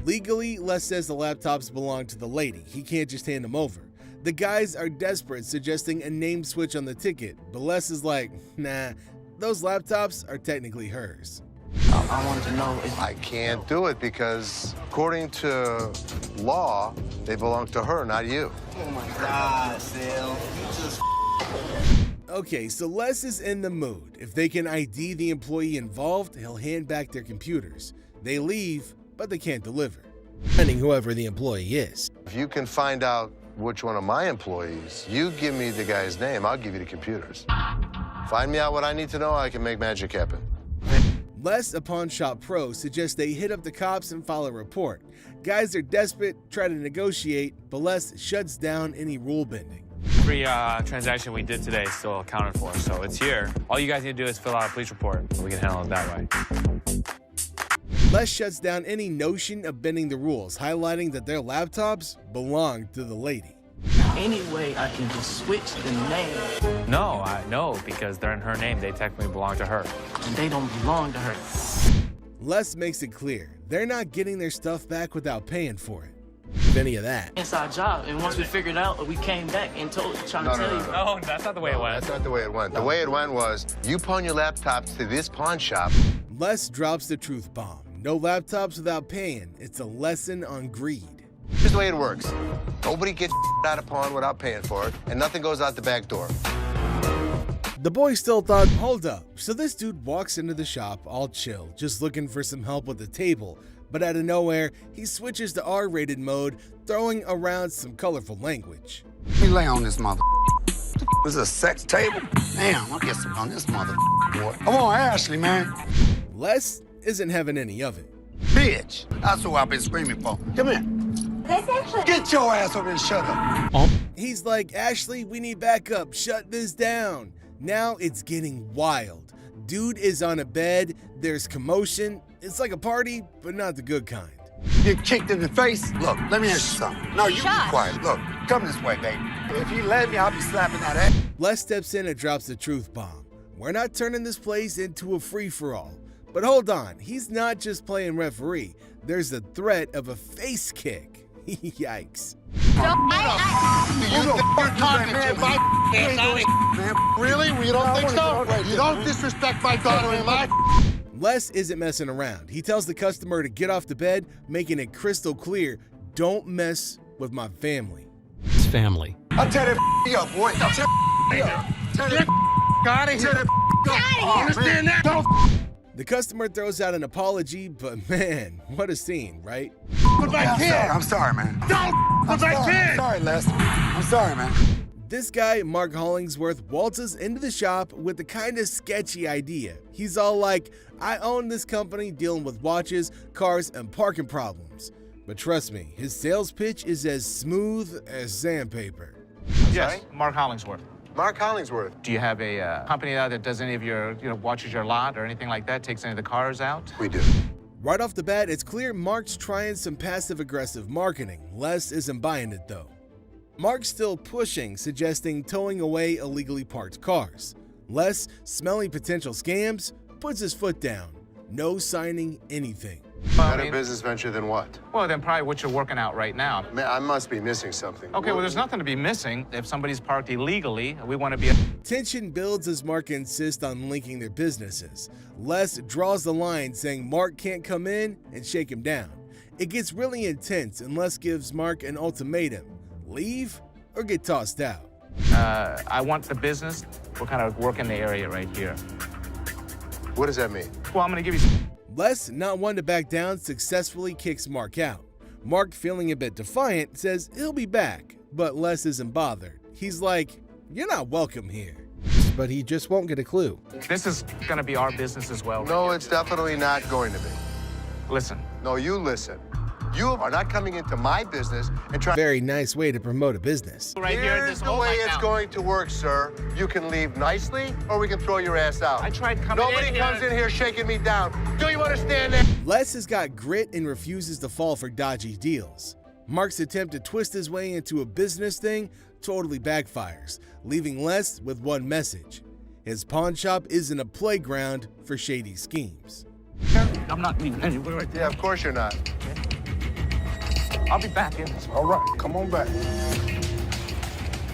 Legally, Les says the laptops belong to the lady. He can't just hand them over. The guys are desperate, suggesting a name switch on the ticket, but Les is like, nah, those laptops are technically hers. I wanted to know if I can't do it because, according to law, they belong to her, not you. Oh my God, Sal. You just. Okay, so Les is in the mood. If they can ID the employee involved, he'll hand back their computers. They leave, but they can't deliver, depending whoever the employee is. If you can find out which one of my employees, you give me the guy's name, I'll give you the computers. Find me out what I need to know, I can make magic happen. Les, a pawn shop pro, suggests they hit up the cops and file a report. Guys are desperate, try to negotiate, but Les shuts down any rule bending. Every transaction we did today is still accounted for, so it's here. All you guys need to do is fill out a police report, and we can handle it that way. Les shuts down any notion of bending the rules, highlighting that their laptops belong to the lady. Any way I can just switch the name. No, because they're in her name. They technically belong to her. And they don't belong to her. Les makes it clear they're not getting their stuff back without paying for it. If any of that. Inside job, and once we figured out, we came back and trying to tell you. No, that's not the way it went. That's not the way it went. The way it went was, you pawn your laptops to this pawn shop. Les drops the truth bomb. No laptops without paying. It's a lesson on greed. Here's the way it works. Nobody gets out of pawn without paying for it, and nothing goes out the back door. The boy still thought, hold up. So this dude walks into the shop all chill, just looking for some help with the table. But out of nowhere, he switches to R-rated mode, throwing around some colorful language. Let me lay on this mother. This is a sex table? Damn, I'll get some on this mother boy. Come on, Ashley, man. Les isn't having any of it. Bitch, that's what I've been screaming for. Come here. Get your ass over and shut up. He's like, Ashley, we need backup. Shut this down. Now it's getting wild. Dude is on a bed. There's commotion. It's like a party, but not the good kind. Get kicked in the face? Look, let me ask you something. No, you be quiet. Look, come this way, baby. If you let me, I'll be slapping that ass. Les steps in and drops the truth bomb. We're not turning this place into a free-for-all. But hold on, he's not just playing referee. There's the threat of a face kick. Yikes. Really? We don't think so? You don't disrespect my daughter-in-law? Les isn't messing around. He tells the customer to get off the bed, making it crystal clear, don't mess with my family. It's family. I'll tear that up, boy. I'll tear that up. Tear that out of here. Tear that understand that? Don't. The customer throws out an apology, but man, what a scene, right? With my kid. I'm sorry, man. Don't with my kid. I'm sorry, Les. I'm sorry, man. This guy, Mark Hollingsworth, waltzes into the shop with the kind of sketchy idea. He's all like, I own this company dealing with watches, cars, and parking problems. But trust me, his sales pitch is as smooth as sandpaper. Yes, Mark Hollingsworth. Mark Hollingsworth. Do you have a company out that does any of your, watches your lot or anything like that, takes any of the cars out? We do. Right off the bat, it's clear Mark's trying some passive-aggressive marketing. Les isn't buying it, though. Mark's still pushing, suggesting towing away illegally parked cars. Les, smelling potential scams, puts his foot down. No signing anything. Better business venture than what? Well, then probably what you're working out right now. I must be missing something. Okay, well, there's nothing to be missing. If somebody's parked illegally, we want to be... Tension builds as Mark insists on linking their businesses. Les draws the line, saying Mark can't come in and shake him down. It gets really intense, and Les gives Mark an ultimatum. Leave or get tossed out. I want the business. We're kind of working the area right here. What does that mean? Well, I'm going to give you... Les, not one to back down, successfully kicks Mark out. Mark, feeling a bit defiant, says he'll be back, but Les isn't bothered. He's like, you're not welcome here. But he just won't get a clue. This is going to be our business as well. No, it's definitely not going to be. Listen, No, you listen. You are not coming into my business and trying. Very nice way to promote a business. Here's the way it's going to work, sir. You can leave nicely, or we can throw your ass out. I tried coming in here. Nobody comes in here shaking me down. Do you understand that? Les has got grit and refuses to fall for dodgy deals. Mark's attempt to twist his way into a business thing totally backfires, leaving Les with one message. His pawn shop isn't a playground for shady schemes. I'm not leaving anywhere right there. Yeah, of course you're not. I'll be back in. All right, come on back.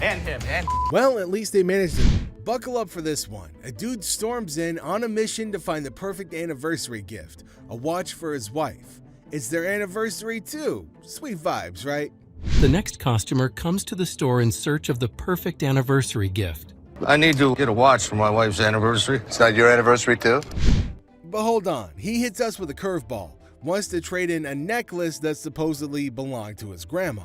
And him, and Well, at least they managed to buckle up for this one. A dude storms in on a mission to find the perfect anniversary gift, a watch for his wife. It's their anniversary too. Sweet vibes, right? The next customer comes to the store in search of the perfect anniversary gift. I need to get a watch for my wife's anniversary. It's not your anniversary too? But hold on, he hits us with a curveball. Wants to trade in a necklace that supposedly belonged to his grandma.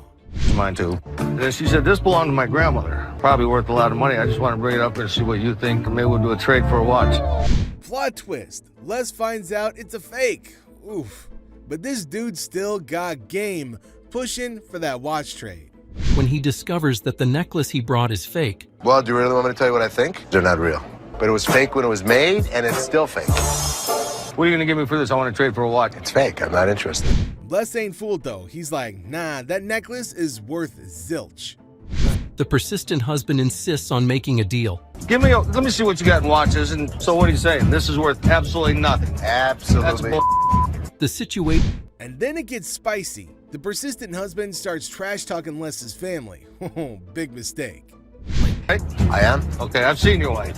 Mine too. And she said, this belonged to my grandmother. Probably worth a lot of money. I just want to bring it up and see what you think. Maybe we'll do a trade for a watch. Plot twist. Les finds out it's a fake. Oof. But this dude still got game, pushing for that watch trade. When he discovers that the necklace he brought is fake, Well, do you really want me to tell you what I think? They're not real. But it was fake when it was made, and it's still fake. What are you going to give me for this? I want to trade for a watch. It's fake. I'm not interested. Les ain't fooled though. He's like, nah, that necklace is worth zilch. the persistent husband insists on making a deal. Let me see what you got in watches. And so what are you saying? This is worth absolutely nothing. Absolutely. The situation. And then it gets spicy. The persistent husband starts trash talking Les's family. Big mistake. I am? Okay, I've seen your wife.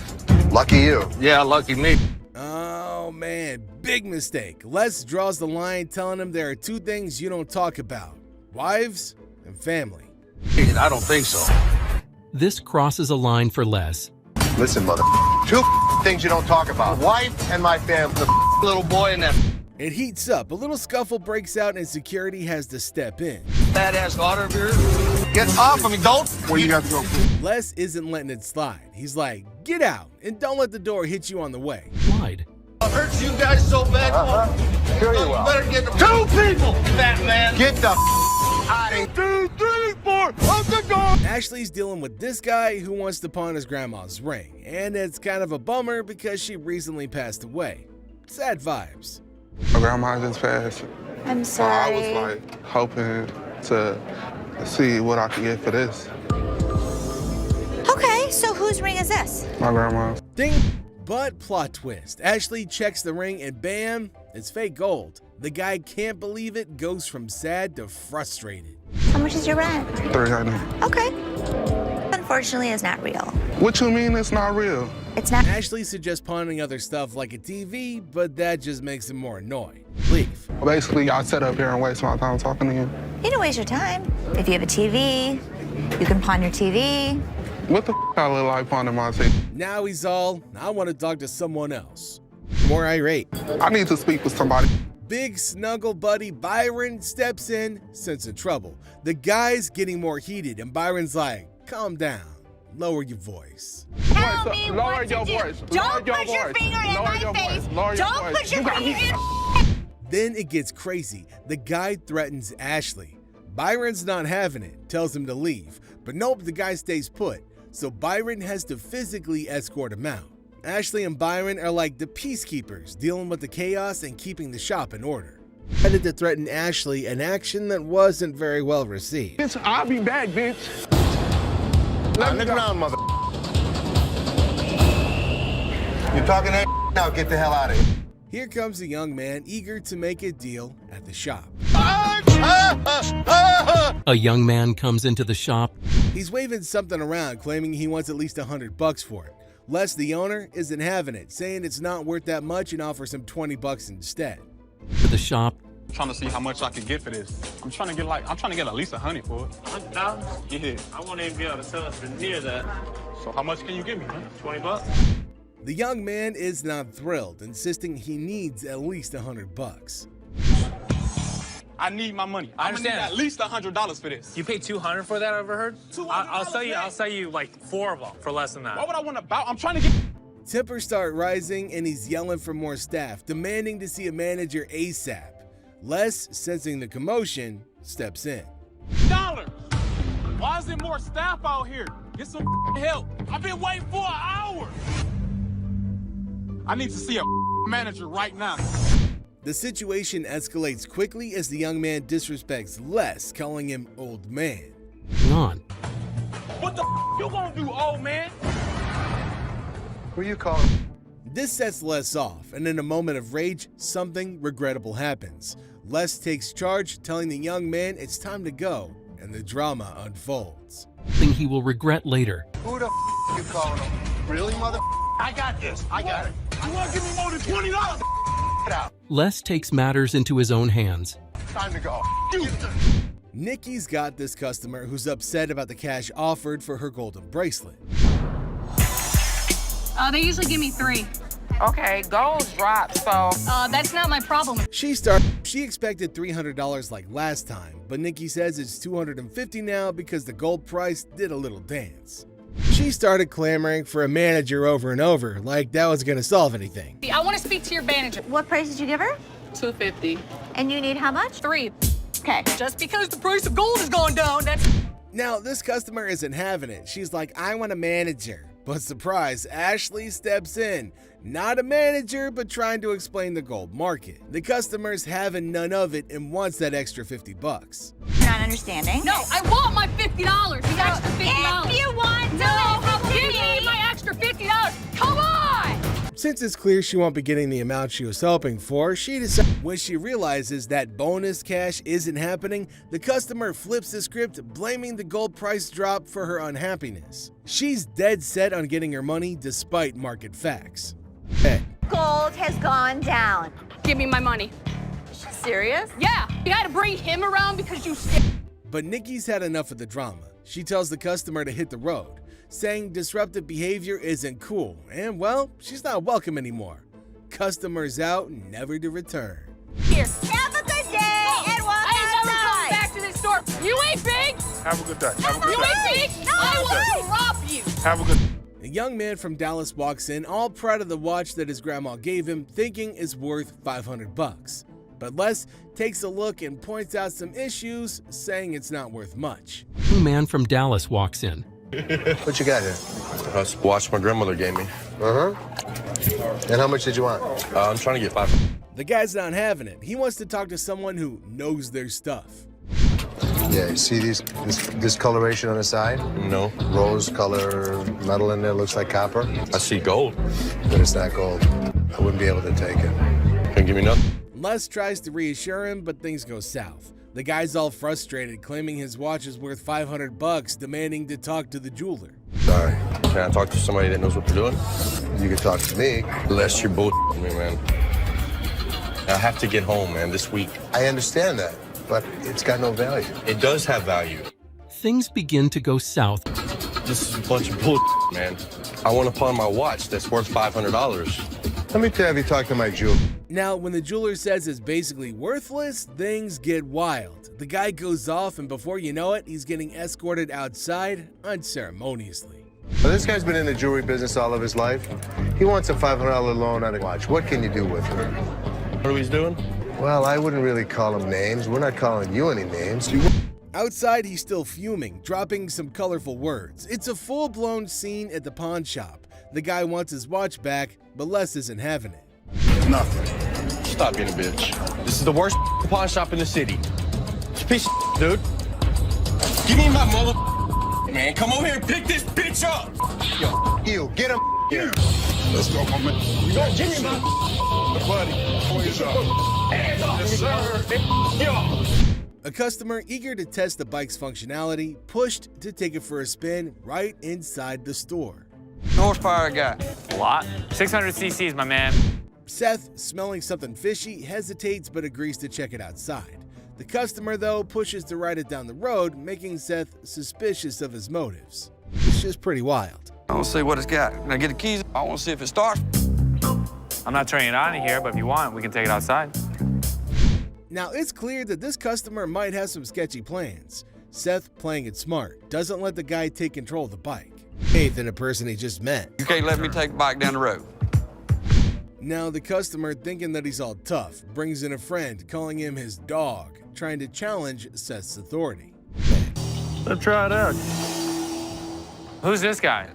Lucky you. Yeah, lucky me. Oh man, big mistake. Les draws the line telling him there are two things you don't talk about: wives and family. I don't think so. This crosses a line for Les. Listen, mother. Two things you don't talk about: wife and my family. The little boy and that. It heats up. A little scuffle breaks out and security has to step in. Badass daughter of yours. Get off of me, don't. Where you got to go? Les isn't letting it slide. He's like, get out and don't let the door hit you on the way. Lied. I'll hurt you guys so bad. Sure you will. Better get two people, fat man. Get the out of 2, 3, 4, out the door. Ashley's dealing with this guy who wants to pawn his grandma's ring, and it's kind of a bummer because she recently passed away. Sad vibes. My grandma just passed. I'm sorry. I was like hoping to see what I could get for this. Okay, so whose ring is this? My grandma's. Ding! But plot twist. Ashley checks the ring and bam, it's fake gold. The guy can't believe it, goes from sad to frustrated. How much is your rent? $300. Okay. Unfortunately, it's not real. What you mean it's not real? It's not. Ashley suggests pawning other stuff like a TV, but that just makes him more annoyed. Leave. Basically, y'all sit up here and waste my time talking to you. You don't waste your time. If you have a TV, you can pawn your TV. What the I look like pawning my TV? Now he's all, I want to talk to someone else. More irate. I need to speak with somebody. Big snuggle buddy Byron steps in, sensing trouble. The guy's getting more heated, and Byron's like, calm down, lower your voice. Tell me what to do. Don't put your finger in my face. Don't put your finger in. Then it gets crazy. The guy threatens Ashley. Byron's not having it, tells him to leave. But nope, the guy stays put. So Byron has to physically escort him out. Ashley and Byron are like the peacekeepers, dealing with the chaos and keeping the shop in order. Decided to threaten Ashley, an action that wasn't very well received. Bitch, I'll be back, bitch. On the ground, mother. You're talking that now, get the hell out of here. Here comes a young man eager to make a deal at the shop. A young man comes into the shop. He's waving something around, claiming he wants at least $100 for it. Les, the owner, isn't having it, saying it's not worth that much and offers him $20 instead. To the shop. I'm trying to see how much I can get for this. I'm trying to get at least 100 for it. $100,000? Yeah. I won't even be able to sell it for near that. So how much can you give me, man? $20? The young man is not thrilled, insisting he needs at least $100. I need my money. I understand. Need at least $100 for this. You paid $200 for that, I overheard? I'll sell you like 4 of them for less than that. Why would I want to bow? I'm trying to get. Tempers start rising and he's yelling for more staff, demanding to see a manager ASAP. Les, sensing the commotion, steps in. $. Why is there more staff out here? Get some help. I've been waiting for an hour. I need to see a manager right now. The situation escalates quickly as the young man disrespects Les, calling him old man. On. What the you gonna do, old man? Who you calling? This sets Les off, and in a moment of rage, something regrettable happens. Les takes charge, telling the young man it's time to go, and the drama unfolds. Thing he will regret later. Who the you calling him? Really, mother? I got this. I got it. You wanna give me more than $20? Get out. Les takes matters into his own hands. Time to go. Nikki's got this customer who's upset about the cash offered for her golden bracelet. They usually give me 3. Okay, gold dropped, so. That's not my problem. She expected $300 like last time, but Nikki says it's $250 now because the gold price did a little dance. She started clamoring for a manager over and over, like that was gonna solve anything. I want to speak to your manager. What price did you give her? $250. And you need how much? 3. Okay. Just because the price of gold is going down, that's... Now, this customer isn't having it. She's like, I want a manager. But surprise, Ashley steps in. Not a manager, but trying to explain the gold market. The customer's having none of it and wants that extra $50. You're not understanding. No, I want my $50. The extra $50. If you want to give me my extra $50. Come on! Since it's clear she won't be getting the amount she was hoping for, she decides. When she realizes that bonus cash isn't happening, the customer flips the script, blaming the gold price drop for her unhappiness. She's dead set on getting her money despite market facts. Hey. Gold has gone down. Give me my money. Serious? Yeah, you had to bring him around because you... But Nikki's had enough of the drama. She tells the customer to hit the road, saying disruptive behavior isn't cool, and well, she's not welcome anymore. Customers out, never to return. Here. Have a good day and walk I ain't never coming outside. back to this store. You ain't big. Have a good day. Have a You good day. ain't big. I will rob you. Have a good day. A young man from Dallas walks in, all proud of the watch that his grandma gave him, thinking it's worth $500. But Les takes a look and points out some issues, saying it's not worth much. A man from Dallas walks in. What you got here? That's a watch my grandmother gave me. And how much did you want? I'm trying to get 5. The guy's not having it. He wants to talk to someone who knows their stuff. Yeah, you see this discoloration on the side? No. Rose color metal in there, looks like copper. I see gold. But it's not gold. I wouldn't be able to take it. Can't give me nothing. Les tries to reassure him, but things go south. The guy's all frustrated, claiming his watch is worth $500, demanding to talk to the jeweler. Sorry. Can I talk to somebody that knows what they're doing? You can talk to me. Unless you're bullshitting me, man. I have to get home, man, this week. I understand that, but it's got no value. It does have value. Things begin to go south. This is a bunch of bullshit, man. I want to pawn my watch that's worth $500. Let me tell you, if you talk to my jeweler. Now, when the jeweler says it's basically worthless, things get wild. The guy goes off, and before you know it, he's getting escorted outside unceremoniously. Well, this guy's been in the jewelry business all of his life. He wants a $500 loan on a watch. What can you do with it? What are we doing? Well, I wouldn't really call him names. We're not calling you any names. Outside, he's still fuming, dropping some colorful words. It's a full-blown scene at the pawn shop. The guy wants his watch back, but Les isn't having it. Nothing. Stop being a bitch. This is the worst pawn shop in the city. It's a piece of dude. Give me my mother. Man, come over here and pick this bitch up. Yo, you get him here. Let's go, my man. You don't give me my buddy. Hands up. Hands off, yes, sir. Yo. A customer eager to test the bike's functionality pushed to take it for a spin right inside the store. Horsepower I got? A lot. 600 cc's, my man. Seth, smelling something fishy, hesitates but agrees to check it outside. The customer, though, pushes to ride it down the road, making Seth suspicious of his motives. It's just pretty wild. I want to see what it's got. Can I get the keys? I want to see if it starts. I'm not turning it on in here, but if you want, we can take it outside. Now, it's clear that this customer might have some sketchy plans. Seth, playing it smart, doesn't let the guy take control of the bike. Faith in a person he just met. You can't let me take the bike down the road. Now the customer, thinking that he's all tough, brings in a friend calling him his dog, trying to challenge Seth's authority. Let's try it out. Who's this guy?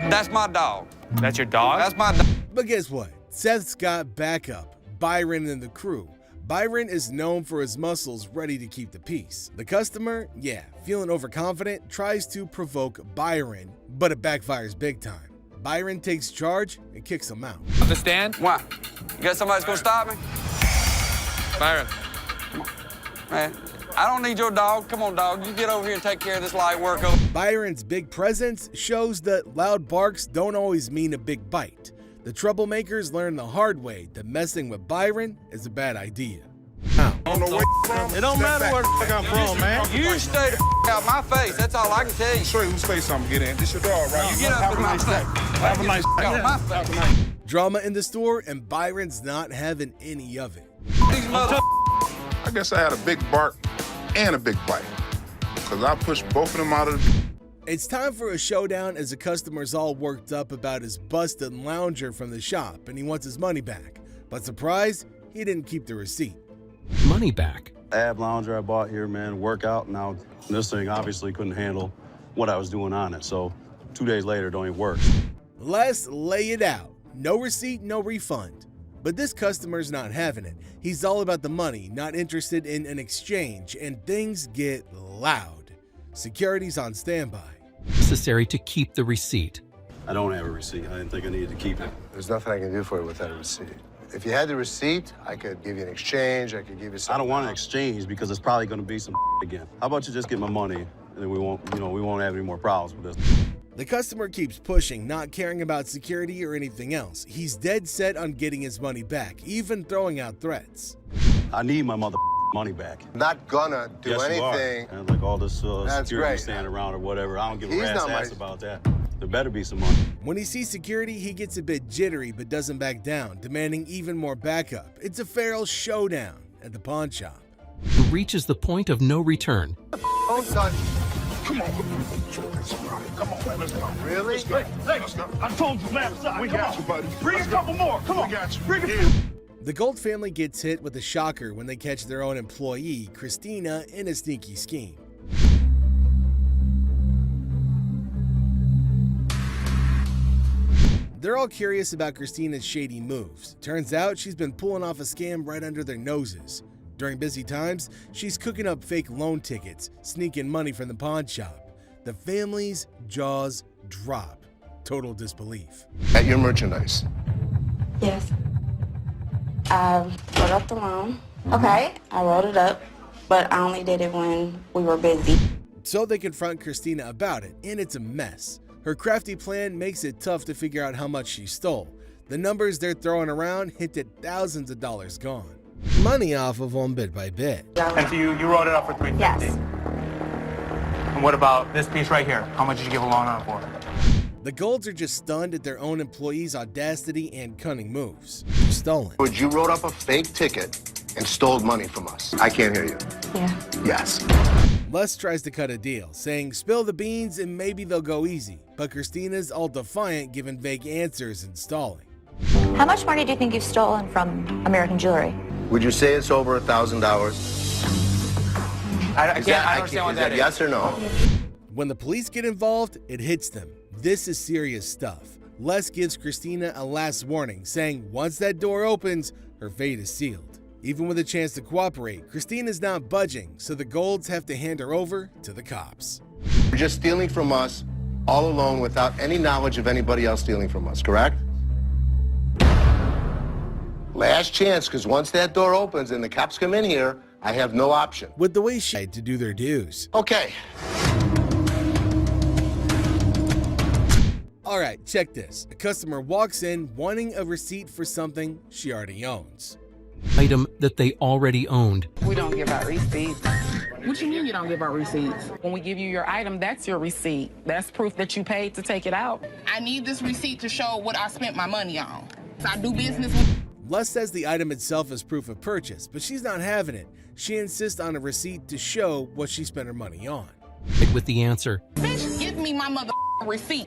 That's my dog. That's your dog? That's my dog. But guess what? Seth's got backup, Byron and the crew. Byron is known for his muscles ready to keep the peace. The customer, yeah, feeling overconfident, tries to provoke Byron, but it backfires big time. Byron takes charge and kicks him out. Understand? Why? You got somebody that's gonna stop me? Byron. Man, I don't need your dog. Come on, dog. You get over here and take care of this light work. Byron's big presence shows that loud barks don't always mean a big bite. The troublemakers learn the hard way that messing with Byron is a bad idea. How? It don't matter where the fuck I'm from, man. You stay the out my face. That's all I can tell you. Show you whose face I'm getting in. This your dog, right? You get up in my face. Have a nice day. Drama in the store, and Byron's not having any of it. I guess I had a big bark and a big bite, because I pushed both of them out of the... It's time for a showdown as the customer's all worked up about his busted lounger from the shop and he wants his money back. But surprise, he didn't keep the receipt. Money back? Ab lounger I bought here, man, workout. Now, this thing obviously couldn't handle what I was doing on it, so 2 days later, it don't even work. Let's lay it out. No receipt, no refund. But this customer's not having it. He's all about the money, not interested in an exchange, and things get loud. Security's on standby. Necessary to keep the receipt. I don't have a receipt. I didn't think I needed to keep it. There's nothing I can do for you without a receipt. If you had the receipt, I could give you an exchange, I could give you something. I don't want an exchange because it's probably going to be some again. How about you just get my money and then we won't have any more problems with this. The customer keeps pushing, not caring about security or anything else. He's dead set on getting his money back, even throwing out threats. I need my money back. Not gonna do yes, anything. And like all this security great. standing around or whatever. I don't give a He's rat's not ass my... about that. There better be some money. When he sees security, he gets a bit jittery but doesn't back down, demanding even more backup. It's a feral showdown at the pawn shop. He reaches the point of no return. Oh, son. Come on. Come on, man. Let's go. Really? Let's go. I told you last time. We got you, buddy. Bring a couple more. Come on. We got you. Bring it. The Gold family gets hit with a shocker when they catch their own employee, Christina, in a sneaky scheme. They're all curious about Christina's shady moves. Turns out she's been pulling off a scam right under their noses. During busy times, she's cooking up fake loan tickets, sneaking money from the pawn shop. The family's jaws drop. Total disbelief. At your merchandise. Yes. I wrote up the loan. Okay. I wrote it up, but I only did it when we were busy. So they confront Christina about it, and it's a mess. Her crafty plan makes it tough to figure out how much she stole. The numbers they're throwing around hint at thousands of dollars gone. Money off of them bit by bit. And so you wrote it up for $350. Yes. And what about this piece right here? How much did you give a loan on it for? The Golds are just stunned at their own employees' audacity and cunning moves. Stolen. Would you wrote up a fake ticket and stole money from us? I can't hear you. Yeah. Yes. Les tries to cut a deal, saying spill the beans and maybe they'll go easy. But Christina's all defiant, giving vague answers and stalling. How much money do you think you've stolen from American Jewelry? Would you say it's over $1,000? I can't understand what that is. Yes or no? When the police get involved, it hits them. This is serious stuff. Les gives Christina a last warning, saying once that door opens, her fate is sealed. Even with a chance to cooperate, Christina's not budging, so the Golds have to hand her over to the cops. You're just stealing from us all alone without any knowledge of anybody else stealing from us, correct? Last chance, because once that door opens and the cops come in here, I have no option. With the way she had to do their dues. Okay. All right, check this. A customer walks in wanting a receipt for something she already owns. Item that they already owned. We don't give out receipts. What you mean you don't give out receipts? When we give you your item, that's your receipt. That's proof that you paid to take it out. I need this receipt to show what I spent my money on. So I do business with... Les says the item itself is proof of purchase, but she's not having it. She insists on a receipt to show what she spent her money on. With the answer, Bitch, give me my mother receipt.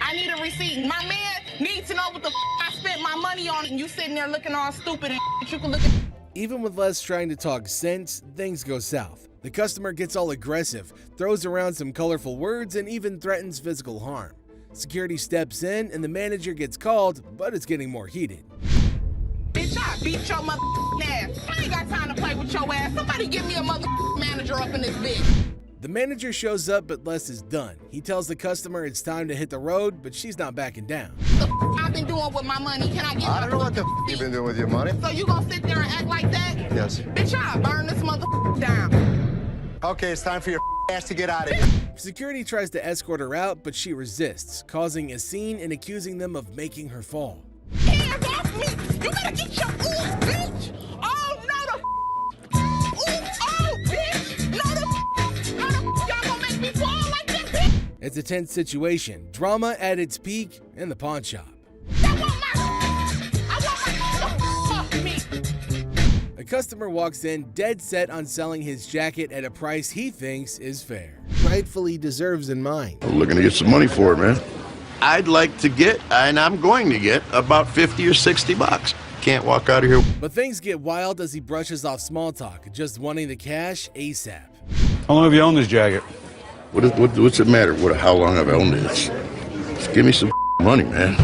I need a receipt. My man needs to know what the I spent my money on, and you sitting there looking all stupid and you can look at. Even with Les trying to talk sense, things go south. The customer gets all aggressive, throws around some colorful words, and even threatens physical harm. Security steps in and the manager gets called, but it's getting more heated. Bitch, I beat your mother ass. I ain't got time to play with your ass. Somebody give me a mother manager up in this bitch. The manager shows up, but Les is done. He tells the customer it's time to hit the road, but she's not backing down. I've been doing with my money. Can I get I don't know what the you've been doing with your money. So you gonna sit there and act like that? Yes. Bitch, I'll burn this mother down. Okay, it's time for your ass to get out of here. Security tries to escort her out, but she resists, causing a scene and accusing them of making her fall. Hands off me! You better get your bitch! Oh, no, bitch! No, y'all gonna make me fall like that, bitch! It's a tense situation, drama at its peak in the pawn shop. A customer walks in dead set on selling his jacket at a price he thinks is fair. Rightfully deserves in mind. I'm looking to get some money for it, man. I'd like to get, and I'm going to get, about 50 or 60 bucks. Can't walk out of here. But things get wild as he brushes off small talk, just wanting the cash ASAP. How long have you owned this jacket? What's it matter? How long I've owned it? Just give me some money, man.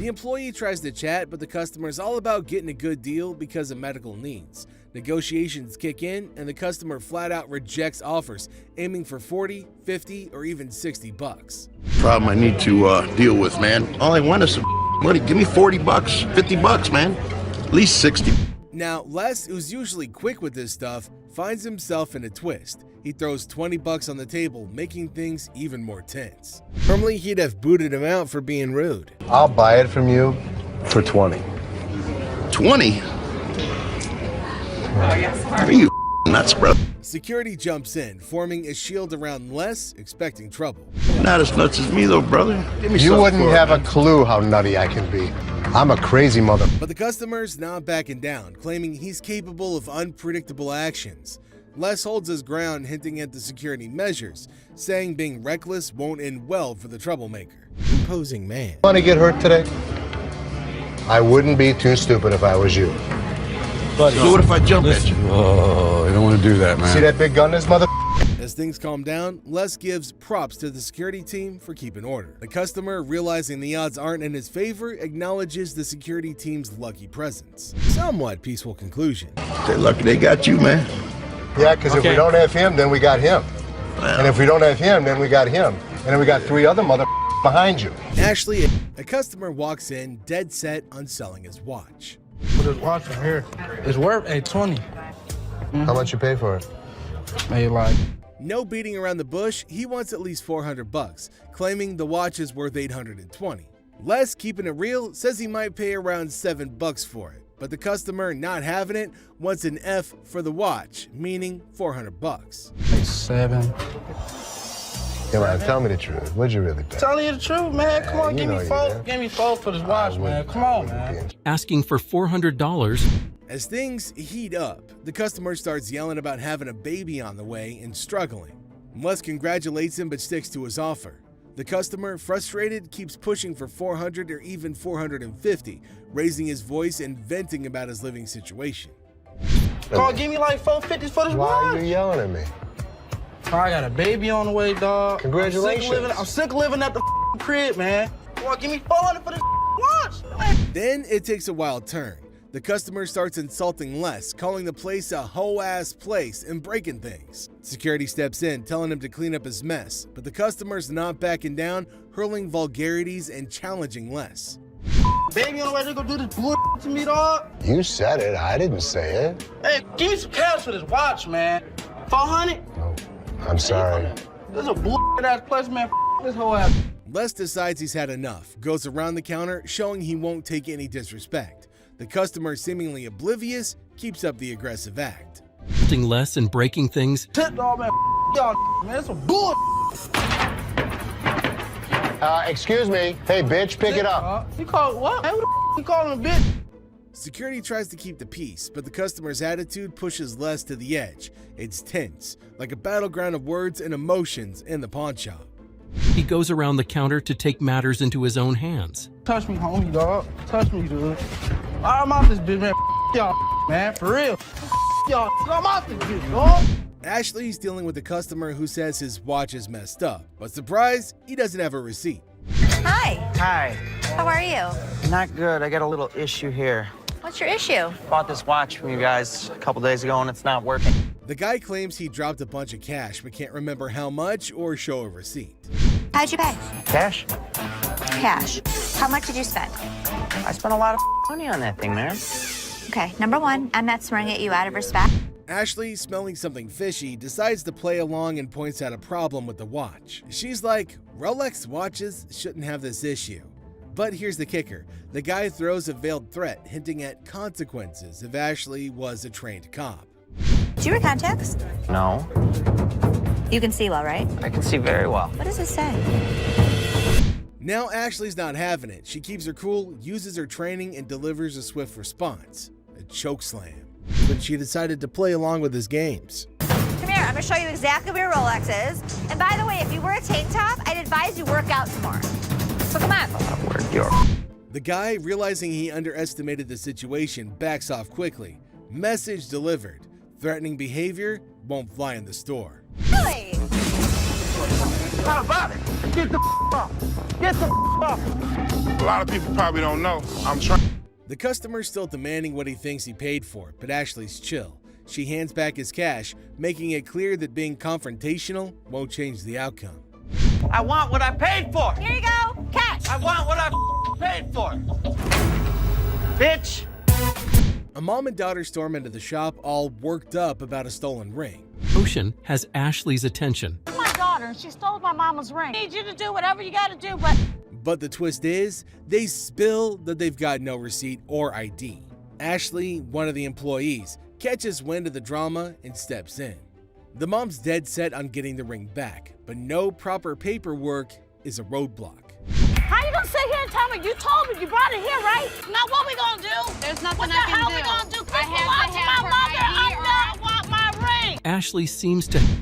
The employee tries to chat, but the customer's all about getting a good deal because of medical needs. Negotiations kick in, and the customer flat out rejects offers, aiming for 40, 50, or even 60 bucks. Problem I need to deal with, man. All I want is some money. Give me 40 bucks, 50 bucks, man. At least 60. Now, Les, who's usually quick with this stuff, finds himself in a twist. He throws 20 bucks on the table, making things even more tense. Normally, he'd have booted him out for being rude. I'll buy it from you for 20. 20? Are you nuts, bro? Security jumps in, forming a shield around Les, expecting trouble. Not as nuts as me, though, brother. Give me You wouldn't have it, a clue how nutty I can be. I'm a crazy mother. But the customer's not backing down, claiming he's capable of unpredictable actions. Les holds his ground, hinting at the security measures, saying being reckless won't end well for the troublemaker. Imposing man. Want to get hurt today? I wouldn't be too stupid if I was you. So what if I jump at you? Oh, you don't want to do that, man. See that big gun, this mother? As things calm down, Les gives props to the security team for keeping order. The customer, realizing the odds aren't in his favor, acknowledges the security team's lucky presence. Somewhat peaceful conclusion. They're lucky they got you, man. Yeah, because if we don't have him, then we got him. And if we don't have him, then we got him. And then we got 3 other mother behind you. Actually, a customer walks in dead set on selling his watch. Put his watch in here. It's worth $820. How much you pay for it? Made like. No beating around the bush, he wants at least 400 bucks, claiming the watch is worth 820. Les, keeping it real, says he might pay around $7 for it, but the customer, not having it, wants an F for the watch, meaning 400 bucks. 7. Yeah, man, tell me the truth. What'd you really pay? Telling you the truth, man. Come on, give me 4. Give me 4 for this watch, man. Come on, man. Asking for $400. As things heat up, the customer starts yelling about having a baby on the way and struggling. Les congratulates him but sticks to his offer. The customer, frustrated, keeps pushing for 400 or even 450, raising his voice and venting about his living situation. Dog, give me like 450 for this watch. Why are you yelling at me? I got a baby on the way, dog. Congratulations. I'm sick of living at the crib, man. Boy, give me 400 for this watch. Then it takes a wild turn. The customer starts insulting Les, calling the place a hoe-ass place and breaking things. Security steps in, telling him to clean up his mess, but the customer's not backing down, hurling vulgarities and challenging Les. Baby on the way to go do this bull to me, dog. You said it. I didn't say it. Hey, give me some cash for this watch, man. 400? No, I'm sorry. This is a bull-ass place, man. This whole ass. Les decides he's had enough, goes around the counter, showing he won't take any disrespect. The customer, seemingly oblivious, keeps up the aggressive act. Les and breaking things. Shit, dog, man. Y'all, man, it's some bull. Excuse me. Hey, bitch, pick it up. You call what? Hey, who the you calling a bitch? Security tries to keep the peace, but the customer's attitude pushes Les to the edge. It's tense, like a battleground of words and emotions in the pawn shop. He goes around the counter to take matters into his own hands. Touch me, homie, dog. Touch me, dude. I'm out this bitch, man. Y'all, man, for real. Y'all, I'm out this bitch, dog. Ashley's dealing with a customer who says his watch is messed up, but surprise, he doesn't have a receipt. Hi. Hi. How are you? Not good. I got a little issue here. What's your issue? Bought this watch from you guys a couple days ago and it's not working. The guy claims he dropped a bunch of cash but can't remember how much or show a receipt. How'd you pay? Cash? Cash. How much did you spend? I spent a lot of money on that thing, man. Okay, number one, I'm not swearing at you out of respect. Ashley, smelling something fishy, decides to play along and points out a problem with the watch. She's like, Rolex watches shouldn't have this issue. But here's the kicker. The guy throws a veiled threat hinting at consequences if Ashley was a trained cop. Do you wear contacts? No. You can see well, right? I can see very well. What does it say? Now Ashley's not having it. She keeps her cool, uses her training, and delivers a swift response. A chokeslam. But she decided to play along with his games. Come here, I'm gonna show you exactly where your Rolex is. And by the way, if you wear a tank top, I'd advise you work out some more. So come on. The guy, realizing he underestimated the situation, backs off quickly. Message delivered. Threatening behavior won't fly in the store. Really? How about it? Get the off. Get the off. A lot of people probably don't know. I'm trying. The customer's still demanding what he thinks he paid for it, but Ashley's chill. She hands back his cash, making it clear that being confrontational won't change the outcome. I want what I paid for. Here you go, cash. I want what I paid for. Bitch. A mom and daughter storm into the shop, all worked up about a stolen ring. Ocean has Ashley's attention. My daughter, and she stole my mama's ring. I need you to do whatever you gotta do, But the twist is, they spill that they've got no receipt or ID. Ashley, one of the employees, catches wind of the drama and steps in. The mom's dead set on getting the ring back, but no proper paperwork is a roadblock. How you gonna sit here and tell me? You told me you brought it here, right? Now what we gonna do? There's nothing what I can do. What the hell we gonna do? I have to have my mother. I want my ring.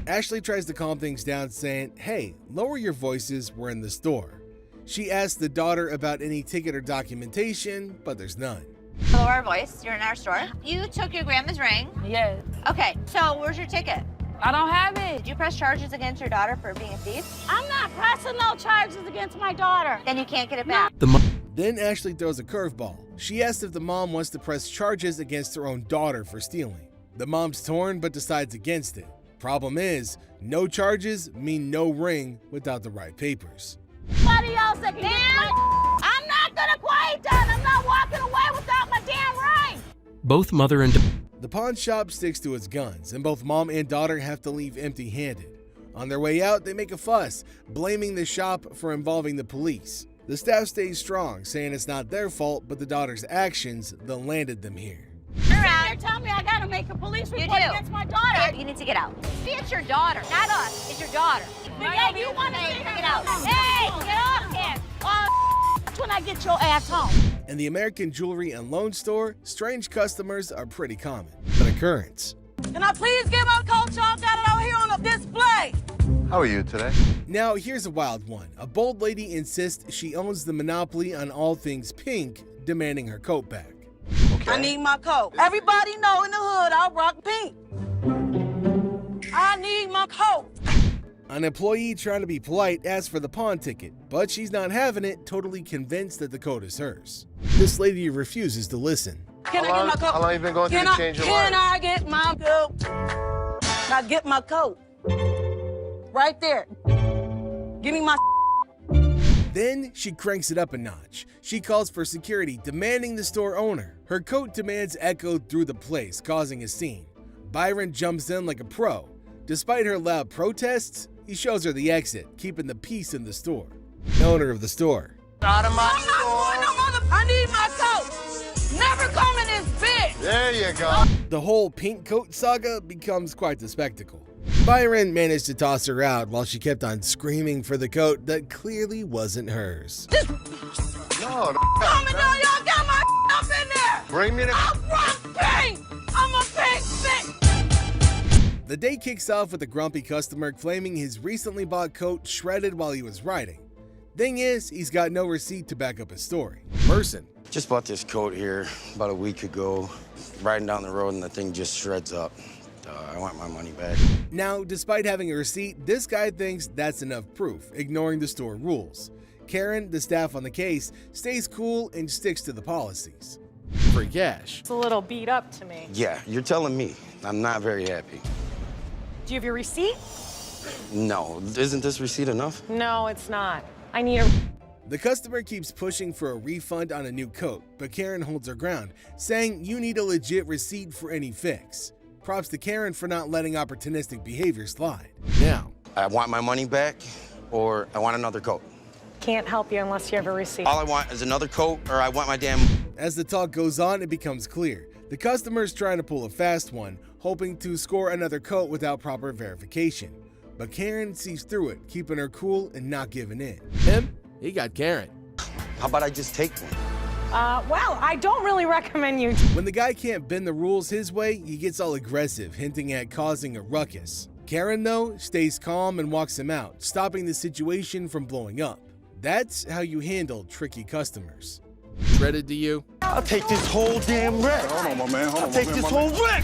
Ashley tries to calm things down, saying, hey, lower your voices, we're in the store. She asks the daughter about any ticket or documentation, but there's none. Lower our voice, you're in our store. You took your grandma's ring. Yes. Okay, so where's your ticket? I don't have it. Did you press charges against your daughter for being a thief? I'm not pressing no charges against my daughter. Then you can't get it back. Then Ashley throws a curveball. She asks if the mom wants to press charges against her own daughter for stealing. The mom's torn but decides against it. Problem is, no charges mean no ring without the right papers. Somebody else that can get I'm not gonna quiet down. I'm not walking away without my damn ring. Both mother and The pawn shop sticks to its guns, and both mom and daughter have to leave empty-handed. On their way out, they make a fuss, blaming the shop for involving the police. The staff stays strong, saying it's not their fault, but the daughter's actions that landed them here. You're telling me I gotta make a police report against my daughter. You need to get out. See, it's your daughter, not us. It's your daughter. Yeah, you want to get out. Hey, get off him. That's when I get your ass home. In the American jewelry and loan store, strange customers are pretty common, an occurrence. Can I please get my coat? Y'all got it out here on a display. How are you today? Now, here's a wild one. A bold lady insists she owns the monopoly on all things pink, demanding her coat back. I need my coat. Everybody know in the hood I rock pink. I need my coat. An employee trying to be polite asks for the pawn ticket, but she's not having it, totally convinced that the coat is hers. This lady refuses to listen. Can I get my coat? How long you been going through the change of Can I get my coat? Now get my coat. Right there. Give me my. Then she cranks it up a notch. She calls for security, demanding the store owner. Her coat demands echoed through the place, causing a scene. Byron jumps in like a pro. Despite her loud protests, he shows her the exit, keeping the peace in the store. The owner of the store. Out of my store. I need my coat. Never come in this bitch. There you go. The whole pink coat saga becomes quite the spectacle. Byron managed to toss her out while she kept on screaming for the coat that clearly wasn't hers. No, Coming down, y'all got my up in there. Bring me the. I'm pink. I'm a pink bitch. The day kicks off with a grumpy customer claiming his recently bought coat shredded while he was riding. Thing is, he's got no receipt to back up his story. Person. Just bought this coat here about a week ago. Riding down the road and the thing just shreds up. I want my money back. Now, despite having a receipt, this guy thinks that's enough proof, ignoring the store rules. Karen, the staff on the case, stays cool and sticks to the policies. Free cash. It's a little beat up to me. Yeah, you're telling me. I'm not very happy. Do you have your receipt? No, isn't this receipt enough? No, it's not. I need a... The customer keeps pushing for a refund on a new coat, but Karen holds her ground, saying you need a legit receipt for any fix. Props to Karen for not letting opportunistic behavior slide. Now, I want my money back, or I want another coat. Can't help you unless you have a receipt. All I want is another coat, or I want my damn... As the talk goes on, it becomes clear. The customer's trying to pull a fast one, hoping to score another coat without proper verification. But Karen sees through it, keeping her cool and not giving in. Him? He got Karen. How about I just take one? Well, I don't really recommend you. When the guy can't bend the rules his way, he gets all aggressive, hinting at causing a ruckus. Karen, though, stays calm and walks him out, stopping the situation from blowing up. That's how you handle tricky customers. Shredded to you? I'll take this whole damn wreck. Hold on, my man. Hold on, I'll take this whole wreck.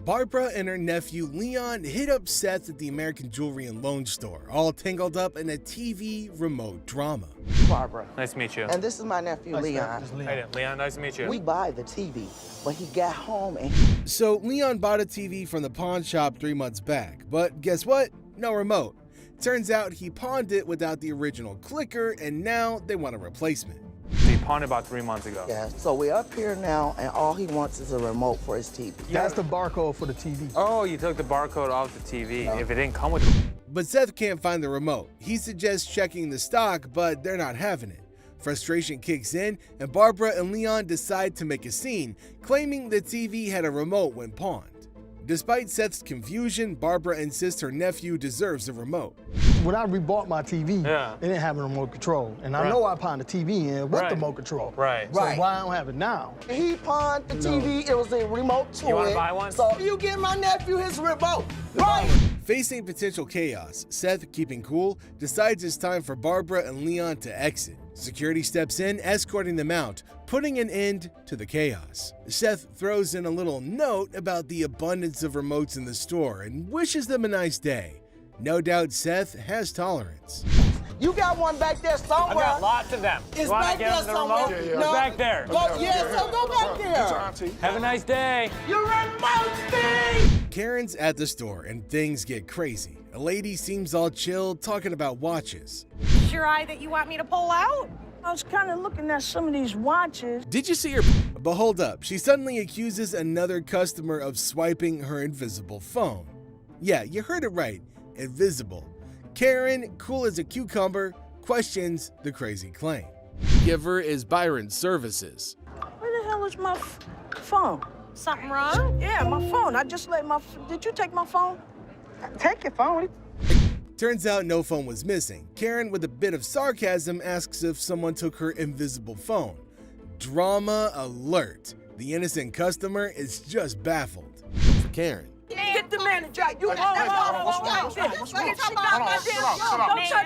Barbara and her nephew Leon hit up Seth at the American Jewelry and Loan Store, all tangled up in a TV remote drama. Barbara. Nice to meet you. And this is my nephew, Leon. Hey, Leon, nice to meet you. We buy the TV, but he got home and... So Leon bought a TV from the pawn shop 3 months back, but guess what? No remote. Turns out he pawned it without the original clicker, and now they want a replacement. He pawned it about 3 months ago. Yeah, so we're up here now, and all he wants is a remote for his TV. That's the barcode for the TV. Oh, you took the barcode off the TV. If it didn't come with it. But Seth can't find the remote. He suggests checking the stock, but they're not having it. Frustration kicks in, and Barbara and Leon decide to make a scene, claiming the TV had a remote when pawned. Despite Seth's confusion, Barbara insists her nephew deserves a remote. When I rebought my TV, it didn't have a remote control. And I know I pawned the TV in with the remote control. Right. So why I don't have it now? He pawned the TV, it was a remote to it. You want to buy one? So you give my nephew his remote, right? Facing potential chaos, Seth, keeping cool, decides it's time for Barbara and Leon to exit. Security steps in, escorting them out, putting an end to the chaos. Seth throws in a little note about the abundance of remotes in the store and wishes them a nice day. No doubt Seth has tolerance. You got one back there somewhere. I've got lots of them. It's you want back to get there them the somewhere. remote? Yeah. It's No. back there. So go back there. Have a nice day. You remote thing! Karen's at the store and things get crazy. A lady seems all chill, talking about watches. Your eye that you want me to pull out? I was kind of looking at some of these watches. Did you see her? But hold up, she suddenly accuses another customer of swiping her invisible phone. Yeah, you heard it right, invisible. Karen, cool as a cucumber, questions the crazy claim. Giver is Byron Services. Where the hell is my phone? Something wrong? Yeah, my phone. I just let my... Did you take my phone? Take your phone. Turns out no phone was missing. Karen, with a bit of sarcasm, asks if someone took her invisible phone. Drama alert. The innocent customer is just baffled. For Karen. Get the manager. You don't touch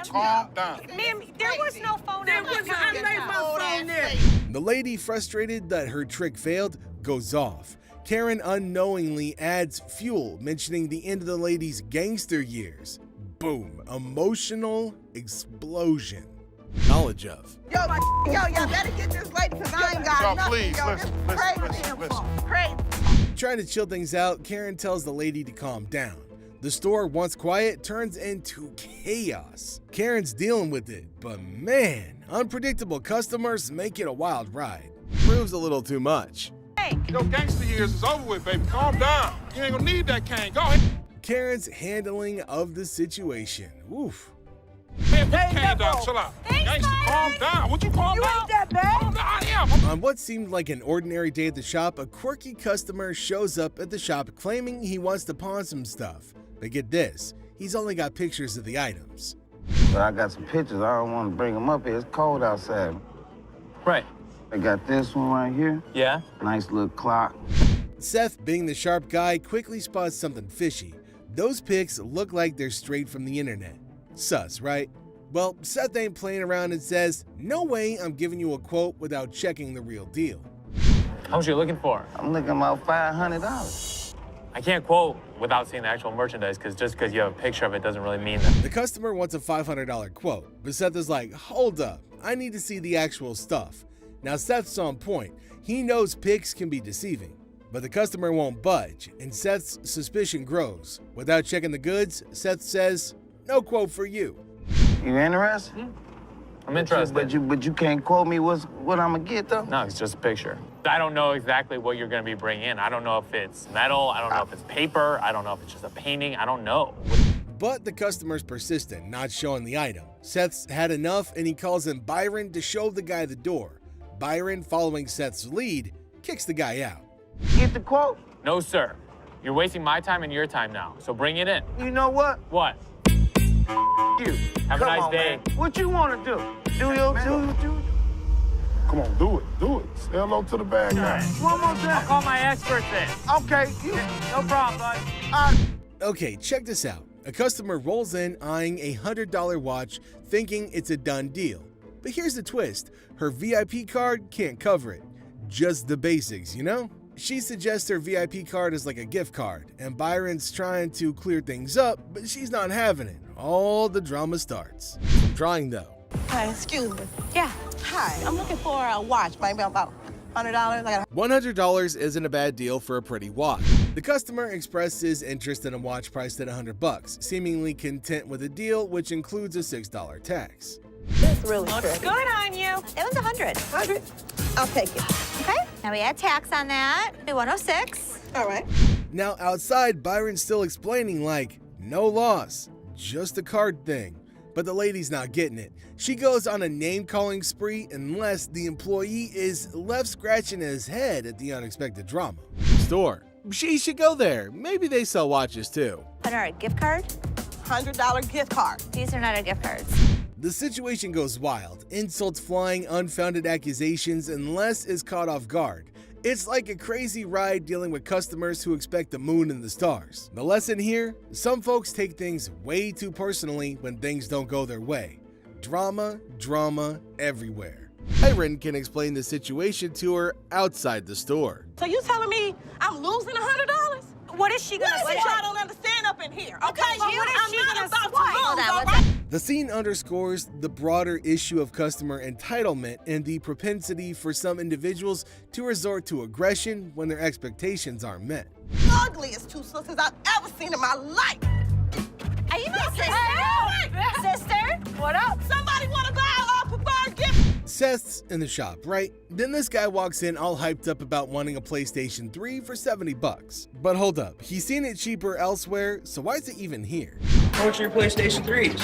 me. Calm down. Ma'am, there was no phone. There was I laid my phone there. The lady, frustrated that her trick failed, goes off. Karen unknowingly adds fuel, mentioning the end of the lady's gangster years. Boom. Emotional explosion. Knowledge of. Yo, y'all better get this lady because I ain't got nothing. Please, Yo, listen. Crazy. Trying to chill things out, Karen tells the lady to calm down. The store, once quiet, turns into chaos. Karen's dealing with it, but man, unpredictable customers make it a wild ride. Proves a little too much. Your gangster years is over with, baby. Calm down. You ain't gonna need that cane. Go ahead. Karen's handling of the situation. Oof. Man, put the cane down. Chill out. Gangster, calm down. Would you calm down? You ain't that bad. Calm down. I am. On what seemed like an ordinary day at the shop, a quirky customer shows up at the shop claiming he wants to pawn some stuff. But get this, he's only got pictures of the items. But I got some pictures. I don't want to bring them up here. It's cold outside. Right. I got this one right here. Yeah? Nice little clock. Seth, being the sharp guy, quickly spots something fishy. Those pics look like they're straight from the internet. Sus, right? Well, Seth ain't playing around and says, no way I'm giving you a quote without checking the real deal. How much are you looking for? I'm looking about $500. I can't quote without seeing the actual merchandise, because just because you have a picture of it doesn't really mean that. The customer wants a $500 quote, but Seth is like, hold up, I need to see the actual stuff. Now Seth's on point. He knows pics can be deceiving, but the customer won't budge, and Seth's suspicion grows. Without checking the goods, Seth says, no quote for you. You interested? I'm interested. But you can't quote me what I'm gonna get though? No, it's just a picture. I don't know exactly what you're gonna be bringing in. I don't know if it's metal, I don't know if it's paper, I don't know if it's just a painting, I don't know. But the customer's persistent, not showing the item. Seth's had enough and he calls in Byron to show the guy the door. Byron, following Seth's lead, kicks the guy out. Get the quote? No, sir. You're wasting my time and your time now, so bring it in. You know what? What? You. Have a nice day. Man. What you want to do? Do your do. Come on, do it. Say hello to the bad guy. One more time. I'll call my experts in. Okay. No problem, bud. Okay, check this out. A customer rolls in eyeing a $100 watch, thinking it's a done deal. But here's the twist. Her VIP card can't cover it. Just the basics, you know? She suggests her VIP card is like a gift card, and Byron's trying to clear things up, but she's not having it. All the drama starts. Drawing though. Hi, excuse me. Yeah. Hi, I'm looking for a watch, maybe about $100. $100 isn't a bad deal for a pretty watch. The customer expresses interest in a watch priced at $100, seemingly content with a deal which includes a $6 tax. It's really Looks pretty. good on you. It was 100. 100? I'll take it. Okay, now we add tax on that. Be 106. All right. Now outside, Byron's still explaining like, no loss, just a card thing. But the lady's not getting it. She goes on a name-calling spree unless the employee is left scratching his head at the unexpected drama. Store. She should go there. Maybe they sell watches too. $100 gift card? $100 gift card. These are not our gift cards. The situation goes wild. Insults flying, unfounded accusations, and Les is caught off guard. It's like a crazy ride dealing with customers who expect the moon and the stars. The lesson here? Some folks take things way too personally when things don't go their way. Drama everywhere. Byron can explain the situation to her outside the store. So you telling me I'm losing $100? What is she gonna What say? is it y'all don't understand up in here? Okay, but what is I'm she not gonna about swipe? to lose, Hold on, all what's right? The scene underscores the broader issue of customer entitlement and the propensity for some individuals to resort to aggression when their expectations aren't met. Ugliest two sisters I've ever seen in my life. Are you my sister? Sister? What up? Somebody want to buy a preferred gift? Seth's in the shop, right? Then this guy walks in all hyped up about wanting a PlayStation 3 for $70. But hold up, he's seen it cheaper elsewhere, so why is it even here? How much are your PlayStation 3s?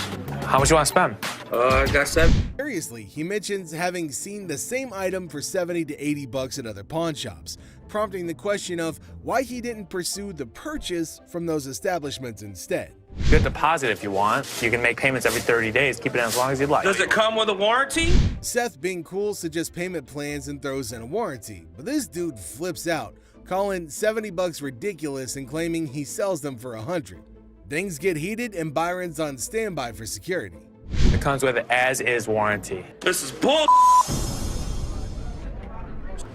How much you want to spend? I got 7. Curiously, he mentions having seen the same item for $70 to $80 at other pawn shops, prompting the question of why he didn't pursue the purchase from those establishments instead. You get a deposit if you want. You can make payments every 30 days. Keep it in as long as you'd like. Does it come with a warranty? Seth, being cool, suggests payment plans and throws in a warranty, but this dude flips out, calling $70 ridiculous and claiming he sells them for $100. Things get heated and Byron's on standby for security. It comes with an as-is warranty. This is bull.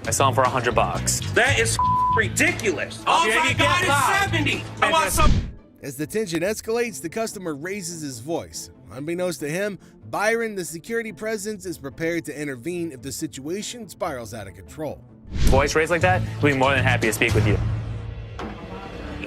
I sell them for $100. That is ridiculous. All I got is 70. I want some. As the tension escalates, the customer raises his voice. Unbeknownst to him, Byron, the security presence, is prepared to intervene if the situation spirals out of control. Voice raised like that, we'll be more than happy to speak with you.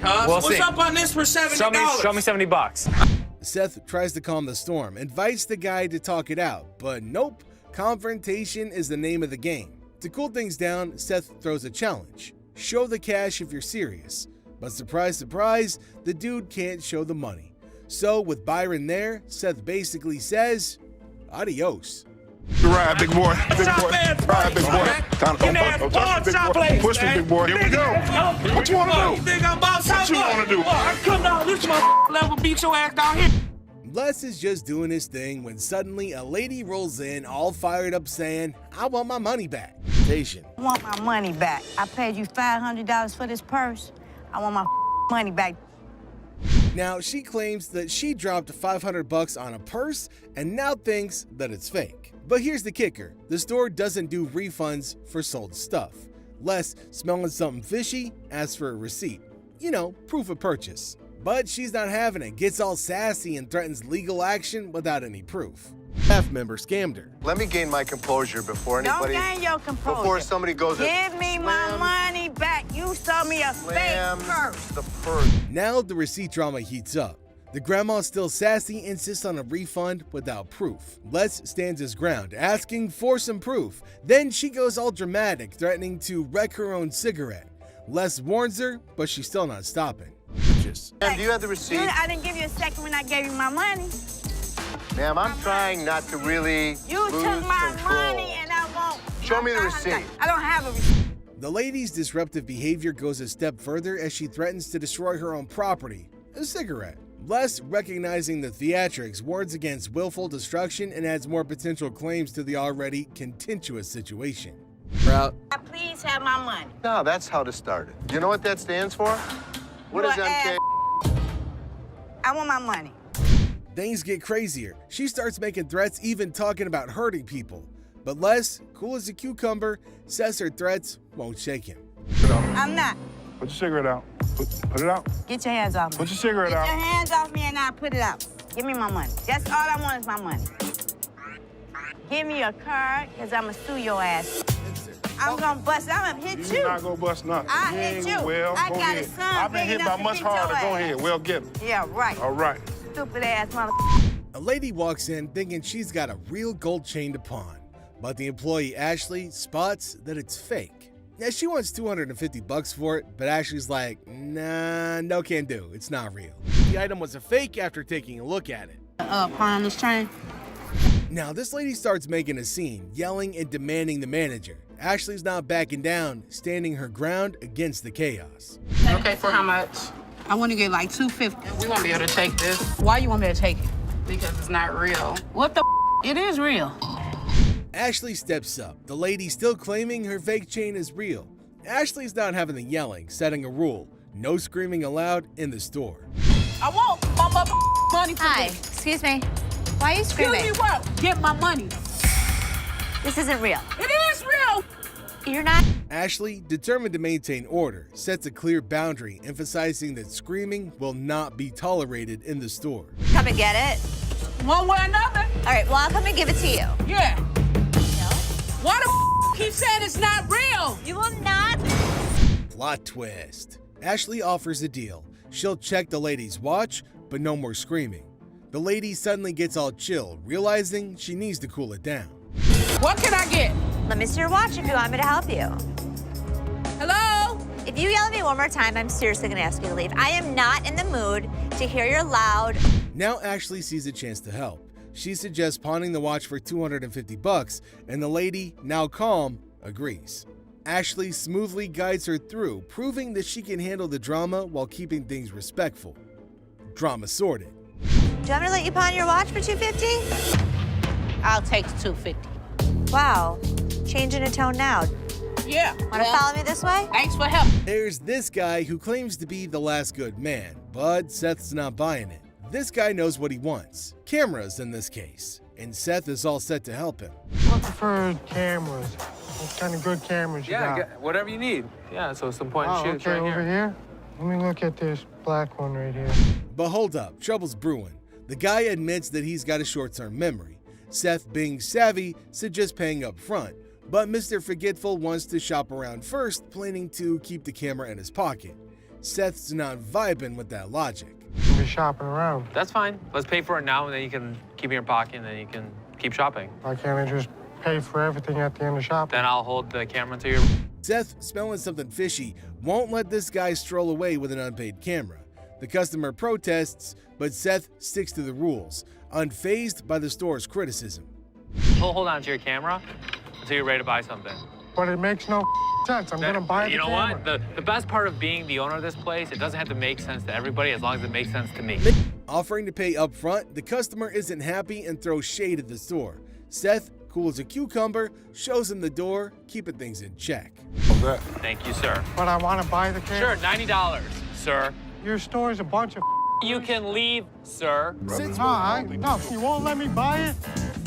We'll What's see. up on this for $70? Show me $70. Seth tries to calm the storm, invites the guy to talk it out, but nope, confrontation is the name of the game. To cool things down, Seth throws a challenge. Show the cash if you're serious. But surprise, surprise, the dude can't show the money. So with Byron there, Seth basically says, adios. Ride, big boy. Big boy. Ride, big boy. Don't touch me, big boy. Push me, big boy. Here we go. What you want to do? You think I'm about What you want to do? I come down this level, beat your ass down here. Les is just doing his thing when suddenly a lady rolls in all fired up saying, I want my money back. Station. I want my money back. I paid you $500 for this purse. I want my money back. Now, she claims that she dropped $500 on a purse and now thinks that it's fake. But here's the kicker. The store doesn't do refunds for sold stuff. Les, smelling something fishy, asks for a receipt. You know, proof of purchase. But she's not having it, gets all sassy and threatens legal action without any proof. Staff member scammed her. Let me gain my composure before anybody... Don't gain your composure. Before somebody goes... Give me my money back. You sold me a fake purse. The purse. Now the receipt drama heats up. The grandma's still sassy, insists on a refund without proof. Les stands his ground, asking for some proof. Then she goes all dramatic, threatening to wreck her own cigarette. Les warns her, but she's still not stopping. Ma'am, do you have the receipt? I didn't give you a second when I gave you my money. Ma'am, I'm trying not to really You lose took my control. money and I won't. Show me the receipt. I don't have a receipt. The lady's disruptive behavior goes a step further as she threatens to destroy her own property, a cigarette. Les, recognizing the theatrics, warns against willful destruction and adds more potential claims to the already contentious situation. Route. Please have my money. No, that's how to start it. You know what that stands for? What is MK? I want my money. Things get crazier. She starts making threats, even talking about hurting people. But Les, cool as a cucumber, says her threats won't shake him. I'm not. Put your cigarette out. Put it out. Get your hands off me. Put your cigarette out. Get your hands off me and I'll put it out. Give me my money. That's all I want is my money. Give me your card, because I'm going to sue your ass. I'm going to bust. I'm going to hit you. You're not going to bust nothing. I hit you. Well, I go got ahead. a son I've been big hit by enough to much hit your harder. Go ass. ahead. Well, get him. Yeah, right. All right. Stupid ass mother. A lady walks in thinking she's got a real gold chain to pawn, but the employee Ashley spots that it's fake. Now she wants $250 for it, but Ashley's like, nah, no can do, it's not real. The item was a fake after taking a look at it. Pawn this chain. Now this lady starts making a scene, yelling and demanding the manager. Ashley's not backing down, standing her ground against the chaos. Okay, for how much? I want to get like $250. We won't be able to take this Why you want me to take it? because it's not real. What the It is real. Ashley steps up, the lady still claiming her fake chain is real. Ashley's not having the yelling, setting a rule. No screaming allowed in the store. I want my money for Hi, this. excuse me. Why are you screaming? Excuse me what? Get my money. This isn't real. It is real. You're not. Ashley, determined to maintain order, sets a clear boundary, emphasizing that screaming will not be tolerated in the store. Come and get it. One way or another. All right, well, I'll come and give it to you. Yeah. Why the keep saying it's not real? You will not. Plot twist. Ashley offers a deal. She'll check the lady's watch, but no more screaming. The lady suddenly gets all chill, realizing she needs to cool it down. What can I get? Let me see your watch if you want me to help you. Hello? If you yell at me one more time, I'm seriously gonna ask you to leave. I am not in the mood to hear your loud. Now Ashley sees a chance to help. She suggests pawning the watch for $250, and the lady, now calm, agrees. Ashley smoothly guides her through, proving that she can handle the drama while keeping things respectful. Drama sorted. Do you want me to let you pawn your watch for $250? I'll take the $250. Wow, changing a tone now. Yeah. Wanna follow me this way? Thanks for help. There's this guy who claims to be the last good man, but Seth's not buying it. This guy knows what he wants. Cameras in this case. And Seth is all set to help him. Looking for cameras. What kind of good cameras you got? Whatever you need. Yeah, so some point and Oh, shoots okay, right over here. here. Let me look at this black one right here. But hold up, trouble's brewing. The guy admits that he's got a short-term memory. Seth, being savvy, suggests paying up front. But Mr. Forgetful wants to shop around first, planning to keep the camera in his pocket. Seth's not vibing with that logic. You'll be shopping around. That's fine. Let's pay for it now, and then you can keep it in your pocket, and then you can keep shopping. Why can't I just pay for everything at the end of shopping? Then I'll hold the camera until you're... Seth, smelling something fishy, won't let this guy stroll away with an unpaid camera. The customer protests, but Seth sticks to the rules, unfazed by the store's criticism. Hold on to your camera until you're ready to buy something. But it makes no sense. I'm gonna buy the You know camera. what? The best part of being the owner of this place, it doesn't have to make sense to everybody as long as it makes sense to me. Offering to pay up front, the customer isn't happy and throws shade at the store. Seth, cool as a cucumber, shows him the door, keeping things in check. Thank you, sir. But I want to buy the camera. Sure, $90, sir. Your store is a bunch of You can leave, sir. No, you won't let me buy it?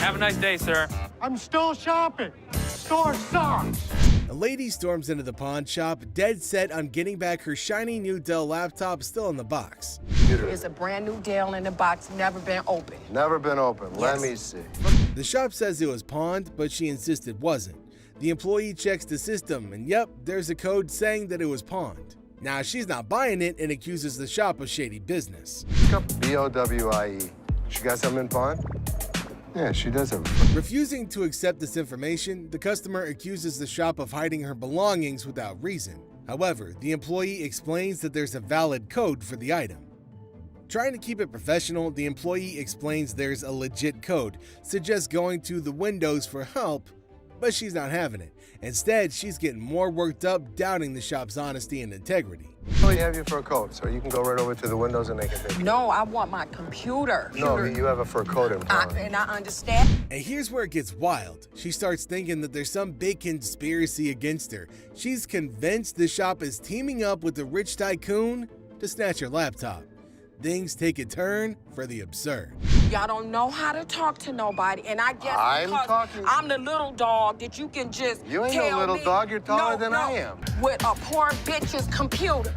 Have a nice day, sir. I'm still shopping. Store sucks. A lady storms into the pawn shop, dead set on getting back her shiny new Dell laptop still in the box. It's a brand new Dell in the box, never been opened. Never been open. Let me see. The shop says it was pawned, but she insists it wasn't. The employee checks the system, and yep, there's a code saying that it was pawned. Now, she's not buying it and accuses the shop of shady business. B-O-W-I-E. She got something in pawn? Yeah, she does have. Refusing to accept this information, the customer accuses the shop of hiding her belongings without reason. However, the employee explains that there's a valid code for the item. Trying to keep it professional, the employee explains there's a legit code, suggests going to the windows for help, but she's not having it. Instead, she's getting more worked up, doubting the shop's honesty and integrity. Oh, you have your fur coat, so you can go right over to the windows and they can take it. No, I want my computer. No, you have a fur coat in pawn. And I understand. And here's where it gets wild. She starts thinking that there's some big conspiracy against her. She's convinced the shop is teaming up with the rich tycoon to snatch her laptop. Things take a turn for the absurd. Y'all don't know how to talk to nobody, and I guess I'm because talking. I'm the little dog that you can just You ain't tell no little me, dog. You're taller than I am. With a poor bitch's computer,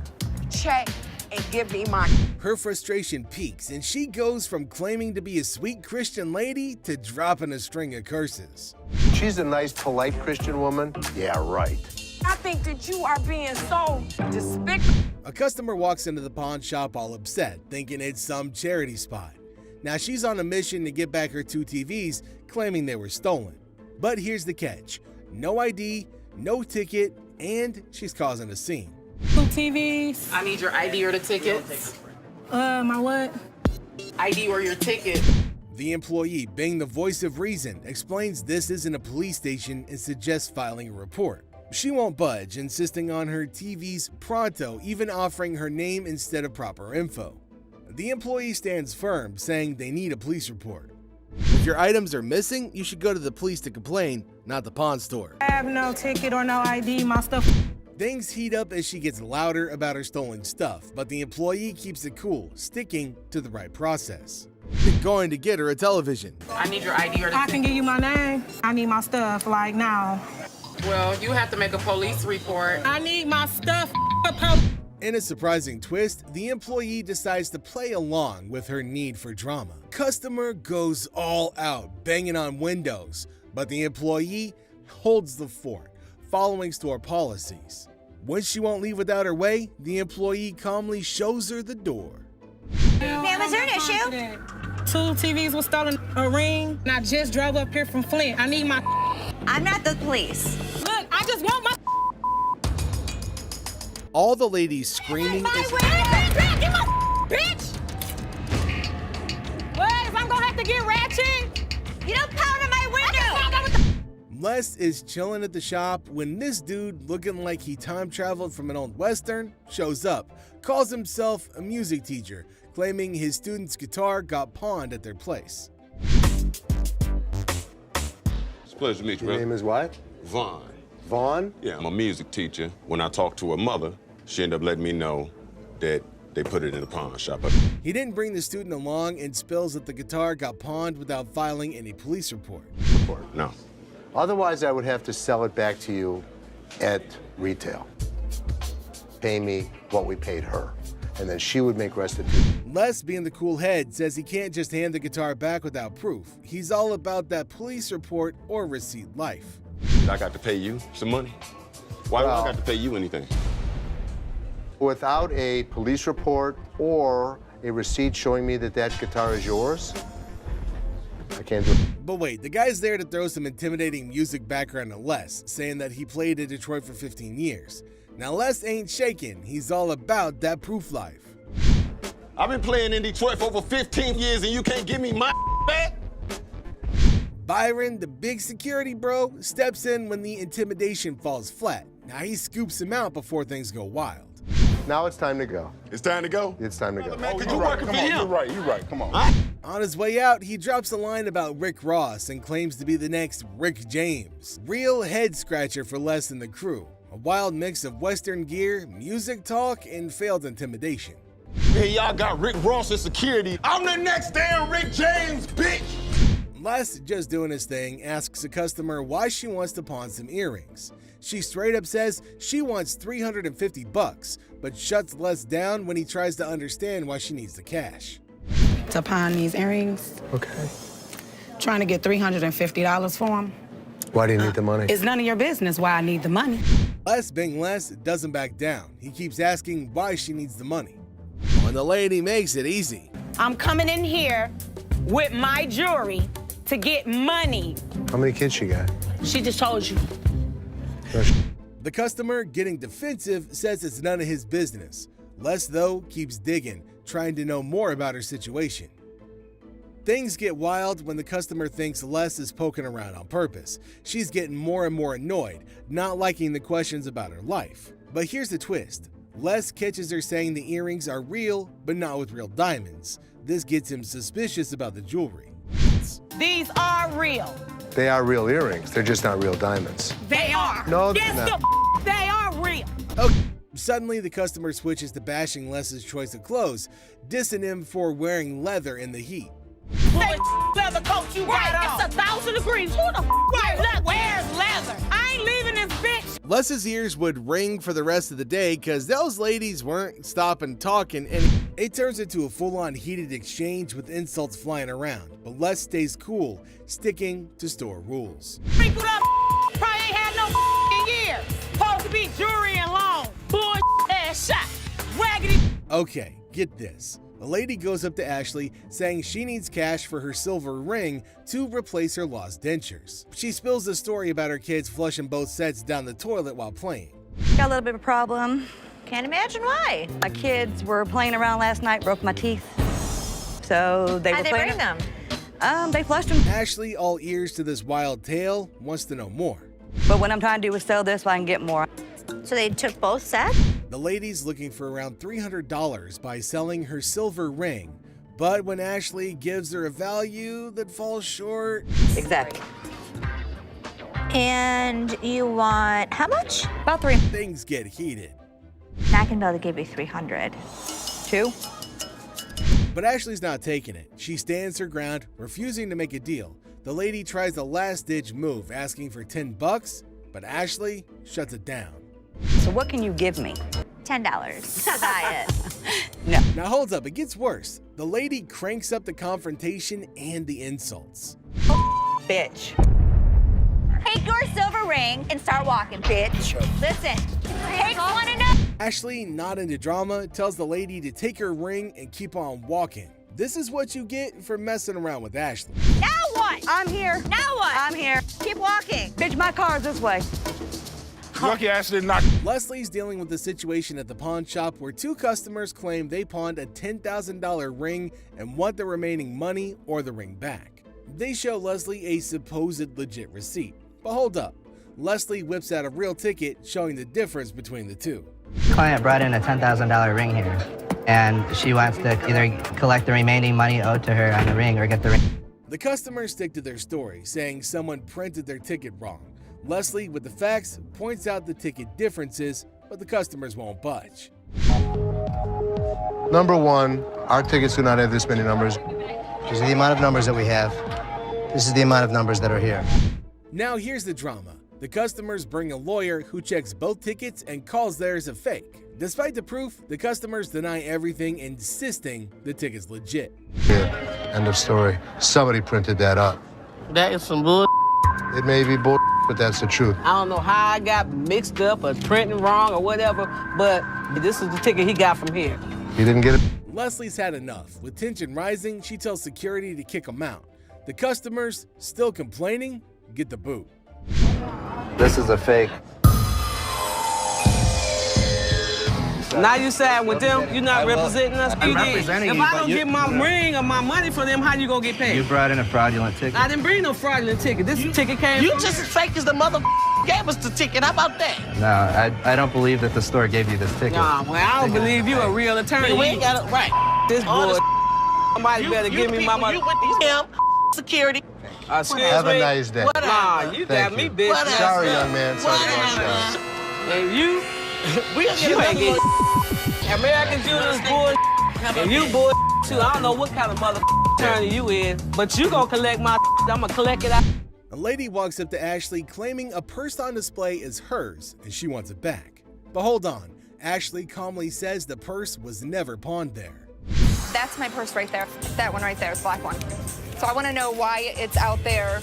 check and give me my. Her frustration peaks, and she goes from claiming to be a sweet Christian lady to dropping a string of curses. She's a nice, polite Christian woman. Yeah, right. I think that you are being so despicable. A customer walks into the pawn shop all upset, thinking it's some charity spot. Now she's on a mission to get back her 2 TVs, claiming they were stolen. But here's the catch: no ID, no ticket, and she's causing a scene. 2 TVs. I need your ID or the tickets. My what? ID or your ticket. The employee, being the voice of reason, explains this isn't a police station and suggests filing a report. She won't budge, insisting on her TVs pronto, even offering her name instead of proper info. The employee stands firm, saying they need a police report. If your items are missing, you should go to the police to complain, not the pawn store. I have no ticket or no ID. My stuff. Things heat up as she gets louder about her stolen stuff, but the employee keeps it cool, sticking to the right process. They're going to get her a television. I need your ID or the I can give you my name. I need my stuff, like now. Well, you have to make a police report. I need my stuff. In a surprising twist, the employee decides to play along with her need for drama. Customer goes all out, banging on windows, but the employee holds the fort, following store policies. When she won't leave without her way, the employee calmly shows her the door. Ma'am, is there an issue? 2 TVs were stolen, a ring, and I just drove up here from Flint. I need my. I'm not the police. Look, I just want my. All the ladies screaming is Get my bitch! What? If I'm gonna have to get ratchet? You don't pound on my window! Les is chilling at the shop when this dude, looking like he time traveled from an old western, shows up, calls himself a music teacher, claiming his student's guitar got pawned at their place. It's a pleasure to meet you, Your brother. name is what? Vaughn. Vaughn? Yeah, I'm a music teacher. When I talked to her mother, she ended up letting me know that they put it in the pawn shop. He didn't bring the student along and spills that the guitar got pawned without filing any police report. No. Otherwise, I would have to sell it back to you at retail. Pay me what we paid her, and then she would make restitution. Les, being the cool head, says he can't just hand the guitar back without proof. He's all about that police report or receipt life. I got to pay you some money? Why do I got to pay you anything? Without a police report or a receipt showing me that that guitar is yours, I can't do it. But wait, the guy's there to throw some intimidating music background to Les, saying that he played in Detroit for 15 years. Now Les ain't shaking, he's all about that proof life. I've been playing in Detroit for over 15 years and you can't give me my back? Byron, the big security bro, steps in when the intimidation falls flat. Now he scoops him out before things go wild. Now it's time to go. It's time to go? It's time to go. Man, you working for him? You're right, come on. On his way out, he drops a line about Rick Ross and claims to be the next Rick James. Real head scratcher for Les and the crew. A wild mix of Western gear, music talk, and failed intimidation. Hey, y'all got Rick Ross as security. I'm the next damn Rick James, bitch! Les, just doing his thing, asks a customer why she wants to pawn some earrings. She straight up says she wants $350, but shuts Les down when he tries to understand why she needs the cash. To pawn these earrings. Okay. Trying to get $350 for them. Why do you need the money? It's none of your business why I need the money. Les, being Les, doesn't back down. He keeps asking why she needs the money. And the lady makes it easy. I'm coming in here with my jewelry to get money. How many kids she got? She just told you. The customer, getting defensive, says it's none of his business. Les, though, keeps digging, trying to know more about her situation. Things get wild when the customer thinks Les is poking around on purpose. She's getting more and more annoyed, not liking the questions about her life. But here's the twist. Les catches her saying the earrings are real, but not with real diamonds. This gets him suspicious about the jewelry. These are real. They are real earrings. They're just not real diamonds. They are. No, they're yes, not. They are real. Okay. Suddenly, the customer switches to bashing Les's choice of clothes, dissing him for wearing leather in the heat. That leather coat you got on. It's 1,000 degrees. Who the wears leather? I ain't leaving this bitch. Les's ears would ring for the rest of the day because those ladies weren't stopping talking, and it turns into a full-on heated exchange with insults flying around. But Les stays cool, sticking to store rules. Wrinkled up probably ain't had no years. Supposed to be jewelry and long. Bull ass shot. Raggedy. Okay, get this. A lady goes up to Ashley saying she needs cash for her silver ring to replace her lost dentures. She spills the story about her kids flushing both sets down the toilet while playing. Got a little bit of a problem. Can't imagine why. My kids were playing around last night, broke my teeth. So they How'd were they playing. bring them? They flushed them. Ashley, all ears to this wild tale, wants to know more. But what I'm trying to do is sell this so I can get more. So they took both sets? The lady's looking for around $300 by selling her silver ring. But when Ashley gives her a value that falls short... Exactly. And you want how much? About 3. Things get heated. I can be able to give you 300. 2. But Ashley's not taking it. She stands her ground, refusing to make a deal. The lady tries a last-ditch move, asking for $10, but Ashley shuts it down. So what can you give me? $10 to buy it. No. Now hold up, it gets worse. The lady cranks up the confrontation and the insults. Bitch. Take your silver ring and start walking, bitch. Listen, take one enough. Ashley, not into drama, tells the lady to take her ring and keep on walking. This is what you get for messing around with Ashley. Now what? I'm here. Now what? I'm here. Keep walking. Bitch, my car's this way. Lucky Ashley not. Leslie's dealing with the situation at the pawn shop where 2 customers claim they pawned a $10,000 ring and want the remaining money or the ring back. They show Leslie a supposed legit receipt. But hold up. Leslie whips out a real ticket showing the difference between the two. Client brought in a $10,000 ring here, and she wants to either collect the remaining money owed to her on the ring or get the ring. The customers stick to their story, saying someone printed their ticket wrong. Leslie, with the facts, points out the ticket differences, but the customers won't budge. Number 1, our tickets do not have this many numbers. These are the amount of numbers that we have. This is the amount of numbers that are here. Now here's the drama. The customers bring a lawyer who checks both tickets and calls theirs a fake. Despite the proof, the customers deny everything, insisting the ticket's legit. Yeah, end of story. Somebody printed that up. That is some bull. It may be bull, but that's the truth. I don't know how I got mixed up or printing wrong or whatever, but this is the ticket he got from here. You didn't get it? Leslie's had enough. With tension rising, she tells security to kick him out. The customers, still complaining, get the boot. This is a fake. Now you side with them, you're not representing us. I'm representing if you, I but don't you- get my ring or my money for them, how you gonna get paid? You brought in a fraudulent ticket. I didn't bring no fraudulent ticket. This ticket came You from just as fake as the mother gave us the ticket. How about that? No, I don't believe that the store gave you this ticket. Nah, well, I don't believe you a real attorney. We ain't got it right. This All boy, this somebody you, better you give me my people, money. You with him, security. Excuse Have a me? nice day. Nah, you got Thank me, you. bitch. Sorry, young man. Sorry, And you, We you ain't get American Jewelers bull. And you boy too. I don't know what kind of mother turn you is, but you gonna collect my I'm gonna collect it out. A lady walks up to Ashley claiming a purse on display is hers and she wants it back. But hold on, Ashley calmly says the purse was never pawned there. That's my purse right there. That one right there, the black one. So I want to know why it's out there.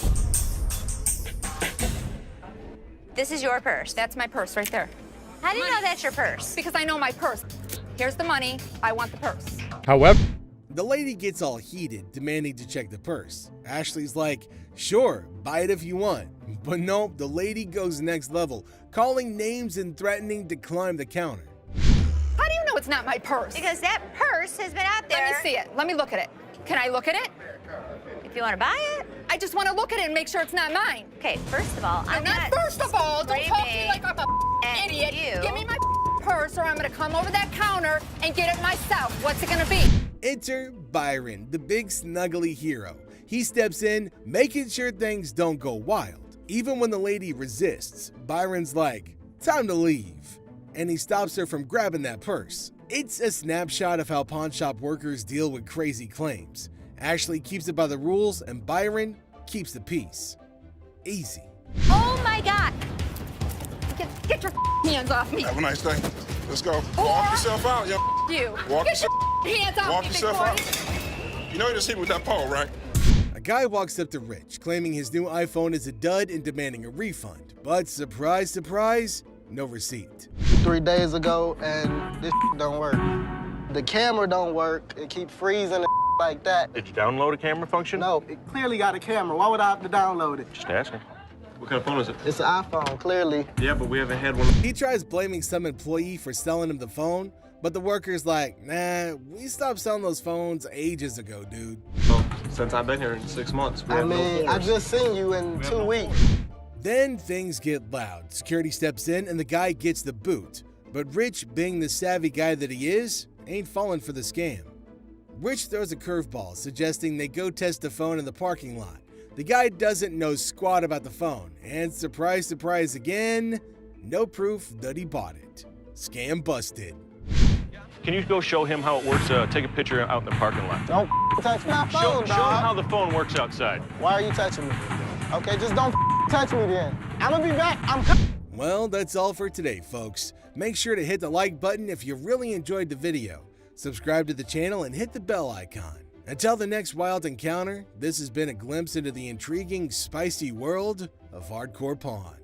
This is your purse. That's my purse right there. How do you know that's your purse? Because I know my purse. Here's the money. I want the purse. However, the lady gets all heated, demanding to check the purse. Ashley's like, sure, buy it if you want. But nope, the lady goes next level, calling names and threatening to climb the counter. How do you know it's not my purse? Because that purse has been out there. Let me see it. Let me look at it. Can I look at it? If you want to buy it. I just want to look at it and make sure it's not mine. Okay, first of all, I'm not first of all. Don't talk to me like I'm a idiot. You. Give me my purse or I'm going to come over that counter and get it myself. What's it going to be? Enter Byron, the big snuggly hero. He steps in, making sure things don't go wild. Even when the lady resists, Byron's like, time to leave. And he stops her from grabbing that purse. It's a snapshot of how pawn shop workers deal with crazy claims. Ashley keeps it by the rules and Byron keeps the peace. Easy. Oh my God. Get your hands off me. Have a nice day. Let's go. Walk yourself out, yo. You. Walk Get your hands off Walk me, yourself big out. boy. You know you just hit me with that pole, right? A guy walks up to Rich, claiming his new iPhone is a dud and demanding a refund. But surprise, surprise, no receipt. 3 days ago, and this don't work. The camera don't work. It keep freezing and like that. Did you download a camera function? No, it clearly got a camera. Why would I have to download it? Just asking. What kind of phone is it? It's an iPhone, clearly. Yeah, but we haven't had one. He tries blaming some employee for selling him the phone, but the worker's like, nah, we stopped selling those phones ages ago, dude. Well, since I've been here in 6 months, we have no phones. I just seen you in 2 weeks. Then things get loud. Security steps in and the guy gets the boot. But Rich, being the savvy guy that he is, ain't falling for the scam. Rich throws a curveball, suggesting they go test the phone in the parking lot. The guy doesn't know squat about the phone, and surprise, surprise again, no proof that he bought it. Scam busted. Can you go show him how it works? Take a picture out in the parking lot. Don't touch my phone, Show him dog. how the phone works outside. Why are you touching me? Okay, just don't touch me then. I'm gonna be back. I'm coming. Well, that's all for today, folks. Make sure to hit the like button if you really enjoyed the video. Subscribe to the channel and hit the bell icon. Until the next wild encounter, this has been a glimpse into the intriguing, spicy world of hardcore pawn.